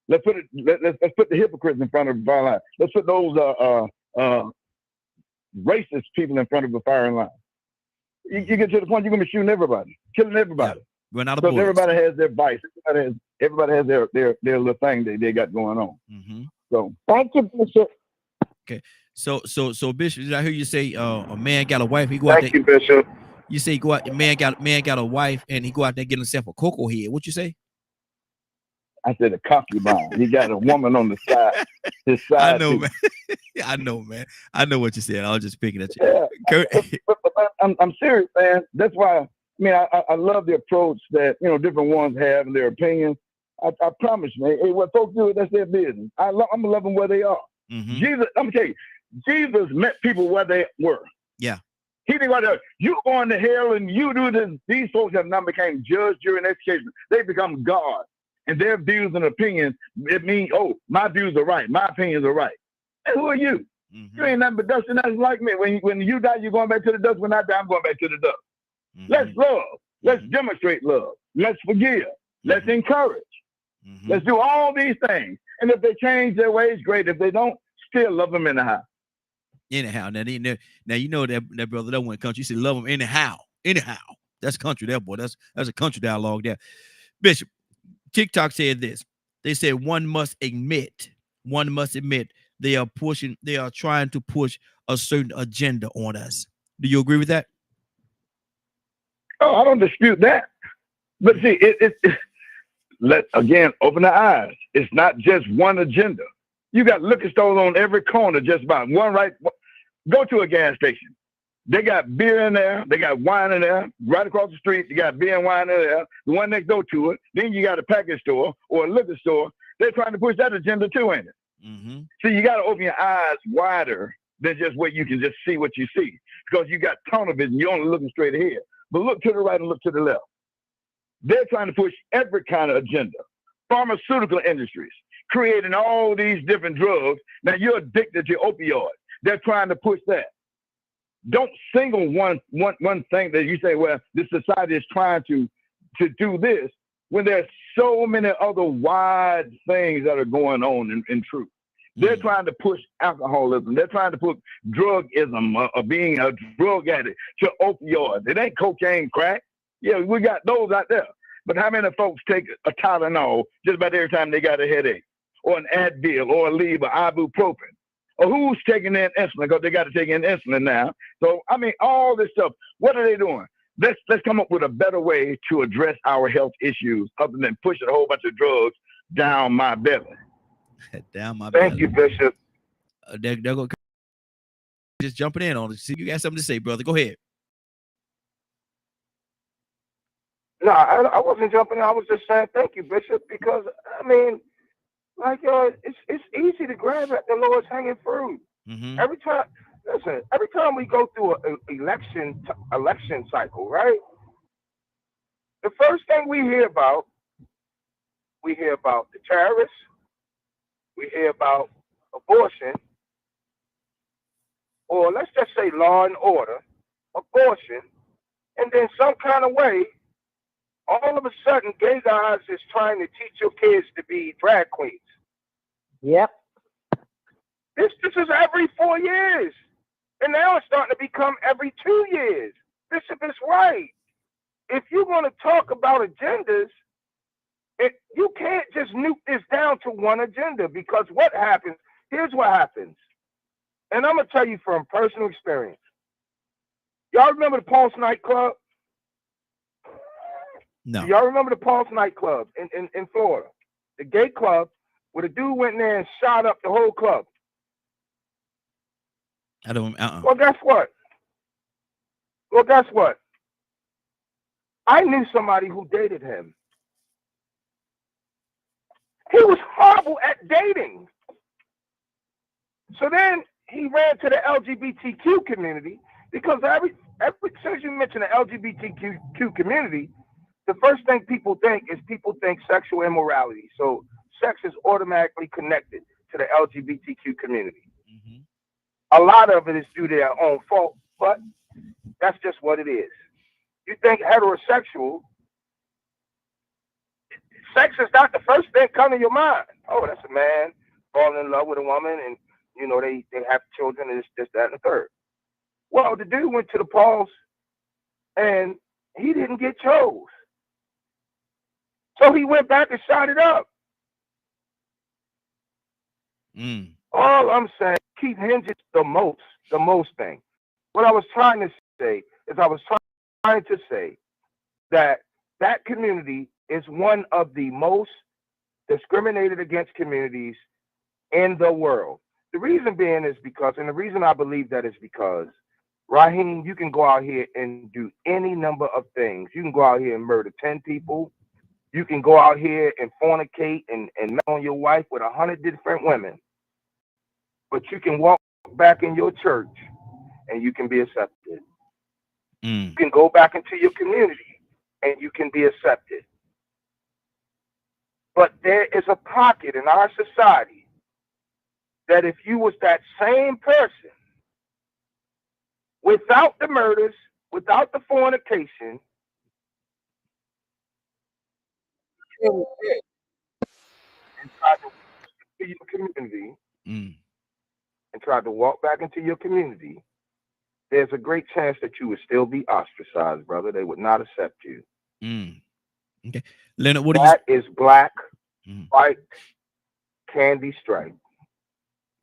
Let's put the hypocrites in front of a fire line. Let's put those racist people in front of a firing line. You get to the point you're gonna be shooting everybody, killing everybody. Yeah. Run out of because bullets. everybody has their vice. Everybody has their little thing they got going on. Mm-hmm. So thank you, Bishop. Okay. So Bishop, I hear you say a man got a wife. He go out there. Thank you, Bishop. You say go out. Man got a wife, and he go out there get himself a cocoa head. What you say? I said a concubine. He got a woman on the side. His side. I know, too. man. I know, man. I know what you said. I was just picking at you. Yeah. but I'm serious, man. That's why. I mean, I love the approach that, you know, different ones have and their opinions. I promise, man. Hey, what folks do, that's their business. I'm gonna love them where they are. Mm-hmm. Jesus, I'm gonna tell you, Jesus met people where they were. Yeah. He didn't go there. You going to hell and you do this. These folks have not become judge, jury, and executioner. They become God. And their views and opinions, it means, oh, my views are right. My opinions are right. And who are you? Mm-hmm. You ain't nothing but dust and nothing like me. When you die, you're going back to the dust. When I die, I'm going back to the dust. Mm-hmm. Let's love. Let's demonstrate love. Let's forgive. Mm-hmm. Let's encourage. Mm-hmm. Let's do all these things. And if they change their ways, great. If they don't, still love them anyhow. Anyhow. Now you know that brother that went country. You said love them anyhow. Anyhow. That's country there, boy. That's a country dialogue there. Bishop, TikTok said this. They said one must admit they are trying to push a certain agenda on us. Do you agree with that? Oh, I don't dispute that. But see, let's again open the eyes. It's not just one agenda. You got liquor stores on every corner, just about one right. Go to a gas station. They got beer in there. They got wine in there. Right across the street, you got beer and wine in there. The one next door to it. Then you got a package store or a liquor store. They're trying to push that agenda too, ain't it? Mm-hmm. So you got to open your eyes wider than just where you can just see what you see. Because you got tunnel vision. You're only looking straight ahead. But look to the right and look to the left. They're trying to push every kind of agenda. Pharmaceutical industries, creating all these different drugs. Now you're addicted to opioids. They're trying to push that. Don't single one thing that you say, well, this society is trying to do this, when there's so many other wide things that are going on in truth. They're trying to push alcoholism. They're trying to put drugism, or being a drug addict, to opioids. It ain't cocaine, crack. Yeah, we got those out there. But how many folks take a Tylenol just about every time they got a headache, or an Advil, or a Aleve, or ibuprofen? Or who's taking in insulin? Because they got to take in insulin now. So, I mean, all this stuff. What are they doing? Let's come up with a better way to address our health issues other than pushing a whole bunch of drugs down my belly. Down my belly. Thank you, Bishop. They're just jumping in on it. See, you got something to say, brother. Go ahead. No, I wasn't jumping in. I was just saying thank you, Bishop, because, I mean, like, it's easy to grab at the Lord's hanging fruit. Mm-hmm. Every time we go through an election cycle, right? The first thing we hear about the terrorists, we hear about abortion, or let's just say law and order, abortion, and then some kind of way, all of a sudden, gay guys is trying to teach your kids to be drag queens. Yep. This is every 4 years. And now it's starting to become every 2 years. Bishop is right. If you're going to talk about agendas, you can't just nuke this down to one agenda, because what happens, here's what happens. And I'm going to tell you from personal experience. Y'all remember the Pulse nightclub? No. Y'all remember the Pulse nightclub in Florida? The gay club where the dude went in there and shot up the whole club. I don't. Well, guess what? I knew somebody who dated him. He was horrible at dating. So then he ran to the LGBTQ community, because every since you mention the LGBTQ community, the first thing people think sexual immorality. So sex is automatically connected to the LGBTQ community. Mm-hmm. A lot of it is due to their own fault, but that's just what it is. You think heterosexual, sex is not the first thing coming to your mind. Oh, that's a man falling in love with a woman, and you know they have children, and this, that, and the third. Well, the dude went to the Pulse, and he didn't get chose. So he went back and shot it up. All I'm saying, Keith hinges the most thing. What I was trying to say is I was trying to say that community is one of the most discriminated against communities in the world. The reason being is because, and the reason I believe that is because, Raheem, you can go out here and do any number of things. You can go out here and murder 10 people. You can go out here and fornicate and mess on your wife with 100 different women. But you can walk back in your church and you can be accepted. You can go back into your community and you can be accepted. But there is a pocket in our society that if you was that same person, without the murders, without the fornication, and tried to walk into your community, and tried to walk back into your community, there's a great chance that you would still be ostracized, brother. They would not accept you. Okay, Leonard, what that is black, white, candy stripe.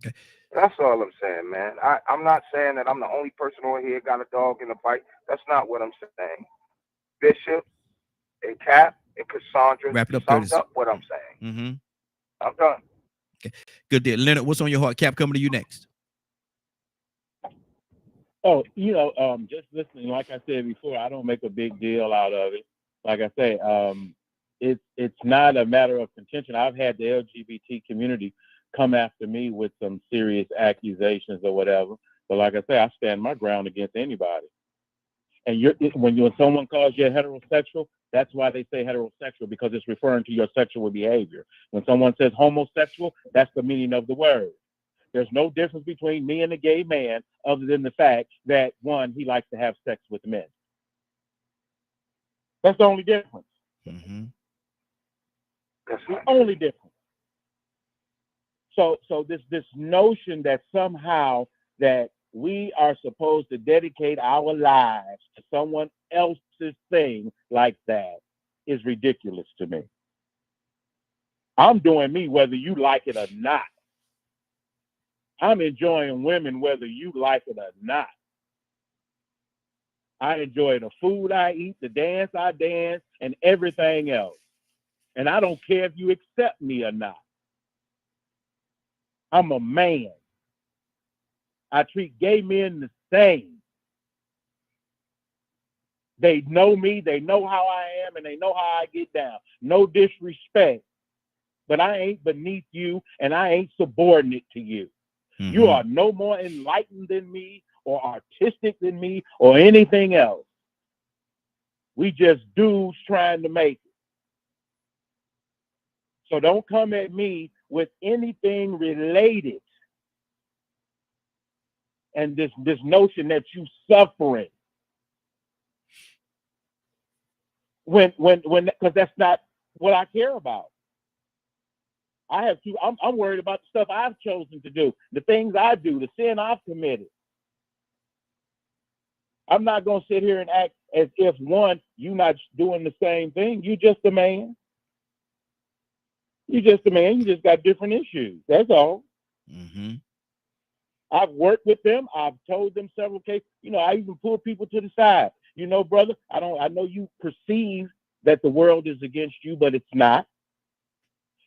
Okay. That's all I'm saying, man. I'm not saying that I'm the only person over here got a dog in the fight. That's not what I'm saying. Bishop and Cap and Cassandra wrap it up, sums up what I'm saying. I'm done. Okay, good deal. Leonard, what's on your heart? Cap, coming to you next. Oh, just listening, like I said before, I don't make a big deal out of it. Like I say, it's not a matter of contention. I've had the LGBT community come after me with some serious accusations or whatever. But like I say, I stand my ground against anybody. And when someone calls you a heterosexual, that's why they say heterosexual, because it's referring to your sexual behavior. When someone says homosexual, that's the meaning of the word. There's no difference between me and a gay man other than the fact that, one, he likes to have sex with men. That's the only difference. That's the only difference. So this notion that somehow that we are supposed to dedicate our lives to someone else's thing like that is ridiculous to me. I'm doing me whether you like it or not. I'm enjoying women whether you like it or not. I enjoy the food I eat, the dance I dance, and everything else. And I don't care if you accept me or not. I'm a man. I treat gay men the same. They know me, they know how I am, and they know how I get down. No disrespect. But I ain't beneath you, and I ain't subordinate to you. You are no more enlightened than me, or artistic than me, or anything else. We just dudes trying to make it. So don't come at me with anything related. And this notion that you suffering because that's not what I care about. I have to. I'm worried about the stuff I've chosen to do, the things I do, the sin I've committed. I'm not gonna sit here and act as if you're not doing the same thing. You just a man. You just a man. You just got different issues. That's all. Mm-hmm. I've worked with them. I've told them several cases. I even pull people to the side. Brother, I know you perceive that the world is against you, but it's not.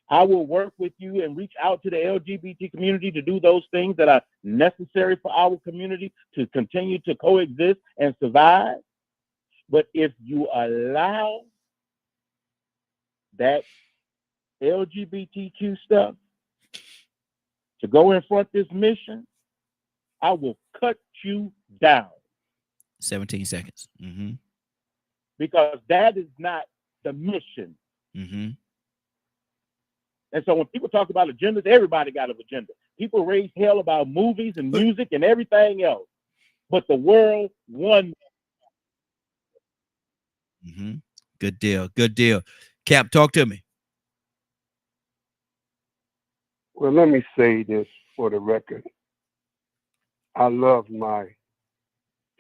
I will work with you and reach out to the LGBT community to do those things that are necessary for our community to continue to coexist and survive. But if you allow that LGBTQ stuff to go in front of this mission, I will cut you down. 17 seconds. Mm-hmm. Because that is not the mission. Mm-hmm. And so when people talk about agendas, everybody got an agenda. People raise hell about movies and music and everything else. But the world won. Mm-hmm. Good deal. Good deal. Cap, talk to me. Well, let me say this for the record. I love my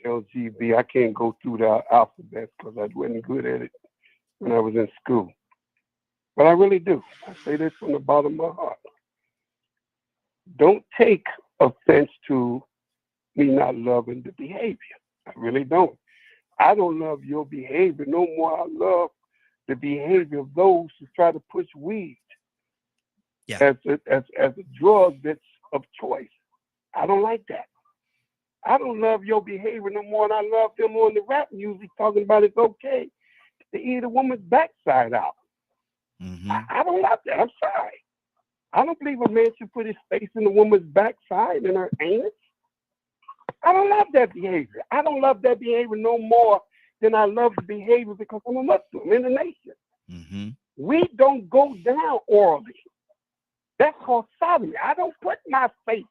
LGB. I can't go through the alphabet because I wasn't good at it when I was in school. But I really do. I say this from the bottom of my heart. Don't take offense to me not loving the behavior. I really don't. I don't love your behavior no more. I love the behavior of those who try to push weed as a drug that's of choice. I don't like that. I don't love your behavior no more, and I love them on the rap music talking about it's okay to eat a woman's backside out. Mm-hmm. I don't love that. I'm sorry. I don't believe a man should put his face in a woman's backside and her anus. I don't love that behavior. I don't love that behavior no more than I love the behavior because I'm a Muslim in the nation. Mm-hmm. We don't go down orally. That's called sodomy. I don't put my face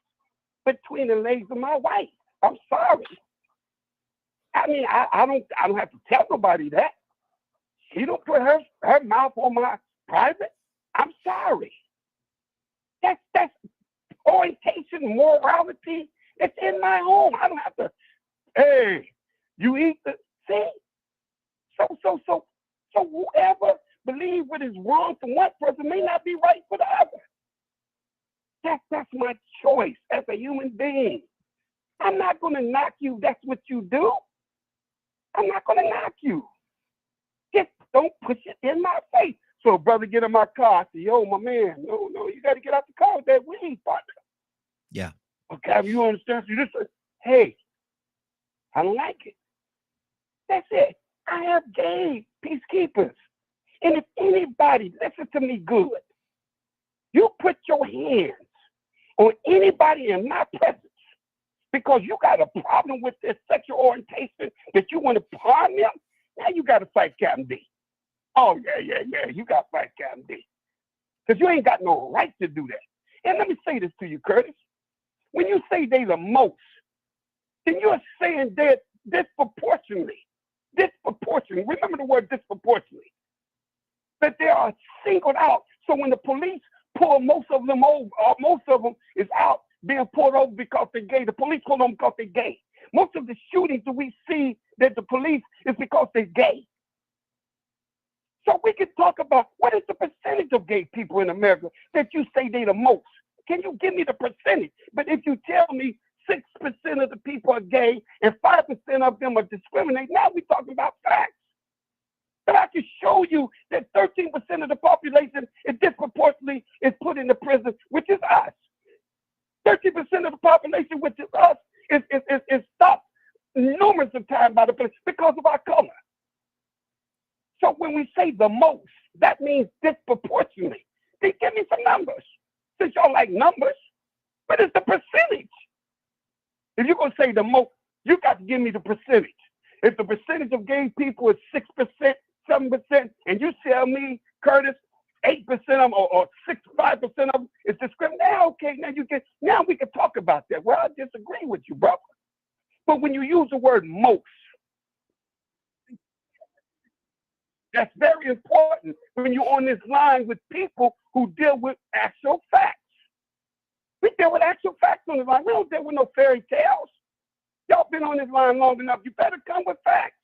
between the legs of my wife. I'm sorry. I mean, I don't have to tell nobody that. She don't put her mouth on my private. I'm sorry. That's orientation, morality. It's in my home. I don't have to. Hey, you eat the see. So whoever believes what is wrong for one person may not be right for the other. That's my choice as a human being. I'm not going to knock you. That's what you do. I'm not going to knock you. Just don't push it in my face. So, brother, get in my car. I say, yo, my man, no, you got to get out the car with that weed, partner. Yeah. Okay, you understand? So you just say, hey, I don't like it. That's it. I have gay peacekeepers. And if anybody, listen to me good, you put your hands on anybody in my presence because you got a problem with their sexual orientation that you want to harm them, now you got to fight Captain D. Oh, yeah, you got to fight Captain D. Because you ain't got no right to do that. And let me say this to you, Curtis. When you say they the most, then you're saying they're disproportionately. Remember the word disproportionately. That they are singled out. So when the police pull most of them over, most of them is out being pulled over because they're gay. The police pull them because they're gay. Most of the shootings that we see that the police is because they're gay. So we can talk about what is the percentage of gay people in America that you say they the most. Can you give me the percentage? But if you tell me 6% of the people are gay and 5% of them are discriminated, now we're talking about facts. But I can show you that 13% of the population is disproportionately is put in the prison, which is us. 13% of the population, which is us, is stopped numerous of times by the police because of our color. So when we say the most, that means disproportionately. Then give me some numbers. Since y'all like numbers, but it's the percentage. If you're going to say the most, you got to give me the percentage. If the percentage of gay people is 6%, 7%, and you tell me, Curtis, 8% of them or 5% of them is discrimination, now, okay, now we can talk about that. Well, I disagree with you, brother. But when you use the word most, That's very important when you're on this line with people who deal with actual facts. We deal with actual facts on the line. We don't deal with no fairy tales. Y'all been on this line long enough. You better come with facts.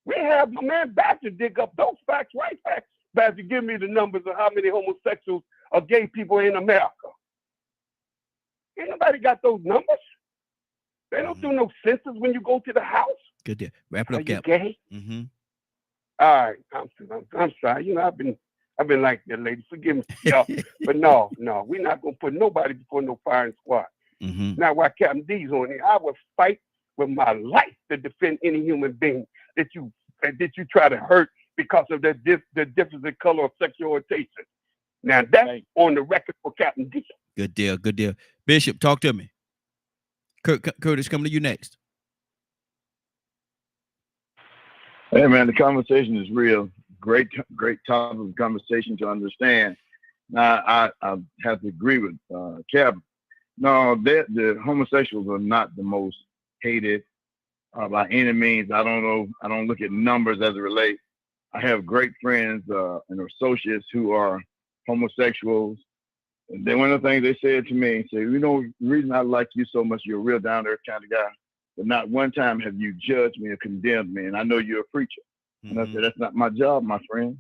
We have my man Badger dig up those facts, right facts. Badger, give me the numbers of how many homosexuals or gay people in America. Ain't nobody got those numbers. They don't do no census when you go to the house. Good deal. Wrap it Are up, you Cap. gay? Mm-hmm. All right, I'm sorry. You know, I've been like that, lady. Forgive me, y'all. But no, we're not gonna put nobody before no firing squad. Mm-hmm. Now, while Captain D's on here, I would fight with my life to defend any human being that you try to hurt because of the difference in color or sexual orientation. Now that's on the record for Captain D. Good deal. Good deal. Bishop, talk to me. Curtis, coming to you next. Hey man, the conversation is real. Great topic of conversation to understand. Now I have to agree with Cap. No, the homosexuals are not the most hated by any means. I don't know. I don't look at numbers as it relates. I have great friends and associates who are homosexuals. And then one of the things they said to me, say, you know, the reason I like you so much, you're a real down there kind of guy. But not one time have you judged me or condemned me. And I know you're a preacher. Mm-hmm. And I said, that's not my job, my friend.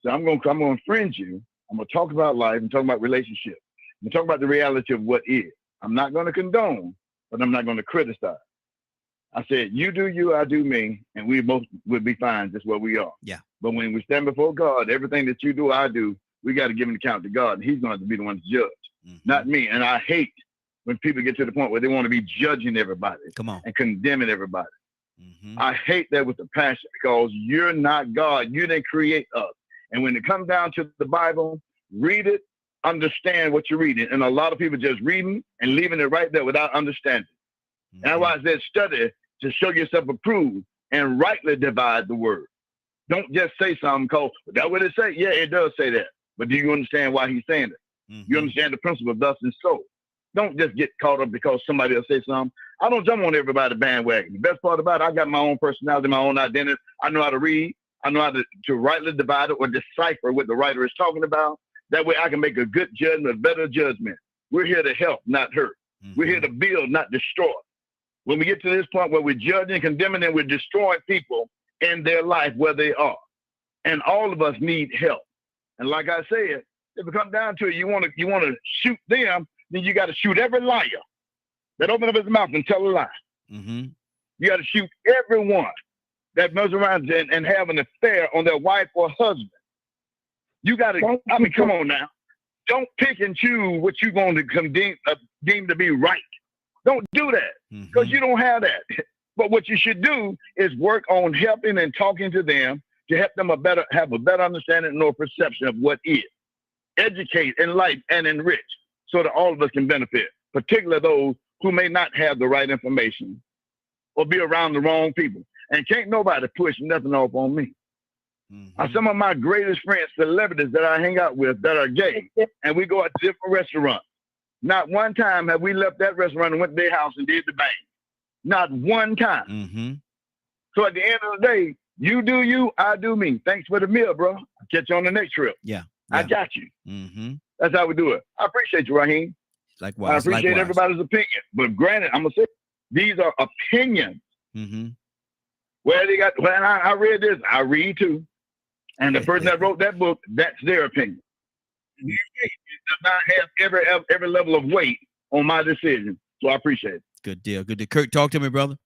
So I'm going to friend you. I'm going to talk about life and talk about relationships. I'm going to talk about the reality of what is. I'm not going to condone, but I'm not going to criticize. I said, you do you, I do me, and we both would be fine just where we are. Yeah. But when we stand before God, everything that you do, I do, we got to give an account to God. And he's going to have to be the one to judge, not me. And I hate when people get to the point where they want to be judging everybody and condemning everybody. Mm-hmm. I hate that with a passion because you're not God. You didn't create us. And when it comes down to the Bible, read it, understand what you're reading. And a lot of people just reading and leaving it right there without understanding. Mm-hmm. And that's why I said study to show yourself approved and rightly divide the word. Don't just say something because that's what it say. Yeah, it does say that. But do you understand why he's saying it? Mm-hmm. You understand the principle of thus and so. Don't just get caught up because somebody else say something. I don't jump on everybody's bandwagon. The best part about it, I got my own personality, my own identity. I know how to read. I know how to rightly divide it or decipher what the writer is talking about. That way I can make a good judgment, a better judgment. We're here to help, not hurt. Mm-hmm. We're here to build, not destroy. When we get to this point where we're judging, condemning, and we're destroying people in their life where they are. And all of us need help. And like I said, if it comes down to it, you want to shoot them, then you got to shoot every liar that open up his mouth and tell a lie. Mm-hmm. You got to shoot everyone that goes around and have an affair on their wife or husband. You got to, I mean, come on now. Don't pick and choose what you're going to deem to be right. Don't do that because you don't have that. But what you should do is work on helping and talking to them to help them have a better understanding or perception of what is. Educate, enlighten, and enrich so that all of us can benefit, particularly those who may not have the right information or be around the wrong people. And can't nobody push nothing off on me. Mm-hmm. Some of my greatest friends, celebrities that I hang out with that are gay, and we go out to different restaurants. Not one time have we left that restaurant and went to their house and did the bang. Not one time. Mm-hmm. So at the end of the day, you do you, I do me. Thanks for the meal, bro. I'll catch you on the next trip. Yeah. I got you. Mm-hmm. That's how we do it. I appreciate you, Raheem. Likewise. I appreciate everybody's opinion. But granted, I'm going to say, these are opinions. Mm-hmm. Well, I read this. I read too. And the person that wrote that book, that's their opinion. It does not have every level of weight on my decision. So I appreciate it. Good deal. Good deal. Kirk, talk to me, brother.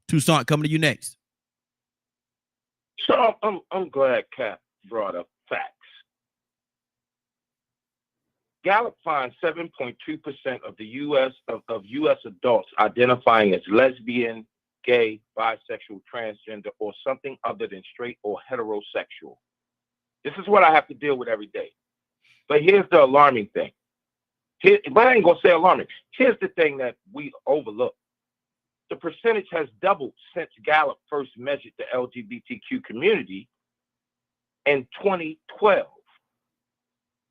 Toussaint, coming to you next. So I'm glad Cap brought up facts. Gallup finds 7.2% of the U.S. of U.S. adults identifying as lesbian, gay, bisexual, transgender, or something other than straight or heterosexual. This is what I have to deal with every day. But here's the alarming thing. But I ain't gonna say alarming. Here's the thing that we overlook. The percentage has doubled since Gallup first measured the LGBTQ community in 2012.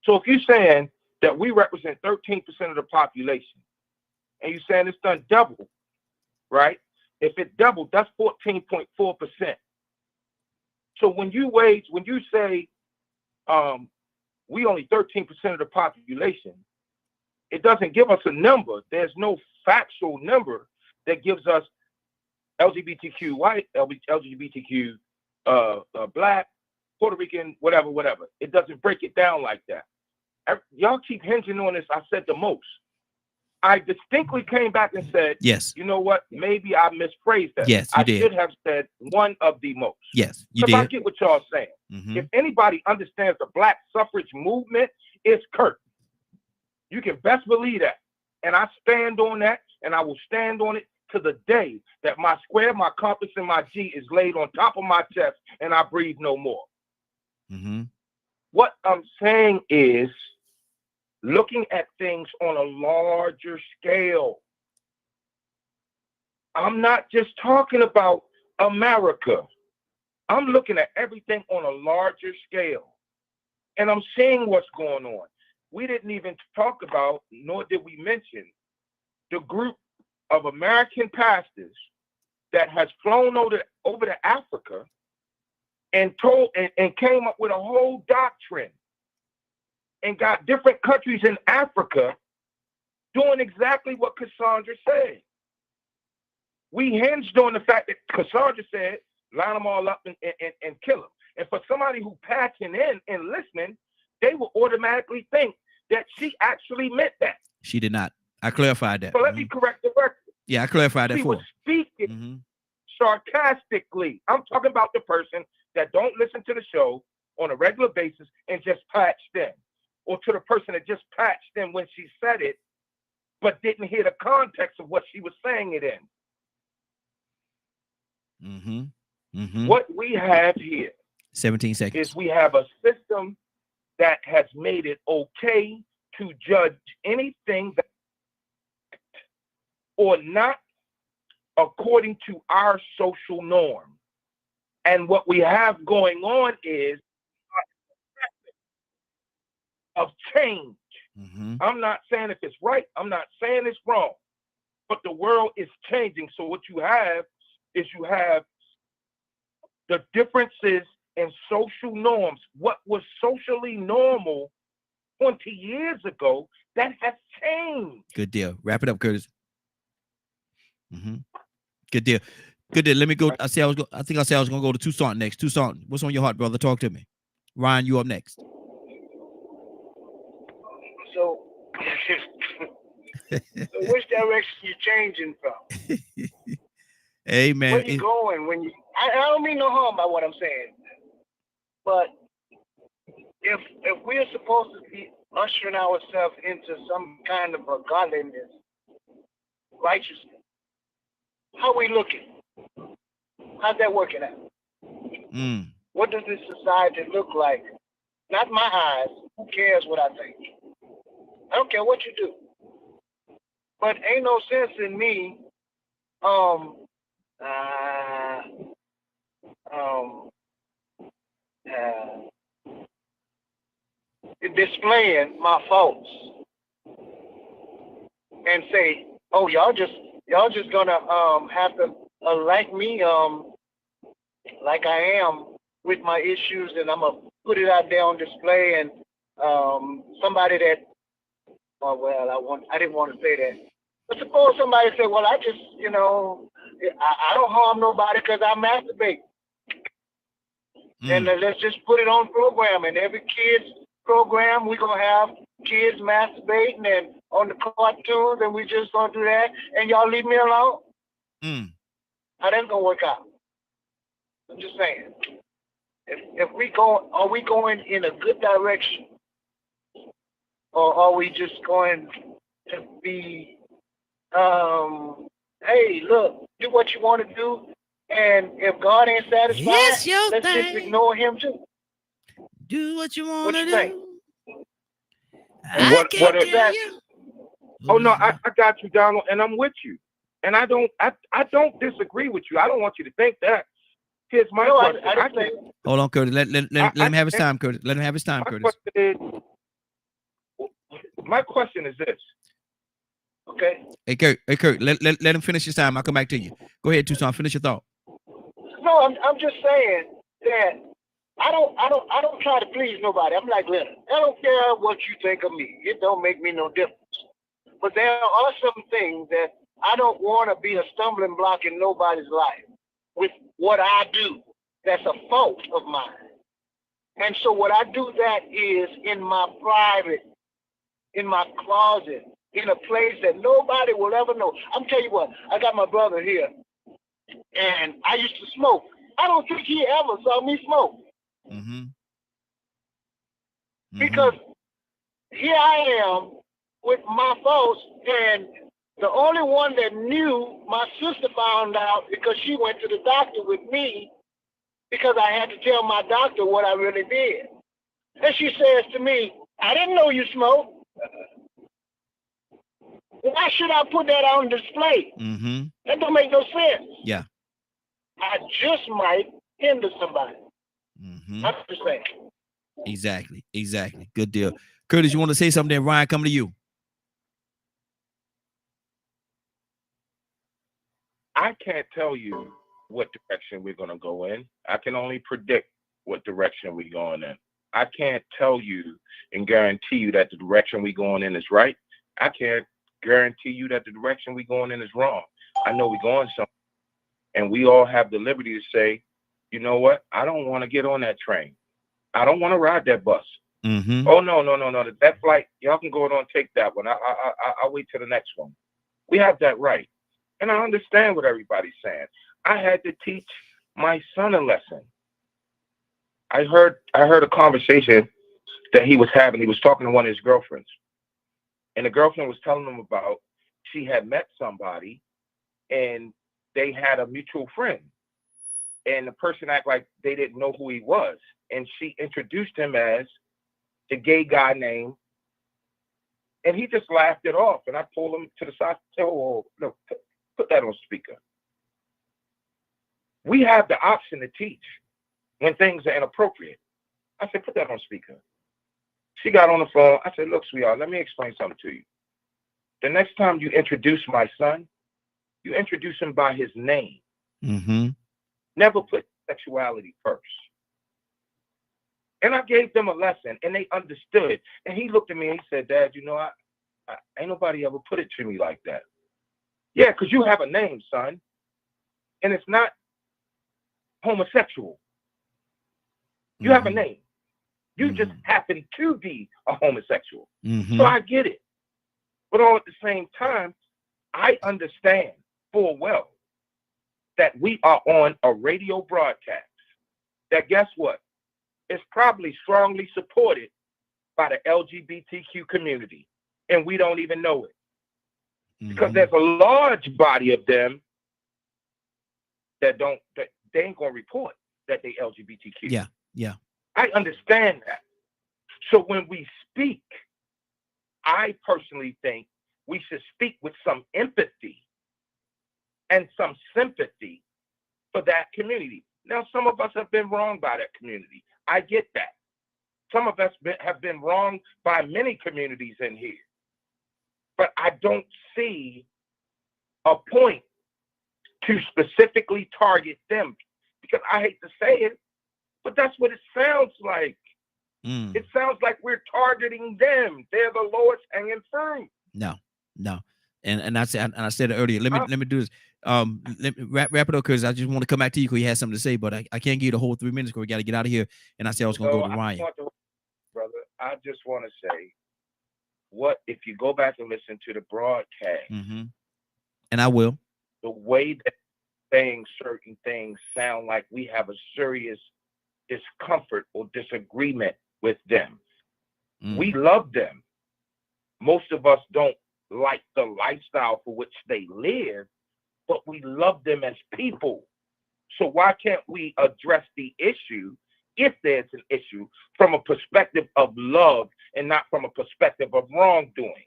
So if you're saying that we represent 13% of the population, and you're saying it's done double, right? If it doubled, that's 14.4%. So when you say we only 13% of the population, it doesn't give us a number. There's no factual number that gives us LGBTQ white, LGBTQ black, Puerto Rican, whatever. It doesn't break it down like that. Y'all keep hinging on this. I said the most. I distinctly came back and said, yes. You know what? Maybe I misphrased that. Yes, you did. I should have said one of the most. Yes, you did. I did. get what y'all saying. Mm-hmm. If anybody understands the Black suffrage movement, it's Kurt. You can best believe that. And I stand on that, and I will stand on it to the day that my square, my compass, and my G is laid on top of my chest, and I breathe no more. Mm-hmm. What I'm saying is, looking at things on a larger scale. I'm not just talking about America. I'm looking at everything on a larger scale. And I'm seeing what's going on. We didn't even talk about, nor did we mention, the group of American pastors that has flown over to Africa and came up with a whole doctrine and got different countries in Africa doing exactly what Cassandra said. We hinged on the fact that Cassandra said, line them all up and kill them. And for somebody who patching in and listening, they will automatically think that she actually meant that. She did not. I clarified that. So let me correct the record. Yeah, I clarified that she for was speaking sarcastically. I'm talking about the person that don't listen to the show on a regular basis and just patched in. Or to the person that just patched in when she said it, but didn't hear the context of what she was saying it in. Mm-hmm. Mm-hmm. What we have here 17 seconds. is we have a system that has made it okay to judge anything that or not according to our social norm. And what we have going on is of change. Mm-hmm. I'm not saying if it's right, I'm not saying it's wrong, but the world is changing. So what you have is you have the differences in social norms. What was socially normal 20 years ago, that has changed. Good deal. Wrap it up, Curtis. Mm-hmm. Good deal. Good deal. Let me go. I think I said I was gonna go to Toussaint next. Toussaint, what's on your heart, brother? Talk to me. Ryan, you up next. So which direction you changing from? Hey man, where you going when you? I don't mean no harm by what I'm saying, but if we're supposed to be ushering ourselves into some kind of a godliness, righteousness, how we looking? How's that working out? Mm. What does this society look like? Not my eyes. Who cares what I think? I don't care what you do. But ain't no sense in me displaying my faults and say, oh, y'all just gonna have to like me like I am with my issues, and I'm gonna put it out there on display, and somebody that I didn't want to say that. But suppose somebody said, well, I just, I don't harm nobody because I masturbate. And let's just put it on program. And every kid's program, we're going to have kids masturbating and on the cartoons, and we just going to do that. And y'all leave me alone? How that's going to work out? I'm just saying. If we go, are we going in a good direction? Or are we just going to be, hey, look, do what you want to do, and if God ain't satisfied, let's just ignore him too. Do what you want to do. Think? What is that? Oh no, I got you, Donald, and I'm with you. And I don't disagree with you. I don't want you to think that. Here's my question. Hold on, Curtis. Let him have his time, Curtis. Let him have his time, Curtis. My question is this. Okay. Hey Kurt, let him finish his time. I'll come back to you. Go ahead, Toussaint. Finish your thought. No, I'm just saying, that I don't try to please nobody. I'm like Leonard. I don't care what you think of me. It don't make me no difference. But there are some things that I don't want to be a stumbling block in nobody's life with what I do. That's a fault of mine. And so what I do that is in my private, in my closet, in a place that nobody will ever know. I'm telling you what, I got my brother here, and I used to smoke. I don't think he ever saw me smoke. Mm-hmm. Because here I am with my folks, and the only one that knew, my sister found out because she went to the doctor with me because I had to tell my doctor what I really did. And she says to me, I didn't know you smoked. Why should I put that on display? Mm-hmm. That don't make no sense. Yeah. I just might hinder somebody. Mm-hmm. I'm just saying. Exactly. Good deal. Curtis, you want to say something? Ryan, coming to you. I can't tell you what direction we're going to go in. I can only predict what direction we're going in. I can't tell you and guarantee you that the direction we're going in is right. I can't guarantee you that the direction we're going in is wrong. I know we're going somewhere, and we all have the liberty to say, you know what? I don't want to get on that train. I don't want to ride that bus. Mm-hmm. Oh, no. That flight, y'all can go on and take that one. I'll wait till the next one. We have that right. And I understand what everybody's saying. I had to teach my son a lesson. I heard a conversation that he was having. He was talking to one of his girlfriends. And the girlfriend was telling him about she had met somebody and they had a mutual friend. And the person acted like they didn't know who he was. And she introduced him as the gay guy name. And he just laughed it off. And I pulled him to the side and said, oh, no, put that on speaker. We have the option to teach when things are inappropriate. I said, put that on speaker. She got on the phone. I said, look, sweetheart, let me explain something to you. The next time you introduce my son, you introduce him by his name. Mm-hmm. Never put sexuality first. And I gave them a lesson, and they understood. And he looked at me and he said, Dad, you know, I ain't nobody ever put it to me like that. Yeah, because you have a name, son. And it's not homosexual. You have a name. You just happen to be a homosexual. Mm-hmm. So I get it. But all at the same time, I understand full well that we are on a radio broadcast that, guess what? It's probably strongly supported by the LGBTQ community. And we don't even know it. Because there's a large body of them that they ain't gonna report that they LGBTQ. Yeah. I understand that. So when we speak, I personally think we should speak with some empathy and some sympathy for that community. Now, some of us have been wronged by that community. I get that. Some of us have been wronged by many communities in here. But I don't see a point to specifically target them, because I hate to say it, but that's what it sounds like. It sounds like we're targeting them. They're the lowest hanging fruit. No. And I said it earlier. Let me do this. Let me wrap it up, because I just want to come back to you because you had something to say, but I can't give you the whole 3 minutes because we got to get out of here. And I said I was going to go to Ryan. Brother, I just want to say, what if you go back and listen to the broadcast? And I will. The way that saying certain things sound like we have a serious discomfort or disagreement with them. We love them. Most of us don't like the lifestyle for which they live, but we love them as people. So why can't we address the issue, if there's an issue, from a perspective of love and not from a perspective of wrongdoing?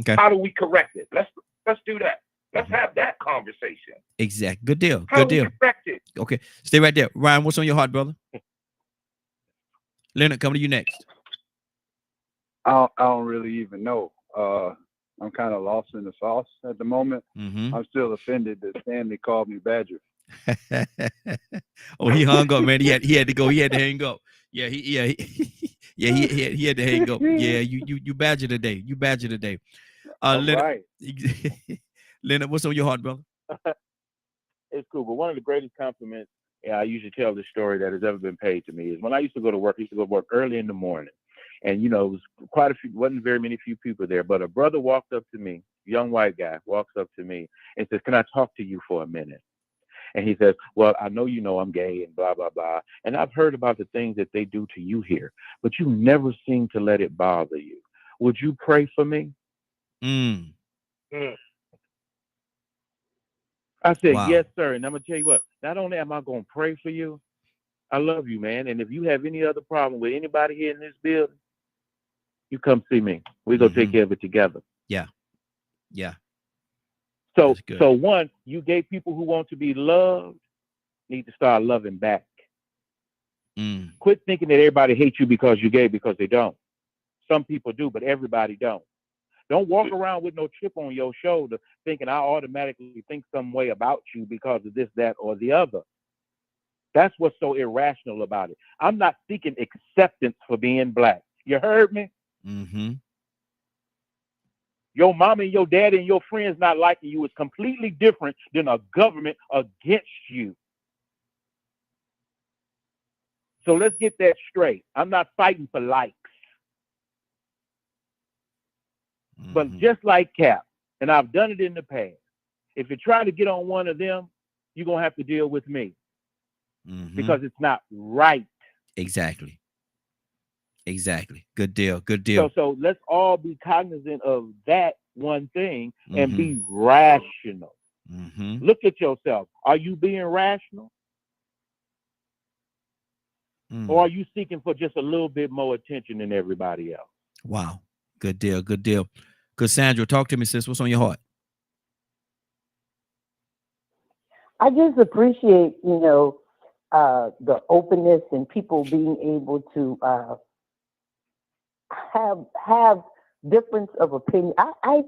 Okay. How do we correct it? Let's do that. Let's have that conversation. Exactly. Good deal. How Good do we deal. correct it? Okay. Stay right there. Ryan, what's on your heart, brother? Leonard, coming to you next. I don't really even know. I'm kind of lost in the sauce at the moment. I'm still offended that Stanley called me Badger. Oh, he hung up, man. He had to go. He had to hang up. Yeah, he had to hang up. Yeah, you badger today. You badger today. Leonard, Right. Leonard, what's on your heart, brother? It's cool. But one of the greatest compliments, I usually tell this story that has ever been paid to me, is when I used to go to work. I used to go to work early in the morning, and it was quite a few. Wasn't very many few people there, but a brother walked up to me, young white guy, walks up to me and says, "Can I talk to you for a minute?" And he says, "Well, I know I'm gay and blah, blah, blah. And I've heard about the things that they do to you here, but you never seem to let it bother you. Would you pray for me?" Mm. I said, Wow. "Yes, sir." And I'm going to tell you what, not only am I going to pray for you, I love you, man. And if you have any other problem with anybody here in this building, you come see me. We're going to take care of it together. Yeah. Yeah. So one, you gay people who want to be loved need to start loving back. Quit thinking that everybody hates you because you're gay, because they don't. Some people do, but everybody don't. Don't walk around with no chip on your shoulder thinking I automatically think some way about you because of this, that, or the other. That's what's so irrational about it. I'm not seeking acceptance for being black. You heard me? Mm-hmm. Your mama and your daddy and your friends not liking you is completely different than a government against you. So let's get that straight. I'm not fighting for likes. But just like Cap, and I've done it in the past, if you try to get on one of them, you're going to have to deal with me. Because it's not right. Exactly. Good deal. Good deal. So let's all be cognizant of that one thing and be rational. Look at yourself. Are you being rational? Or are you seeking for just a little bit more attention than everybody else? Wow. Good deal. Good deal. Cassandra, talk to me, sis. What's on your heart? I just appreciate, the openness and people being able to have difference of opinion. I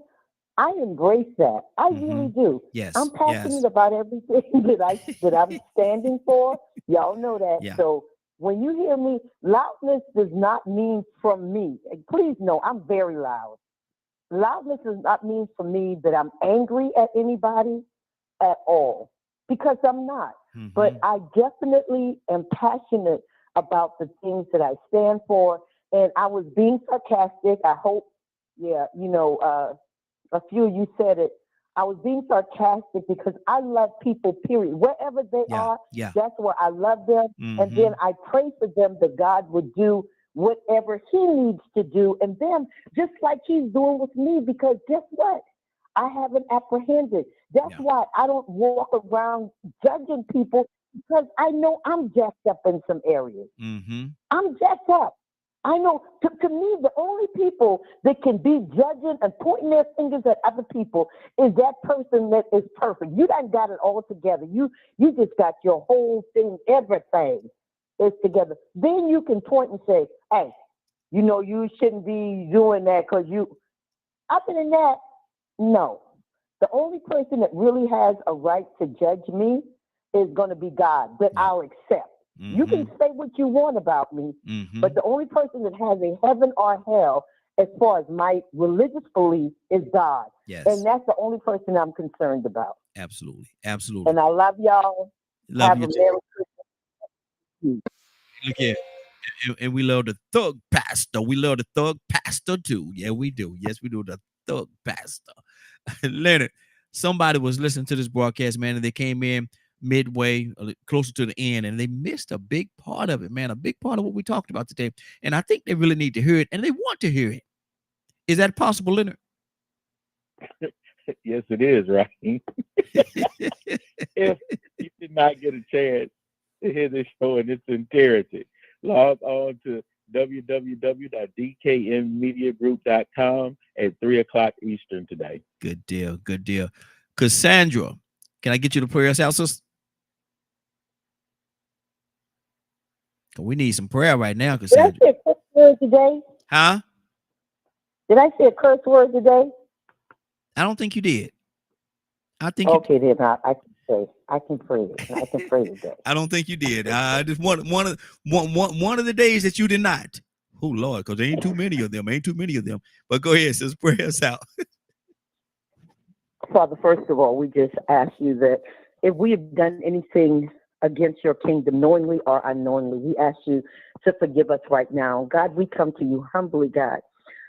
embrace that. I really do. Yes. I'm passionate about everything that I'm standing for. Y'all know that. Yeah. So when you hear me, loudness does not mean from me. Please know I'm very loud. Loudness does not mean for me that I'm angry at anybody at all, because I'm not. But I definitely am passionate about the things that I stand for. And I was being sarcastic. I hope, a few of you said it. I was being sarcastic because I love people, period. Wherever they are, that's where I love them. And then I pray for them that God would do whatever he needs to do in them, just like he's doing with me, because guess what? I haven't apprehended. That's why I don't walk around judging people, because I know I'm jacked up in some areas. I'm jacked up. I know, to me, the only people that can be judging and pointing their fingers at other people is that person that is perfect. You done got it all together. You just got your whole thing, everything is together. Then you can point and say, hey, you shouldn't be doing that because you, other than that, no. The only person that really has a right to judge me is going to be God, that I'll accept. You can say what you want about me, but the only person that has a heaven or hell, as far as my religious belief, is God. Yes. And that's the only person I'm concerned about. Absolutely. Absolutely. And I love y'all. Love Have you a too. Merry Christmas. Look here. And we love the thug pastor. We love the thug pastor too. Yeah, we do. Yes, we do. The thug pastor. Leonard, somebody was listening to this broadcast, man, and they came in midway, closer to the end, and they missed a big part of it, man. A big part of what we talked about today. And I think they really need to hear it, and they want to hear it. Is that possible, Leonard? Yes, it is, right? If you did not get a chance to hear this show in its entirety, log on to www.dkmmediagroup.com at 3:00 Eastern today. Good deal. Good deal. Cassandra, can I get you to pray us out, sister? We need some prayer right now, Cassandra. Did I say a curse word today? Huh? Did I say a curse word today? I don't think you did. I think okay, then say. I can pray it. I can pray today. I don't think you did. I just one of the days that you did not. Oh Lord, because there ain't too many of them. Ain't too many of them. But go ahead, sis. Pray us out. Father, first of all, we just ask you that if we have done anything against your kingdom, knowingly or unknowingly, we ask you to forgive us right now. God, we come to you humbly, God,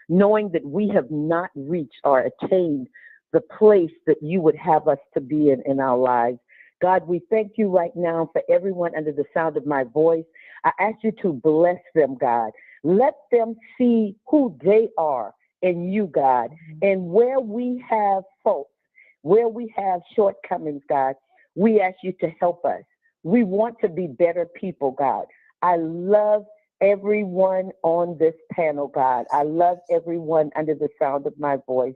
knowing that we have not reached or attained the place that you would have us to be in our lives. God, we thank you right now for everyone under the sound of my voice. I ask you to bless them, God. Let them see who they are in you, God, and where we have faults, where we have shortcomings, God, we ask you to help us. We want to be better people, God. I love everyone on this panel, God. I love everyone under the sound of my voice.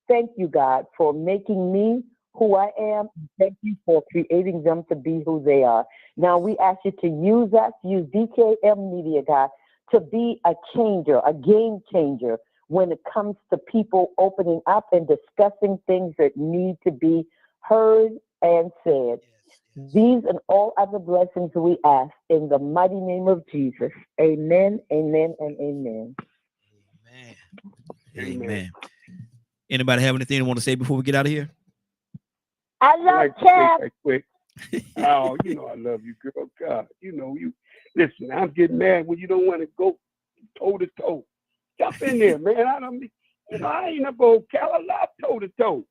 Thank you, God, for making me who I am. Thank you for creating them to be who they are. Now we ask you to use us, use DKM Media, God, to be a changer, a game changer when it comes to people opening up and discussing things that need to be heard and said. These and all other blessings we ask in the mighty name of Jesus. Amen, amen, and amen. Amen. Anybody have anything they want to say before we get out of here? I love Chad. Quick. Oh, you know I love you, girl. God, you know you. Listen, I'm getting mad when you don't want to go toe to toe. Jump in there, man. I ain't up old Cal. I love toe to toe.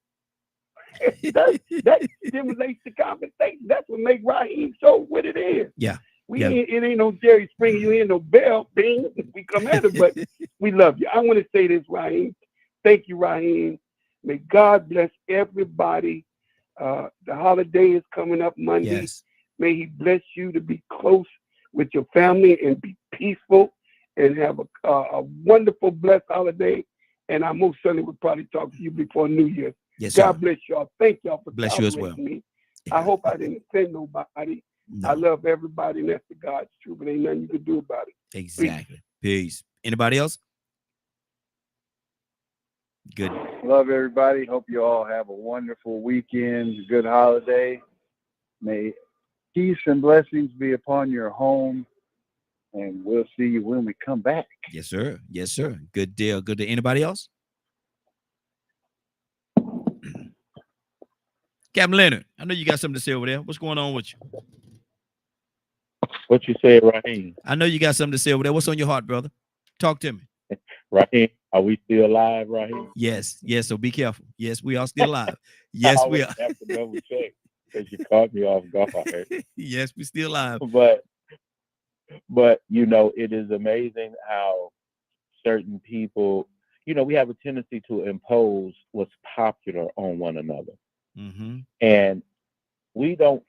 That stimulates the conversation. That's what makes Raheem show what it is. Yeah. It ain't no Jerry Springer. You ain't no Bell. Bing. We come at it, but we love you. I want to say this, Raheem. Thank you, Raheem. May God bless everybody. The holiday is coming up Monday. Yes. May he bless you to be close with your family and be peaceful and have a wonderful, blessed holiday. And I most certainly would probably talk to you before New Year's. Yes, God sir. bless y'all. Thank y'all for Bless you as well. me. I hope I didn't offend nobody. No. I love everybody, and that's the God's truth, but ain't nothing you can do about it. Exactly. Peace. Anybody else? Good. Love everybody. Hope you all have a wonderful weekend, good holiday. May peace and blessings be upon your home, and we'll see you when we come back. Yes, sir. Yes, sir. Good deal. Good deal. Anybody else? Captain Leonard, I know you got something to say over there. What's going on with you? What you say, Raheem? I know you got something to say over there. What's on your heart, brother? Talk to me. Raheem, are we still alive, Raheem? Yes. Yes. So be careful. Yes, we are still alive. Yes, we are. I have to double check because you caught me off guard. Yes, we still alive. But you know, it is amazing how certain people, you know, we have a tendency to impose what's popular on one another. Mm-hmm. And we don't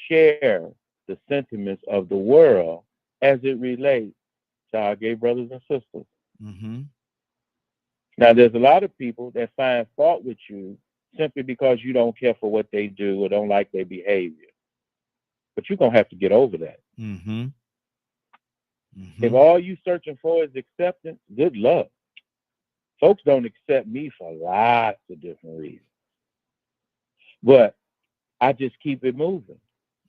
share the sentiments of the world as it relates to our gay brothers and sisters. Mm-hmm. Now, there's a lot of people that find fault with you simply because you don't care for what they do or don't like their behavior. But you're going to have to get over that. Mm-hmm. Mm-hmm. If all you searching for is acceptance, good luck. Folks don't accept me for lots of different reasons. But I just keep it moving.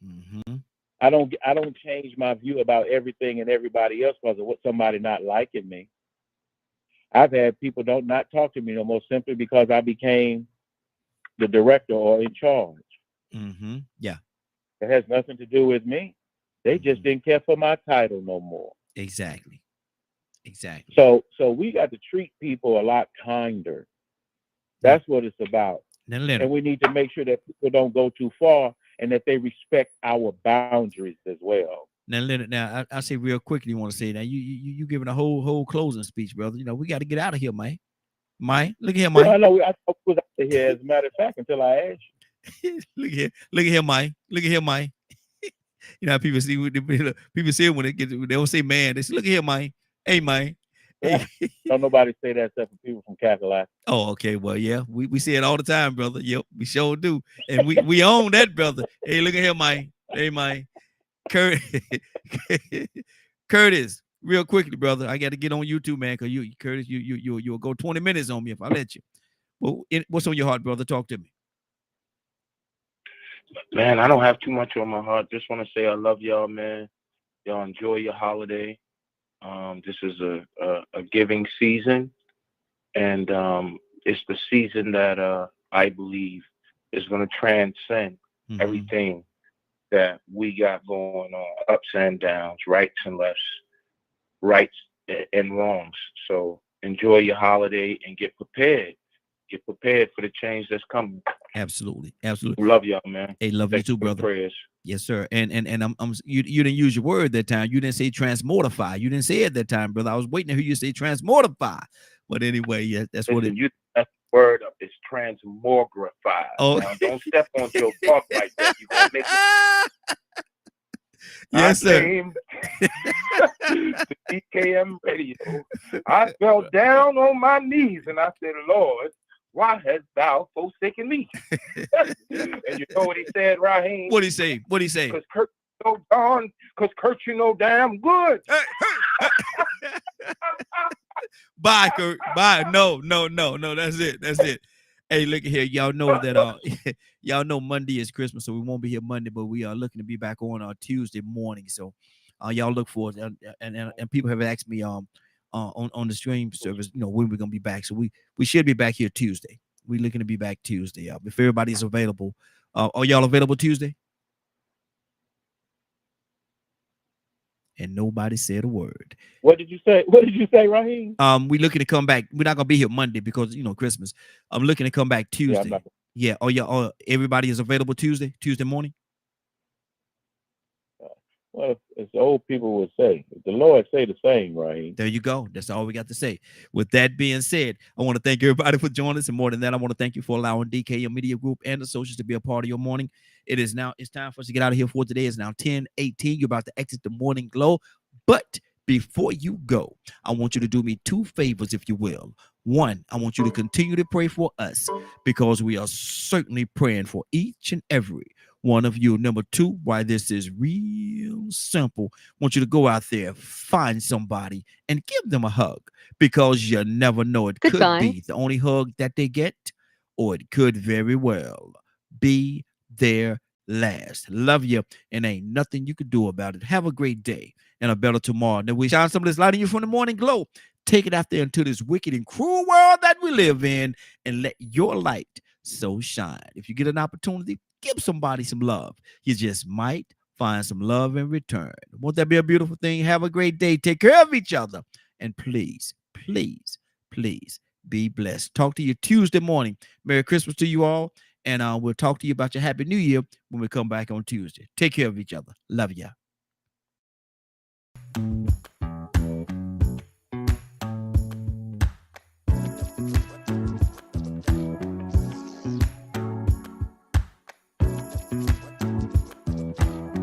Mm-hmm. I don't change my view about everything and everybody else because of what somebody not liking me. I've had people not talk to me no more simply because I became the director or in charge. Mm-hmm. Yeah. It has nothing to do with me. They just didn't care for my title no more. Exactly. Exactly. So we got to treat people a lot kinder. That's what it's about. And we need to make sure that people don't go too far and that they respect our boundaries as well. Now, Leonard, I say real quickly, you want to say that you giving a whole closing speech, brother. You know, we got to get out of here, man. Look at here, Mike. Well, I know I was out of here, as a matter of fact, until I asked you. Look at here, Mike. Look at here, Mike. You know how people see people say when they don't say man, they say, look at here, Mike. Hey, Mike. Hey. Don't nobody say that except for people from Kakalaki. Oh, okay. Well, yeah, we say it all the time, brother. Yep, we sure do. And we own that, brother. Hey, look at here, Mike. Hey, Mike. Curtis, real quickly, brother. I got to get on YouTube, man, because Curtis, you'll go 20 minutes on me if I let you. Well, what's on your heart, brother? Talk to me. Man, I don't have too much on my heart. Just want to say I love y'all, man. Y'all enjoy your holiday. This is a giving season, and it's the season that I believe is going to transcend everything that we got going on, ups and downs, rights and lefts, rights and wrongs. So enjoy your holiday and get prepared. Get prepared for the change that's coming. Absolutely, absolutely. Love y'all, man. Hey, love you too, brother. Prayers. Yes, sir. And you didn't use your word that time. You didn't say transmortify. You didn't say it that time, brother. I was waiting to hear you say transmortify. But anyway, yeah, that's what it. You that word up. It's transmogrified. Oh, now, don't step on your talk like that. You gonna make it. Yes, sir. Came to DKM Radio. I fell down on my knees and I said, Lord, why hast thou forsaken me? And you know what he said, Raheem? What'd he say? What'd he say? Because Kurt, Kurt, you know damn good. Bye, Kurt. Bye. No. That's it. That's it. Hey, look at here. Y'all know that y'all know Monday is Christmas, so we won't be here Monday, but we are looking to be back on Tuesday morning. So y'all look for it. And people have asked me on the stream service, you know, when we're gonna be back. So we should be back here Tuesday. We're looking to be back Tuesday. If everybody's available. Are y'all available Tuesday? And nobody said a word. What did you say? What did you say, Raheem? We're looking to come back. We're not gonna be here Monday because you know Christmas. I'm looking to come back Tuesday. Yeah. Oh, everybody is available Tuesday morning. Well, as old people would say, the Lord say the same, Raheem. There you go. That's all we got to say. With that being said, I want to thank everybody for joining us. And more than that, I want to thank you for allowing DKM Media Group and Associates to be a part of your morning. It's time for us to get out of here for today. It's now 10:18. You're about to exit the morning glow. But before you go, I want you to do me two favors, if you will. One, I want you to continue to pray for us because we are certainly praying for each and every one of you. Number two, why this is real simple. I want you to go out there, find somebody, and give them a hug because you never know. It could be the only hug that they get, or it could very well be their last. Love you, and ain't nothing you can do about it. Have a great day and a better tomorrow. Then we shine some of this light in you from the morning glow. Take it out there into this wicked and cruel world that we live in and let your light so shine. If you get an opportunity, give somebody some love. You just might find some love in return. Won't that be a beautiful thing? Have a great day. Take care of each other. And please, please, please be blessed. Talk to you Tuesday morning. Merry Christmas to you all. And we'll talk to you about your Happy New Year when we come back on Tuesday. Take care of each other. Love ya.